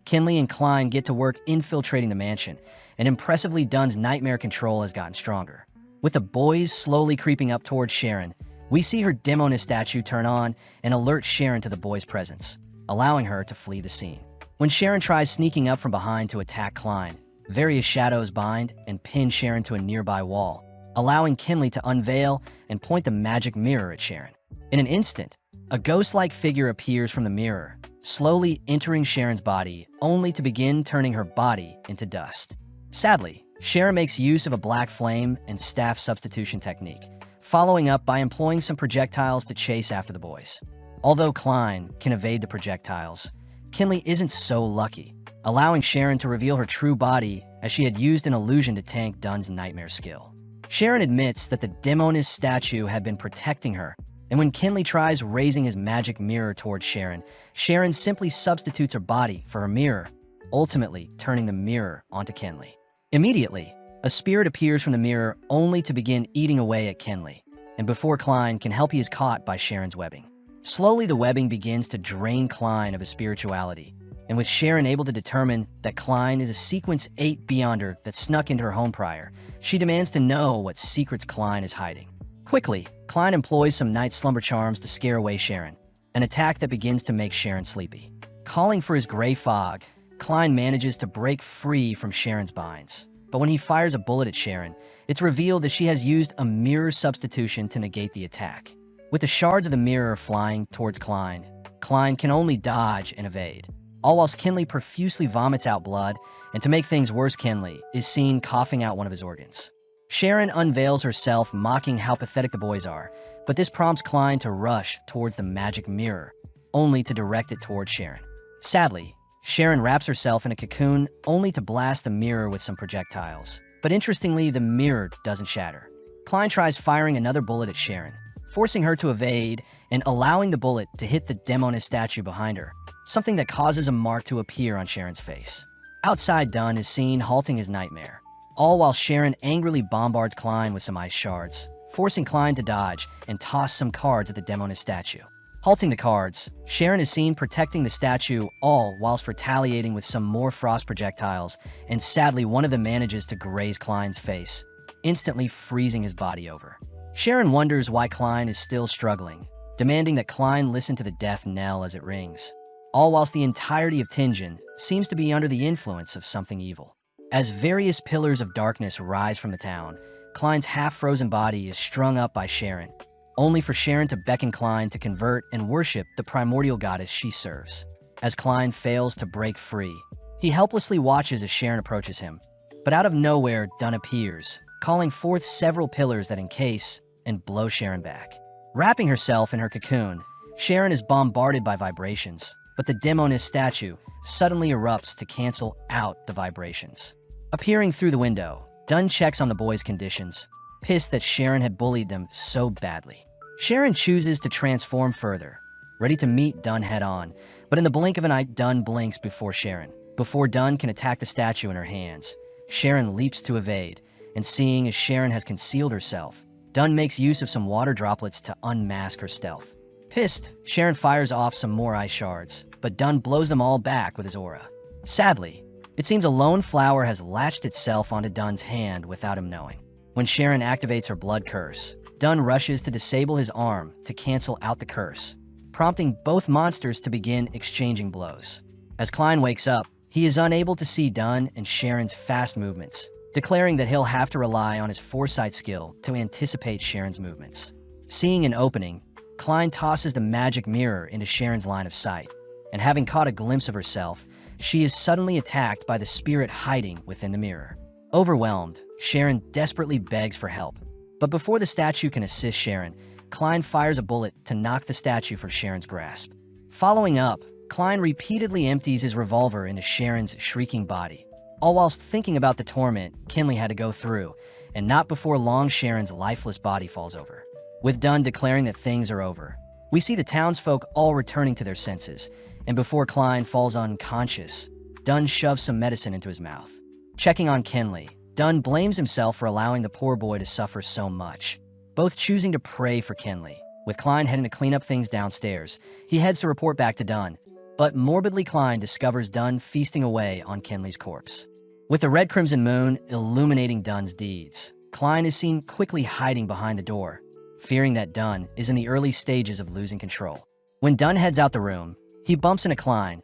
Kinley and Klein get to work infiltrating the mansion, and impressively Dunn's nightmare control has gotten stronger. With the boys slowly creeping up towards Sharon, we see her Demonist statue turn on and alert Sharon to the boys' presence, allowing her to flee the scene. When Sharon tries sneaking up from behind to attack Klein, various shadows bind and pin Sharon to a nearby wall, allowing Kinley to unveil and point the magic mirror at Sharon. In an instant, a ghost-like figure appears from the mirror, slowly entering Sharon's body, only to begin turning her body into dust. Sadly, Sharon makes use of a black flame and staff substitution technique, following up by employing some projectiles to chase after the boys. Although Klein can evade the projectiles, Kinley isn't so lucky, allowing Sharon to reveal her true body as she had used an illusion to tank Dunn's nightmare skill. Sharon admits that the Demonist statue had been protecting her, and when Kinley tries raising his magic mirror towards Sharon, Sharon simply substitutes her body for her mirror, ultimately turning the mirror onto Kinley. Immediately, a spirit appears from the mirror only to begin eating away at Kinley, and before Klein can help, he is caught by Sharon's webbing. Slowly, the webbing begins to drain Klein of his spirituality, and with Sharon able to determine that Klein is a Sequence 8 Beyonder that snuck into her home prior, she demands to know what secrets Klein is hiding. Quickly, Klein employs some night slumber charms to scare away Sharon, an attack that begins to make Sharon sleepy. Calling for his gray fog, Klein manages to break free from Sharon's binds, but when he fires a bullet at Sharon, it's revealed that she has used a mirror substitution to negate the attack. With the shards of the mirror flying towards Klein, Klein can only dodge and evade, all whilst Kinley profusely vomits out blood, and to make things worse, Kinley is seen coughing out one of his organs. Sharon unveils herself, mocking how pathetic the boys are, but this prompts Klein to rush towards the magic mirror, only to direct it towards Sharon. Sadly, Sharon wraps herself in a cocoon only to blast the mirror with some projectiles, but interestingly, the mirror doesn't shatter. Klein tries firing another bullet at Sharon, forcing her to evade and allowing the bullet to hit the Demonist statue behind her, something that causes a mark to appear on Sharon's face. Outside, Dunn is seen halting his nightmare, all while Sharon angrily bombards Klein with some ice shards, forcing Klein to dodge and toss some cards at the Demonist statue. Halting the cards, Sharon is seen protecting the statue, all whilst retaliating with some more frost projectiles, and sadly one of them manages to graze Klein's face, instantly freezing his body over. Sharon wonders why Klein is still struggling, demanding that Klein listen to the death knell as it rings, all whilst the entirety of Tingen seems to be under the influence of something evil. As various pillars of darkness rise from the town, Klein's half-frozen body is strung up by Sharon, only for Sharon to beckon Klein to convert and worship the primordial goddess she serves. As Klein fails to break free, he helplessly watches as Sharon approaches him, but out of nowhere, Dunn appears, calling forth several pillars that encase and blow Sharon back. Wrapping herself in her cocoon, Sharon is bombarded by vibrations, but the Demonist statue suddenly erupts to cancel out the vibrations. Appearing through the window, Dunn checks on the boys' conditions, pissed that Sharon had bullied them so badly. Sharon chooses to transform further, ready to meet Dunn head-on, but in the blink of an eye, Dunn blinks before Sharon. Before Dunn can attack the statue in her hands, Sharon leaps to evade, and seeing as Sharon has concealed herself, Dunn makes use of some water droplets to unmask her stealth. Pissed, Sharon fires off some more ice shards, but Dunn blows them all back with his aura. Sadly, it seems a lone flower has latched itself onto Dunn's hand without him knowing. When Sharon activates her blood curse, Dunn rushes to disable his arm to cancel out the curse, prompting both monsters to begin exchanging blows. As Klein wakes up, he is unable to see Dunn and Sharon's fast movements, declaring that he'll have to rely on his foresight skill to anticipate Sharon's movements. Seeing an opening, Klein tosses the magic mirror into Sharon's line of sight, and having caught a glimpse of herself, she is suddenly attacked by the spirit hiding within the mirror. Overwhelmed, Sharon desperately begs for help. But before the statue can assist Sharon, Klein fires a bullet to knock the statue from Sharon's grasp. Following up, Klein repeatedly empties his revolver into Sharon's shrieking body, all whilst thinking about the torment Kinley had to go through, and not before long Sharon's lifeless body falls over. With Dunn declaring that things are over, we see the townsfolk all returning to their senses, and before Klein falls unconscious, Dunn shoves some medicine into his mouth. Checking on Kinley, Dunn blames himself for allowing the poor boy to suffer so much, both choosing to pray for Kinley. With Klein heading to clean up things downstairs, he heads to report back to Dunn, but morbidly Klein discovers Dunn feasting away on Kinley's corpse. With the red crimson moon illuminating Dunn's deeds, Klein is seen quickly hiding behind the door, fearing that Dunn is in the early stages of losing control. When Dunn heads out the room, he bumps into Klein,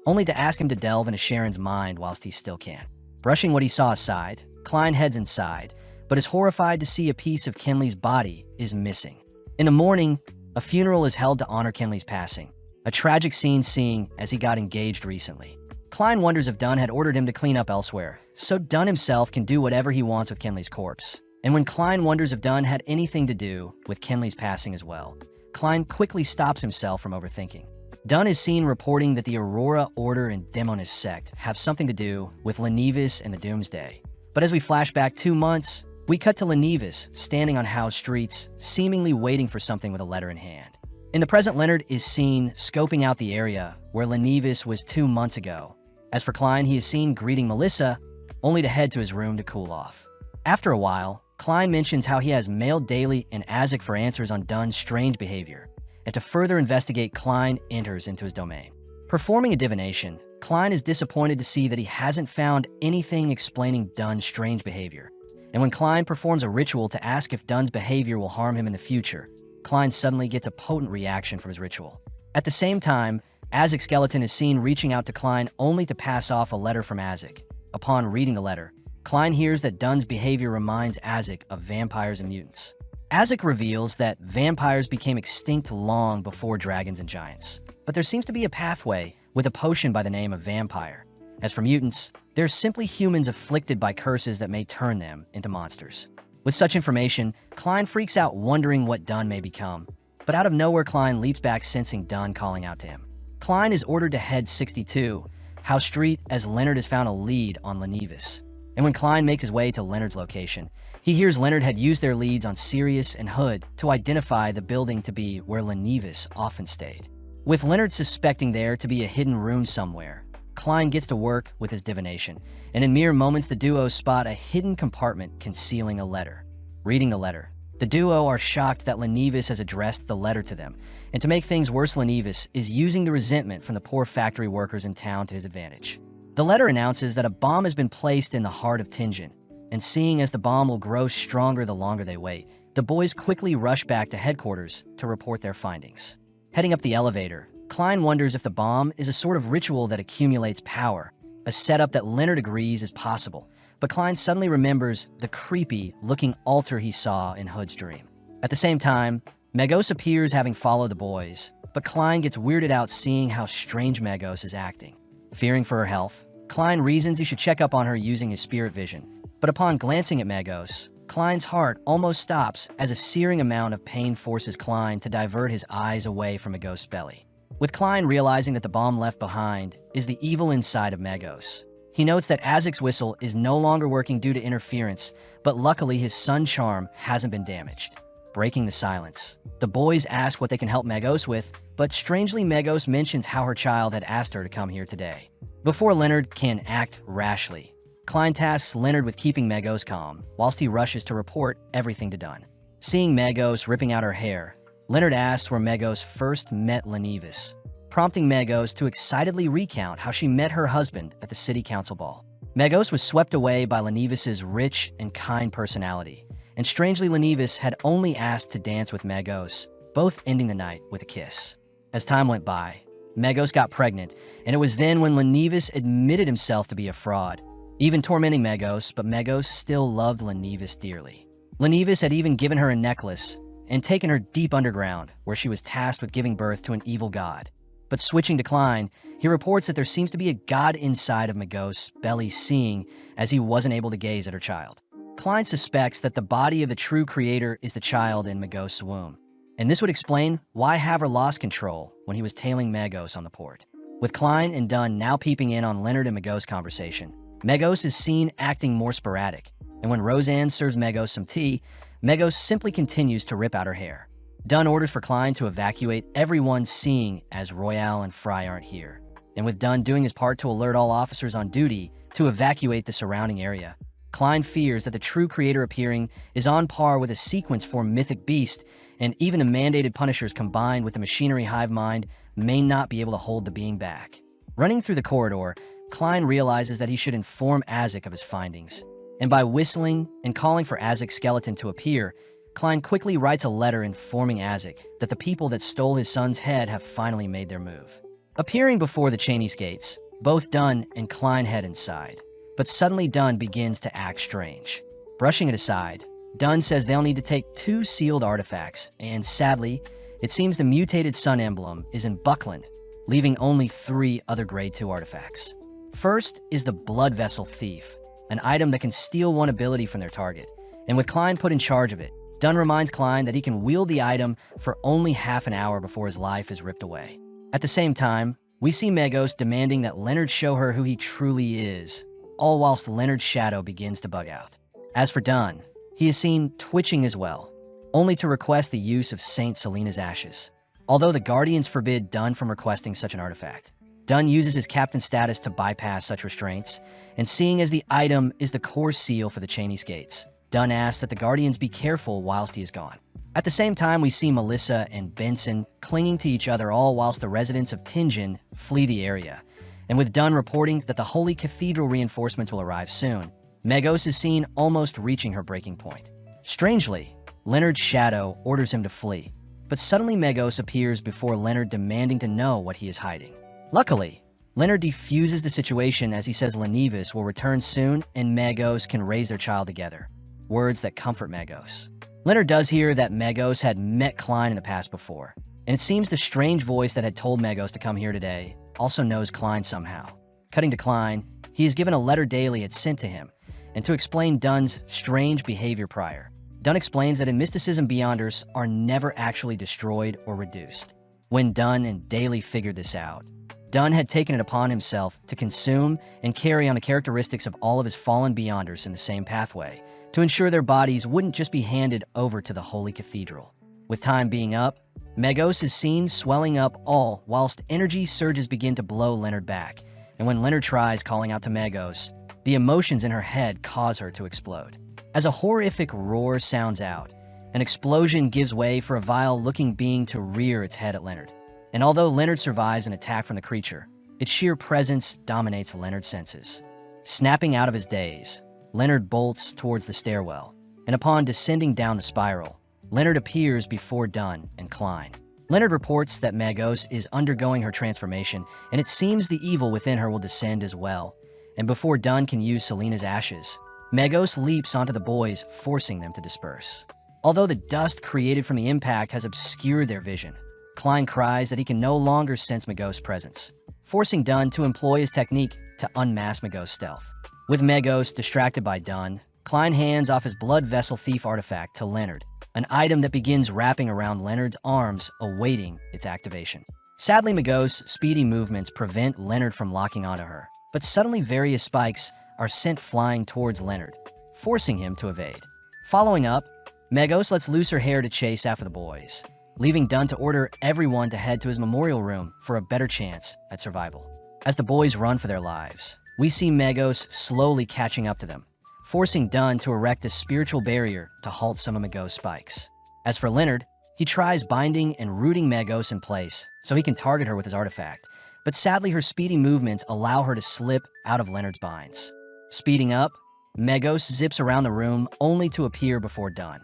only to ask him to delve into Sharon's mind whilst he still can. Brushing what he saw aside, Klein heads inside, but is horrified to see a piece of Kinley's body is missing. In the morning, a funeral is held to honor Kinley's passing, a tragic scene seeing as he got engaged recently. Klein wonders if Dunn had ordered him to clean up elsewhere, so Dunn himself can do whatever he wants with Kinley's corpse. And when Klein wonders if Dunn had anything to do with Kinley's passing as well, Klein quickly stops himself from overthinking. Dunn is seen reporting that the Aurora Order and Demonist sect have something to do with Lenevis and the Doomsday. But as we flash back 2 months, we cut to Lenevis standing on Howe streets, seemingly waiting for something with a letter in hand. In the present, Leonard is seen scoping out the area where Lenevis was 2 months ago. As for Klein, he is seen greeting Melissa, only to head to his room to cool off. After a while, Klein mentions how he has mailed Daly and Azek for answers on Dunn's strange behavior, and to further investigate, Klein enters into his domain. Performing a divination, Klein is disappointed to see that he hasn't found anything explaining Dunn's strange behavior. And when Klein performs a ritual to ask if Dunn's behavior will harm him in the future, Klein suddenly gets a potent reaction from his ritual. At the same time, Azek's skeleton is seen reaching out to Klein only to pass off a letter from Azek. Upon reading the letter, Klein hears that Dunn's behavior reminds Azek of vampires and mutants. Azek reveals that vampires became extinct long before dragons and giants, but there seems to be a pathway with a potion by the name of vampire. As for mutants, they're simply humans afflicted by curses that may turn them into monsters. With such information, Klein freaks out wondering what Dunn may become, but out of nowhere Klein leaps back sensing Dunn calling out to him. Klein is ordered to head 62, Howe Street, as Leonard has found a lead on Lenevis. And when Klein makes his way to Leonard's location, he hears Leonard had used their leads on Sirius and Hood to identify the building to be where Lenevis often stayed. With Leonard suspecting there to be a hidden room somewhere, Klein gets to work with his divination, and in mere moments the duo spot a hidden compartment concealing a letter. Reading the letter, the duo are shocked that Lenevis has addressed the letter to them, and to make things worse, Lenevis is using the resentment from the poor factory workers in town to his advantage. The letter announces that a bomb has been placed in the heart of Tingen, and seeing as the bomb will grow stronger the longer they wait, the boys quickly rush back to headquarters to report their findings. Heading up the elevator, Klein wonders if the bomb is a sort of ritual that accumulates power, a setup that Leonard agrees is possible, but Klein suddenly remembers the creepy-looking altar he saw in Hood's dream. At the same time, Megos appears having followed the boys, but Klein gets weirded out seeing how strange Megos is acting. Fearing for her health, Klein reasons he should check up on her using his spirit vision, but upon glancing at Megos, Klein's heart almost stops as a searing amount of pain forces Klein to divert his eyes away from Megos' belly. With Klein realizing that the bomb left behind is the evil inside of Megos, he notes that Azek's whistle is no longer working due to interference, but luckily his sun charm hasn't been damaged. Breaking the silence, the boys ask what they can help Megos with, but strangely Megos mentions how her child had asked her to come here today. Before Leonard can act rashly, Klein tasks Leonard with keeping Megos calm, whilst he rushes to report everything to Dunn. Seeing Megos ripping out her hair, Leonard asks where Megos first met Lenevis, prompting Megos to excitedly recount how she met her husband at the city council ball. Megos was swept away by Lenevis's rich and kind personality, and strangely Lenevis had only asked to dance with Megos, both ending the night with a kiss. As time went by, Megos got pregnant, and it was then when Lenevis admitted himself to be a fraud, even tormenting Megos, but Megos still loved Lenevis dearly. Lenevis had even given her a necklace and taken her deep underground, where she was tasked with giving birth to an evil god. But switching to Klein, he reports that there seems to be a god inside of Magos' belly seeing as he wasn't able to gaze at her child. Klein suspects that the body of the true creator is the child in Magos' womb. And this would explain why Haver lost control when he was tailing Magos on the port. With Klein and Dunn now peeping in on Leonard and Magos' conversation, Magos is seen acting more sporadic, and when Roseanne serves Magos some tea, Magos simply continues to rip out her hair. Dunn orders for Klein to evacuate everyone, seeing as Royale and Fry aren't here, and with Dunn doing his part to alert all officers on duty to evacuate the surrounding area. Klein fears that the true creator appearing is on par with a sequence for mythic beast, and even the mandated punishers combined with the machinery hive mind may not be able to hold the being back. Running through the corridor, Klein realizes that he should inform Azek of his findings, and by whistling and calling for Azek's skeleton to appear, Klein quickly writes a letter informing Azek that the people that stole his son's head have finally made their move. Appearing before the Cheney's gates, both Dunn and Klein head inside, but suddenly Dunn begins to act strange. Brushing it aside, Dunn says they'll need to take 2 sealed artifacts, and sadly, it seems the mutated sun emblem is in Buckland, leaving only 3 other Grade 2 artifacts. First is the Blood Vessel Thief, an item that can steal one ability from their target, and with Klein put in charge of it, Dunn reminds Klein that he can wield the item for only half an hour before his life is ripped away. At the same time, we see Magos demanding that Leonard show her who he truly is, all whilst Leonard's shadow begins to bug out. As for Dunn, he is seen twitching as well, only to request the use of Saint Selena's ashes. Although the Guardians forbid Dunn from requesting such an artifact, Dunn uses his captain status to bypass such restraints, and seeing as the item is the core seal for the Cheney's gates, Dunn asks that the Guardians be careful whilst he is gone. At the same time, we see Melissa and Benson clinging to each other, all whilst the residents of Tingen flee the area, and with Dunn reporting that the Holy Cathedral reinforcements will arrive soon, Magos is seen almost reaching her breaking point. Strangely, Leonard's shadow orders him to flee, but suddenly Magos appears before Leonard, demanding to know what he is hiding. Luckily, Leonard defuses the situation as he says Lenivus will return soon and Magos can raise their child together. Words that comfort Magos. Leonard does hear that Magos had met Klein in the past before, and it seems the strange voice that had told Magos to come here today also knows Klein somehow. Cutting to Klein, he is given a letter Daly had sent to him, and to explain Dunn's strange behavior prior. Dunn explains that in mysticism, Beyonders are never actually destroyed or reduced. When Dunn and Daly figured this out, Dunn had taken it upon himself to consume and carry on the characteristics of all of his fallen Beyonders in the same pathway, to ensure their bodies wouldn't just be handed over to the Holy Cathedral. With time being up, Magos is seen swelling up all whilst energy surges begin to blow Leonard back, and when Leonard tries calling out to Magos, the emotions in her head cause her to explode. As a horrific roar sounds out, an explosion gives way for a vile-looking being to rear its head at Leonard. And although Leonard survives an attack from the creature, its sheer presence dominates Leonard's senses. Snapping out of his daze, Leonard bolts towards the stairwell, and upon descending down the spiral, Leonard appears before Dunn and Klein. Leonard reports that Magos is undergoing her transformation, and it seems the evil within her will descend as well. And before Dunn can use Selena's ashes, Magos leaps onto the boys, forcing them to disperse. Although the dust created from the impact has obscured their vision, Klein cries that he can no longer sense Magos' presence, forcing Dunn to employ his technique to unmask Magos' stealth. With Magos distracted by Dunn, Klein hands off his Blood Vessel Thief artifact to Leonard, an item that begins wrapping around Leonard's arms, awaiting its activation. Sadly, Magos' speedy movements prevent Leonard from locking onto her, but suddenly various spikes are sent flying towards Leonard, forcing him to evade. Following up, Magos lets loose her hair to chase after the boys, leaving Dunn to order everyone to head to his memorial room for a better chance at survival. As the boys run for their lives, we see Magos slowly catching up to them, forcing Dunn to erect a spiritual barrier to halt some of Magos' spikes. As for Leonard, he tries binding and rooting Magos in place so he can target her with his artifact, but sadly her speedy movements allow her to slip out of Leonard's binds. Speeding up, Magos zips around the room only to appear before Dunn,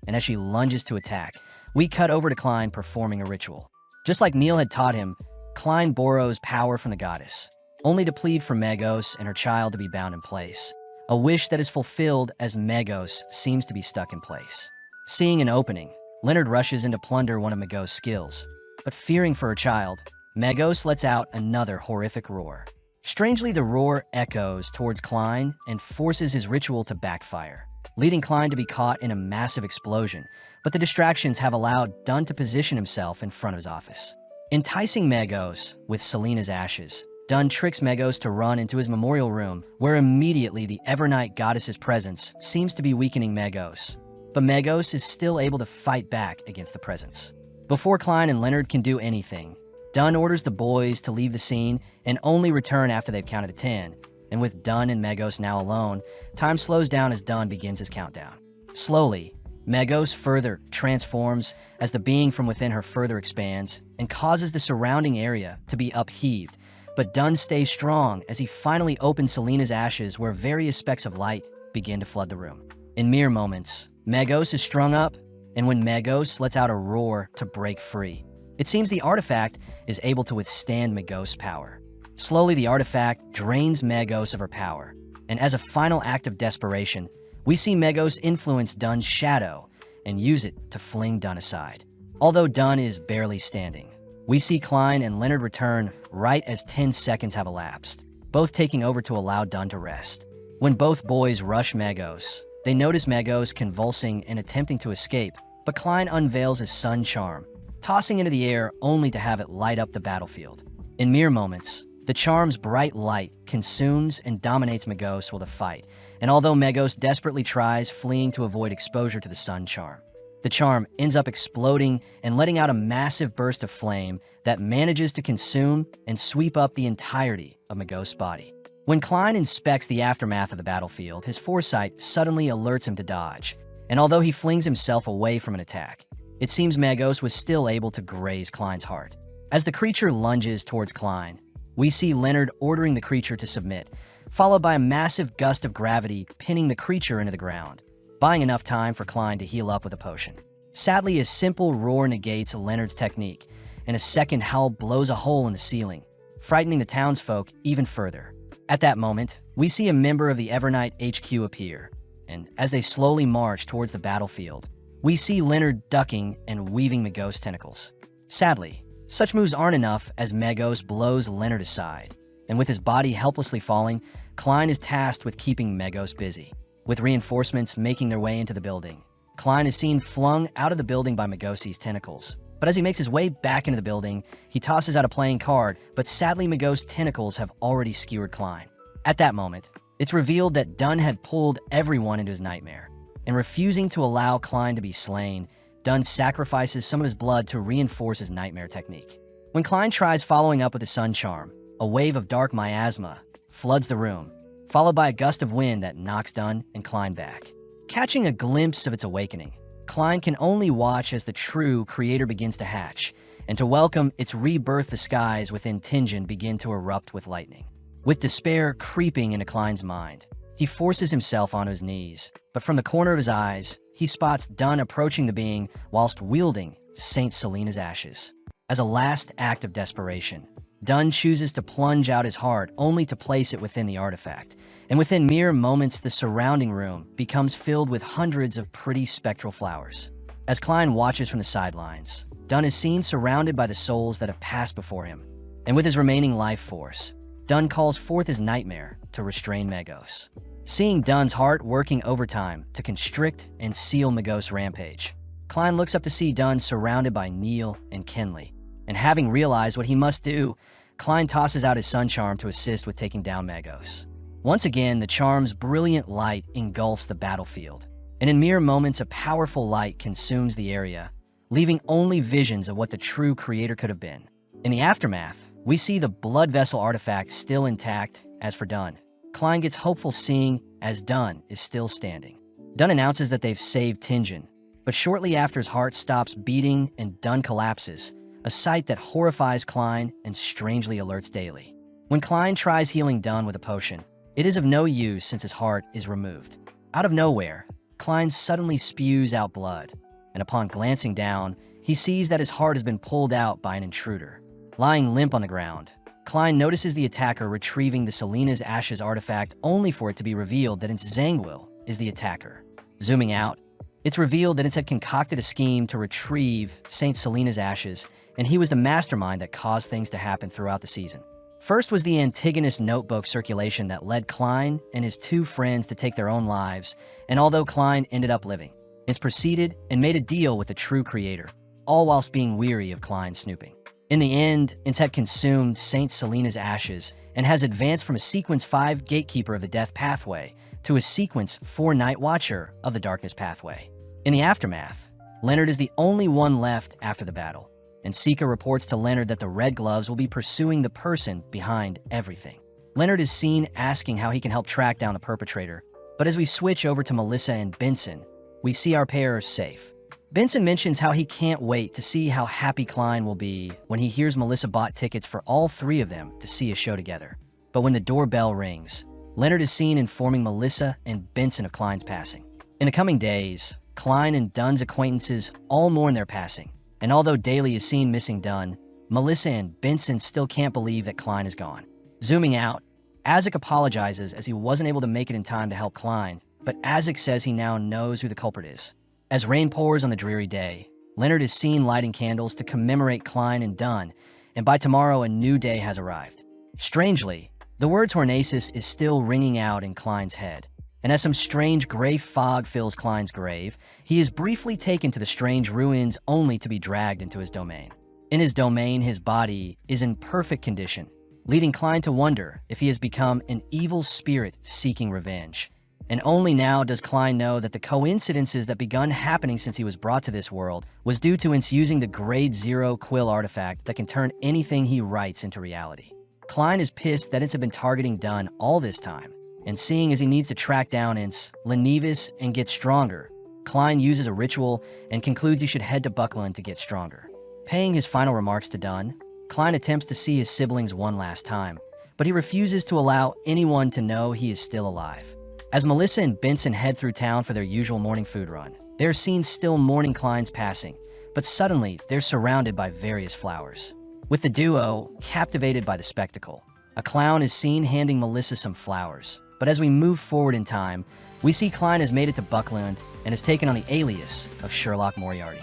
and as she lunges to attack, we cut over to Klein performing a ritual. Just like Neil had taught him, Klein borrows power from the goddess, only to plead for Magos and her child to be bound in place, a wish that is fulfilled as Magos seems to be stuck in place. Seeing an opening, Leonard rushes in to plunder one of Magos' skills, but fearing for her child, Megos lets out another horrific roar. Strangely, the roar echoes towards Klein and forces his ritual to backfire, leading Klein to be caught in a massive explosion, but the distractions have allowed Dunn to position himself in front of his office. Enticing Megos with Selena's ashes, Dunn tricks Megos to run into his memorial room, where immediately the Evernight goddess's presence seems to be weakening Megos. But Megos is still able to fight back against the presence. Before Klein and Leonard can do anything, Dunn orders the boys to leave the scene and only return after they've counted to 10. And with Dunn and Megos now alone, time slows down as Dunn begins his countdown. Slowly, Megos further transforms as the being from within her further expands and causes the surrounding area to be upheaved. But Dunn stays strong as he finally opens Selena's ashes, where various specks of light begin to flood the room. In mere moments, Megos is strung up, and when Megos lets out a roar to break free, it seems the artifact is able to withstand Megos' power. Slowly, the artifact drains Megos of her power, and as a final act of desperation, we see Megos influence Dunn's shadow and use it to fling Dunn aside. Although Dunn is barely standing, we see Klein and Leonard return right as 10 seconds have elapsed, both taking over to allow Dunn to rest. When both boys rush Megos, they notice Megos convulsing and attempting to escape, but Klein unveils his sun charm, tossing into the air only to have it light up the battlefield. In mere moments, the charm's bright light consumes and dominates Megos while the fight, and although Megos desperately tries fleeing to avoid exposure to the sun charm, the charm ends up exploding and letting out a massive burst of flame that manages to consume and sweep up the entirety of Megos' body. When Klein inspects the aftermath of the battlefield, his foresight suddenly alerts him to dodge, and although he flings himself away from an attack, it seems Megos was still able to graze Klein's heart. As the creature lunges towards Klein, we see Leonard ordering the creature to submit, followed by a massive gust of gravity pinning the creature into the ground, buying enough time for Klein to heal up with a potion. Sadly, a simple roar negates Leonard's technique, and a second howl blows a hole in the ceiling, frightening the townsfolk even further. At that moment, we see a member of the Evernight HQ appear, and as they slowly march towards the battlefield, we see Leonard ducking and weaving Megos' tentacles. Sadly, such moves aren't enough as Megos blows Leonard aside, and with his body helplessly falling, Klein is tasked with keeping Megos busy. With reinforcements making their way into the building, Klein is seen flung out of the building by Megos' tentacles. But as he makes his way back into the building, he tosses out a playing card, but sadly Megos' tentacles have already skewered Klein. At that moment, it's revealed that Dunn had pulled everyone into his nightmare, and refusing to allow Klein to be slain, Dunn sacrifices some of his blood to reinforce his nightmare technique. When Klein tries following up with his sun charm, a wave of dark miasma floods the room, followed by a gust of wind that knocks Dunn and Klein back. Catching a glimpse of its awakening, Klein can only watch as the true creator begins to hatch, and to welcome its rebirth, the skies within Tingen begin to erupt with lightning. With despair creeping into Klein's mind, he forces himself onto his knees, but from the corner of his eyes, he spots Dunn approaching the being whilst wielding Saint Selena's ashes. As a last act of desperation, Dunn chooses to plunge out his heart only to place it within the artifact, and within mere moments the surrounding room becomes filled with hundreds of pretty spectral flowers. As Klein watches from the sidelines, Dunn is seen surrounded by the souls that have passed before him, and with his remaining life force, Dunn calls forth his nightmare to restrain Megos. Seeing Dunn's heart working overtime to constrict and seal Megos' rampage, Klein looks up to see Dunn surrounded by Neil and Kenley, and having realized what he must do, Klein tosses out his sun charm to assist with taking down Megos. Once again, the charm's brilliant light engulfs the battlefield, and in mere moments a powerful light consumes the area, leaving only visions of what the true creator could have been. In the aftermath, we see the blood vessel artifact still intact. As for Dunn, Klein gets hopeful seeing as Dunn is still standing. Dunn announces that they've saved Tingen, but shortly after his heart stops beating and Dunn collapses, a sight that horrifies Klein and strangely alerts Daly. When Klein tries healing Dunn with a potion, it is of no use since his heart is removed. Out of nowhere, Klein suddenly spews out blood, and upon glancing down, he sees that his heart has been pulled out by an intruder. Lying limp on the ground, Klein notices the attacker retrieving the Selena's Ashes artifact only for it to be revealed that it's Zangwill is the attacker. Zooming out, it's revealed that it had concocted a scheme to retrieve Saint Selena's Ashes and he was the mastermind that caused things to happen throughout the season. First was the Antigonus notebook circulation that led Klein and his two friends to take their own lives, and although Klein ended up living, it's proceeded and made a deal with the true creator, all whilst being weary of Klein's snooping. In the end, Ince had consumed Saint Selena's ashes and has advanced from a Sequence 5 gatekeeper of the Death Pathway to a Sequence 4 Night Watcher of the Darkness Pathway. In the aftermath, Leonard is the only one left after the battle, and Sika reports to Leonard that the Red Gloves will be pursuing the person behind everything. Leonard is seen asking how he can help track down the perpetrator, but as we switch over to Melissa and Benson, we see our pair are safe. Benson mentions how he can't wait to see how happy Klein will be when he hears Melissa bought tickets for all three of them to see a show together. But when the doorbell rings, Leonard is seen informing Melissa and Benson of Klein's passing. In the coming days, Klein and Dunn's acquaintances all mourn their passing, and although Daly is seen missing Dunn, Melissa and Benson still can't believe that Klein is gone. Zooming out, Azek apologizes as he wasn't able to make it in time to help Klein, but Azek says he now knows who the culprit is. As rain pours on the dreary day, Leonard is seen lighting candles to commemorate Klein and Dunn, and by tomorrow a new day has arrived. Strangely, the word Tornasis is still ringing out in Klein's head, and as some strange gray fog fills Klein's grave, he is briefly taken to the strange ruins only to be dragged into his domain. In his domain, his body is in perfect condition, leading Klein to wonder if he has become an evil spirit seeking revenge. And only now does Klein know that the coincidences that begun happening since he was brought to this world was due to Ince using the Grade 0 Quill artifact that can turn anything he writes into reality. Klein is pissed that Ince had been targeting Dunn all this time, and seeing as he needs to track down Ince, Lenivis, and get stronger, Klein uses a ritual and concludes he should head to Buckland to get stronger. Paying his final remarks to Dunn, Klein attempts to see his siblings one last time, but he refuses to allow anyone to know he is still alive. As Melissa and Benson head through town for their usual morning food run, they are seen still mourning Klein's passing, but suddenly they're surrounded by various flowers. With the duo captivated by the spectacle, a clown is seen handing Melissa some flowers, but as we move forward in time, we see Klein has made it to Buckland and has taken on the alias of Sherlock Moriarty.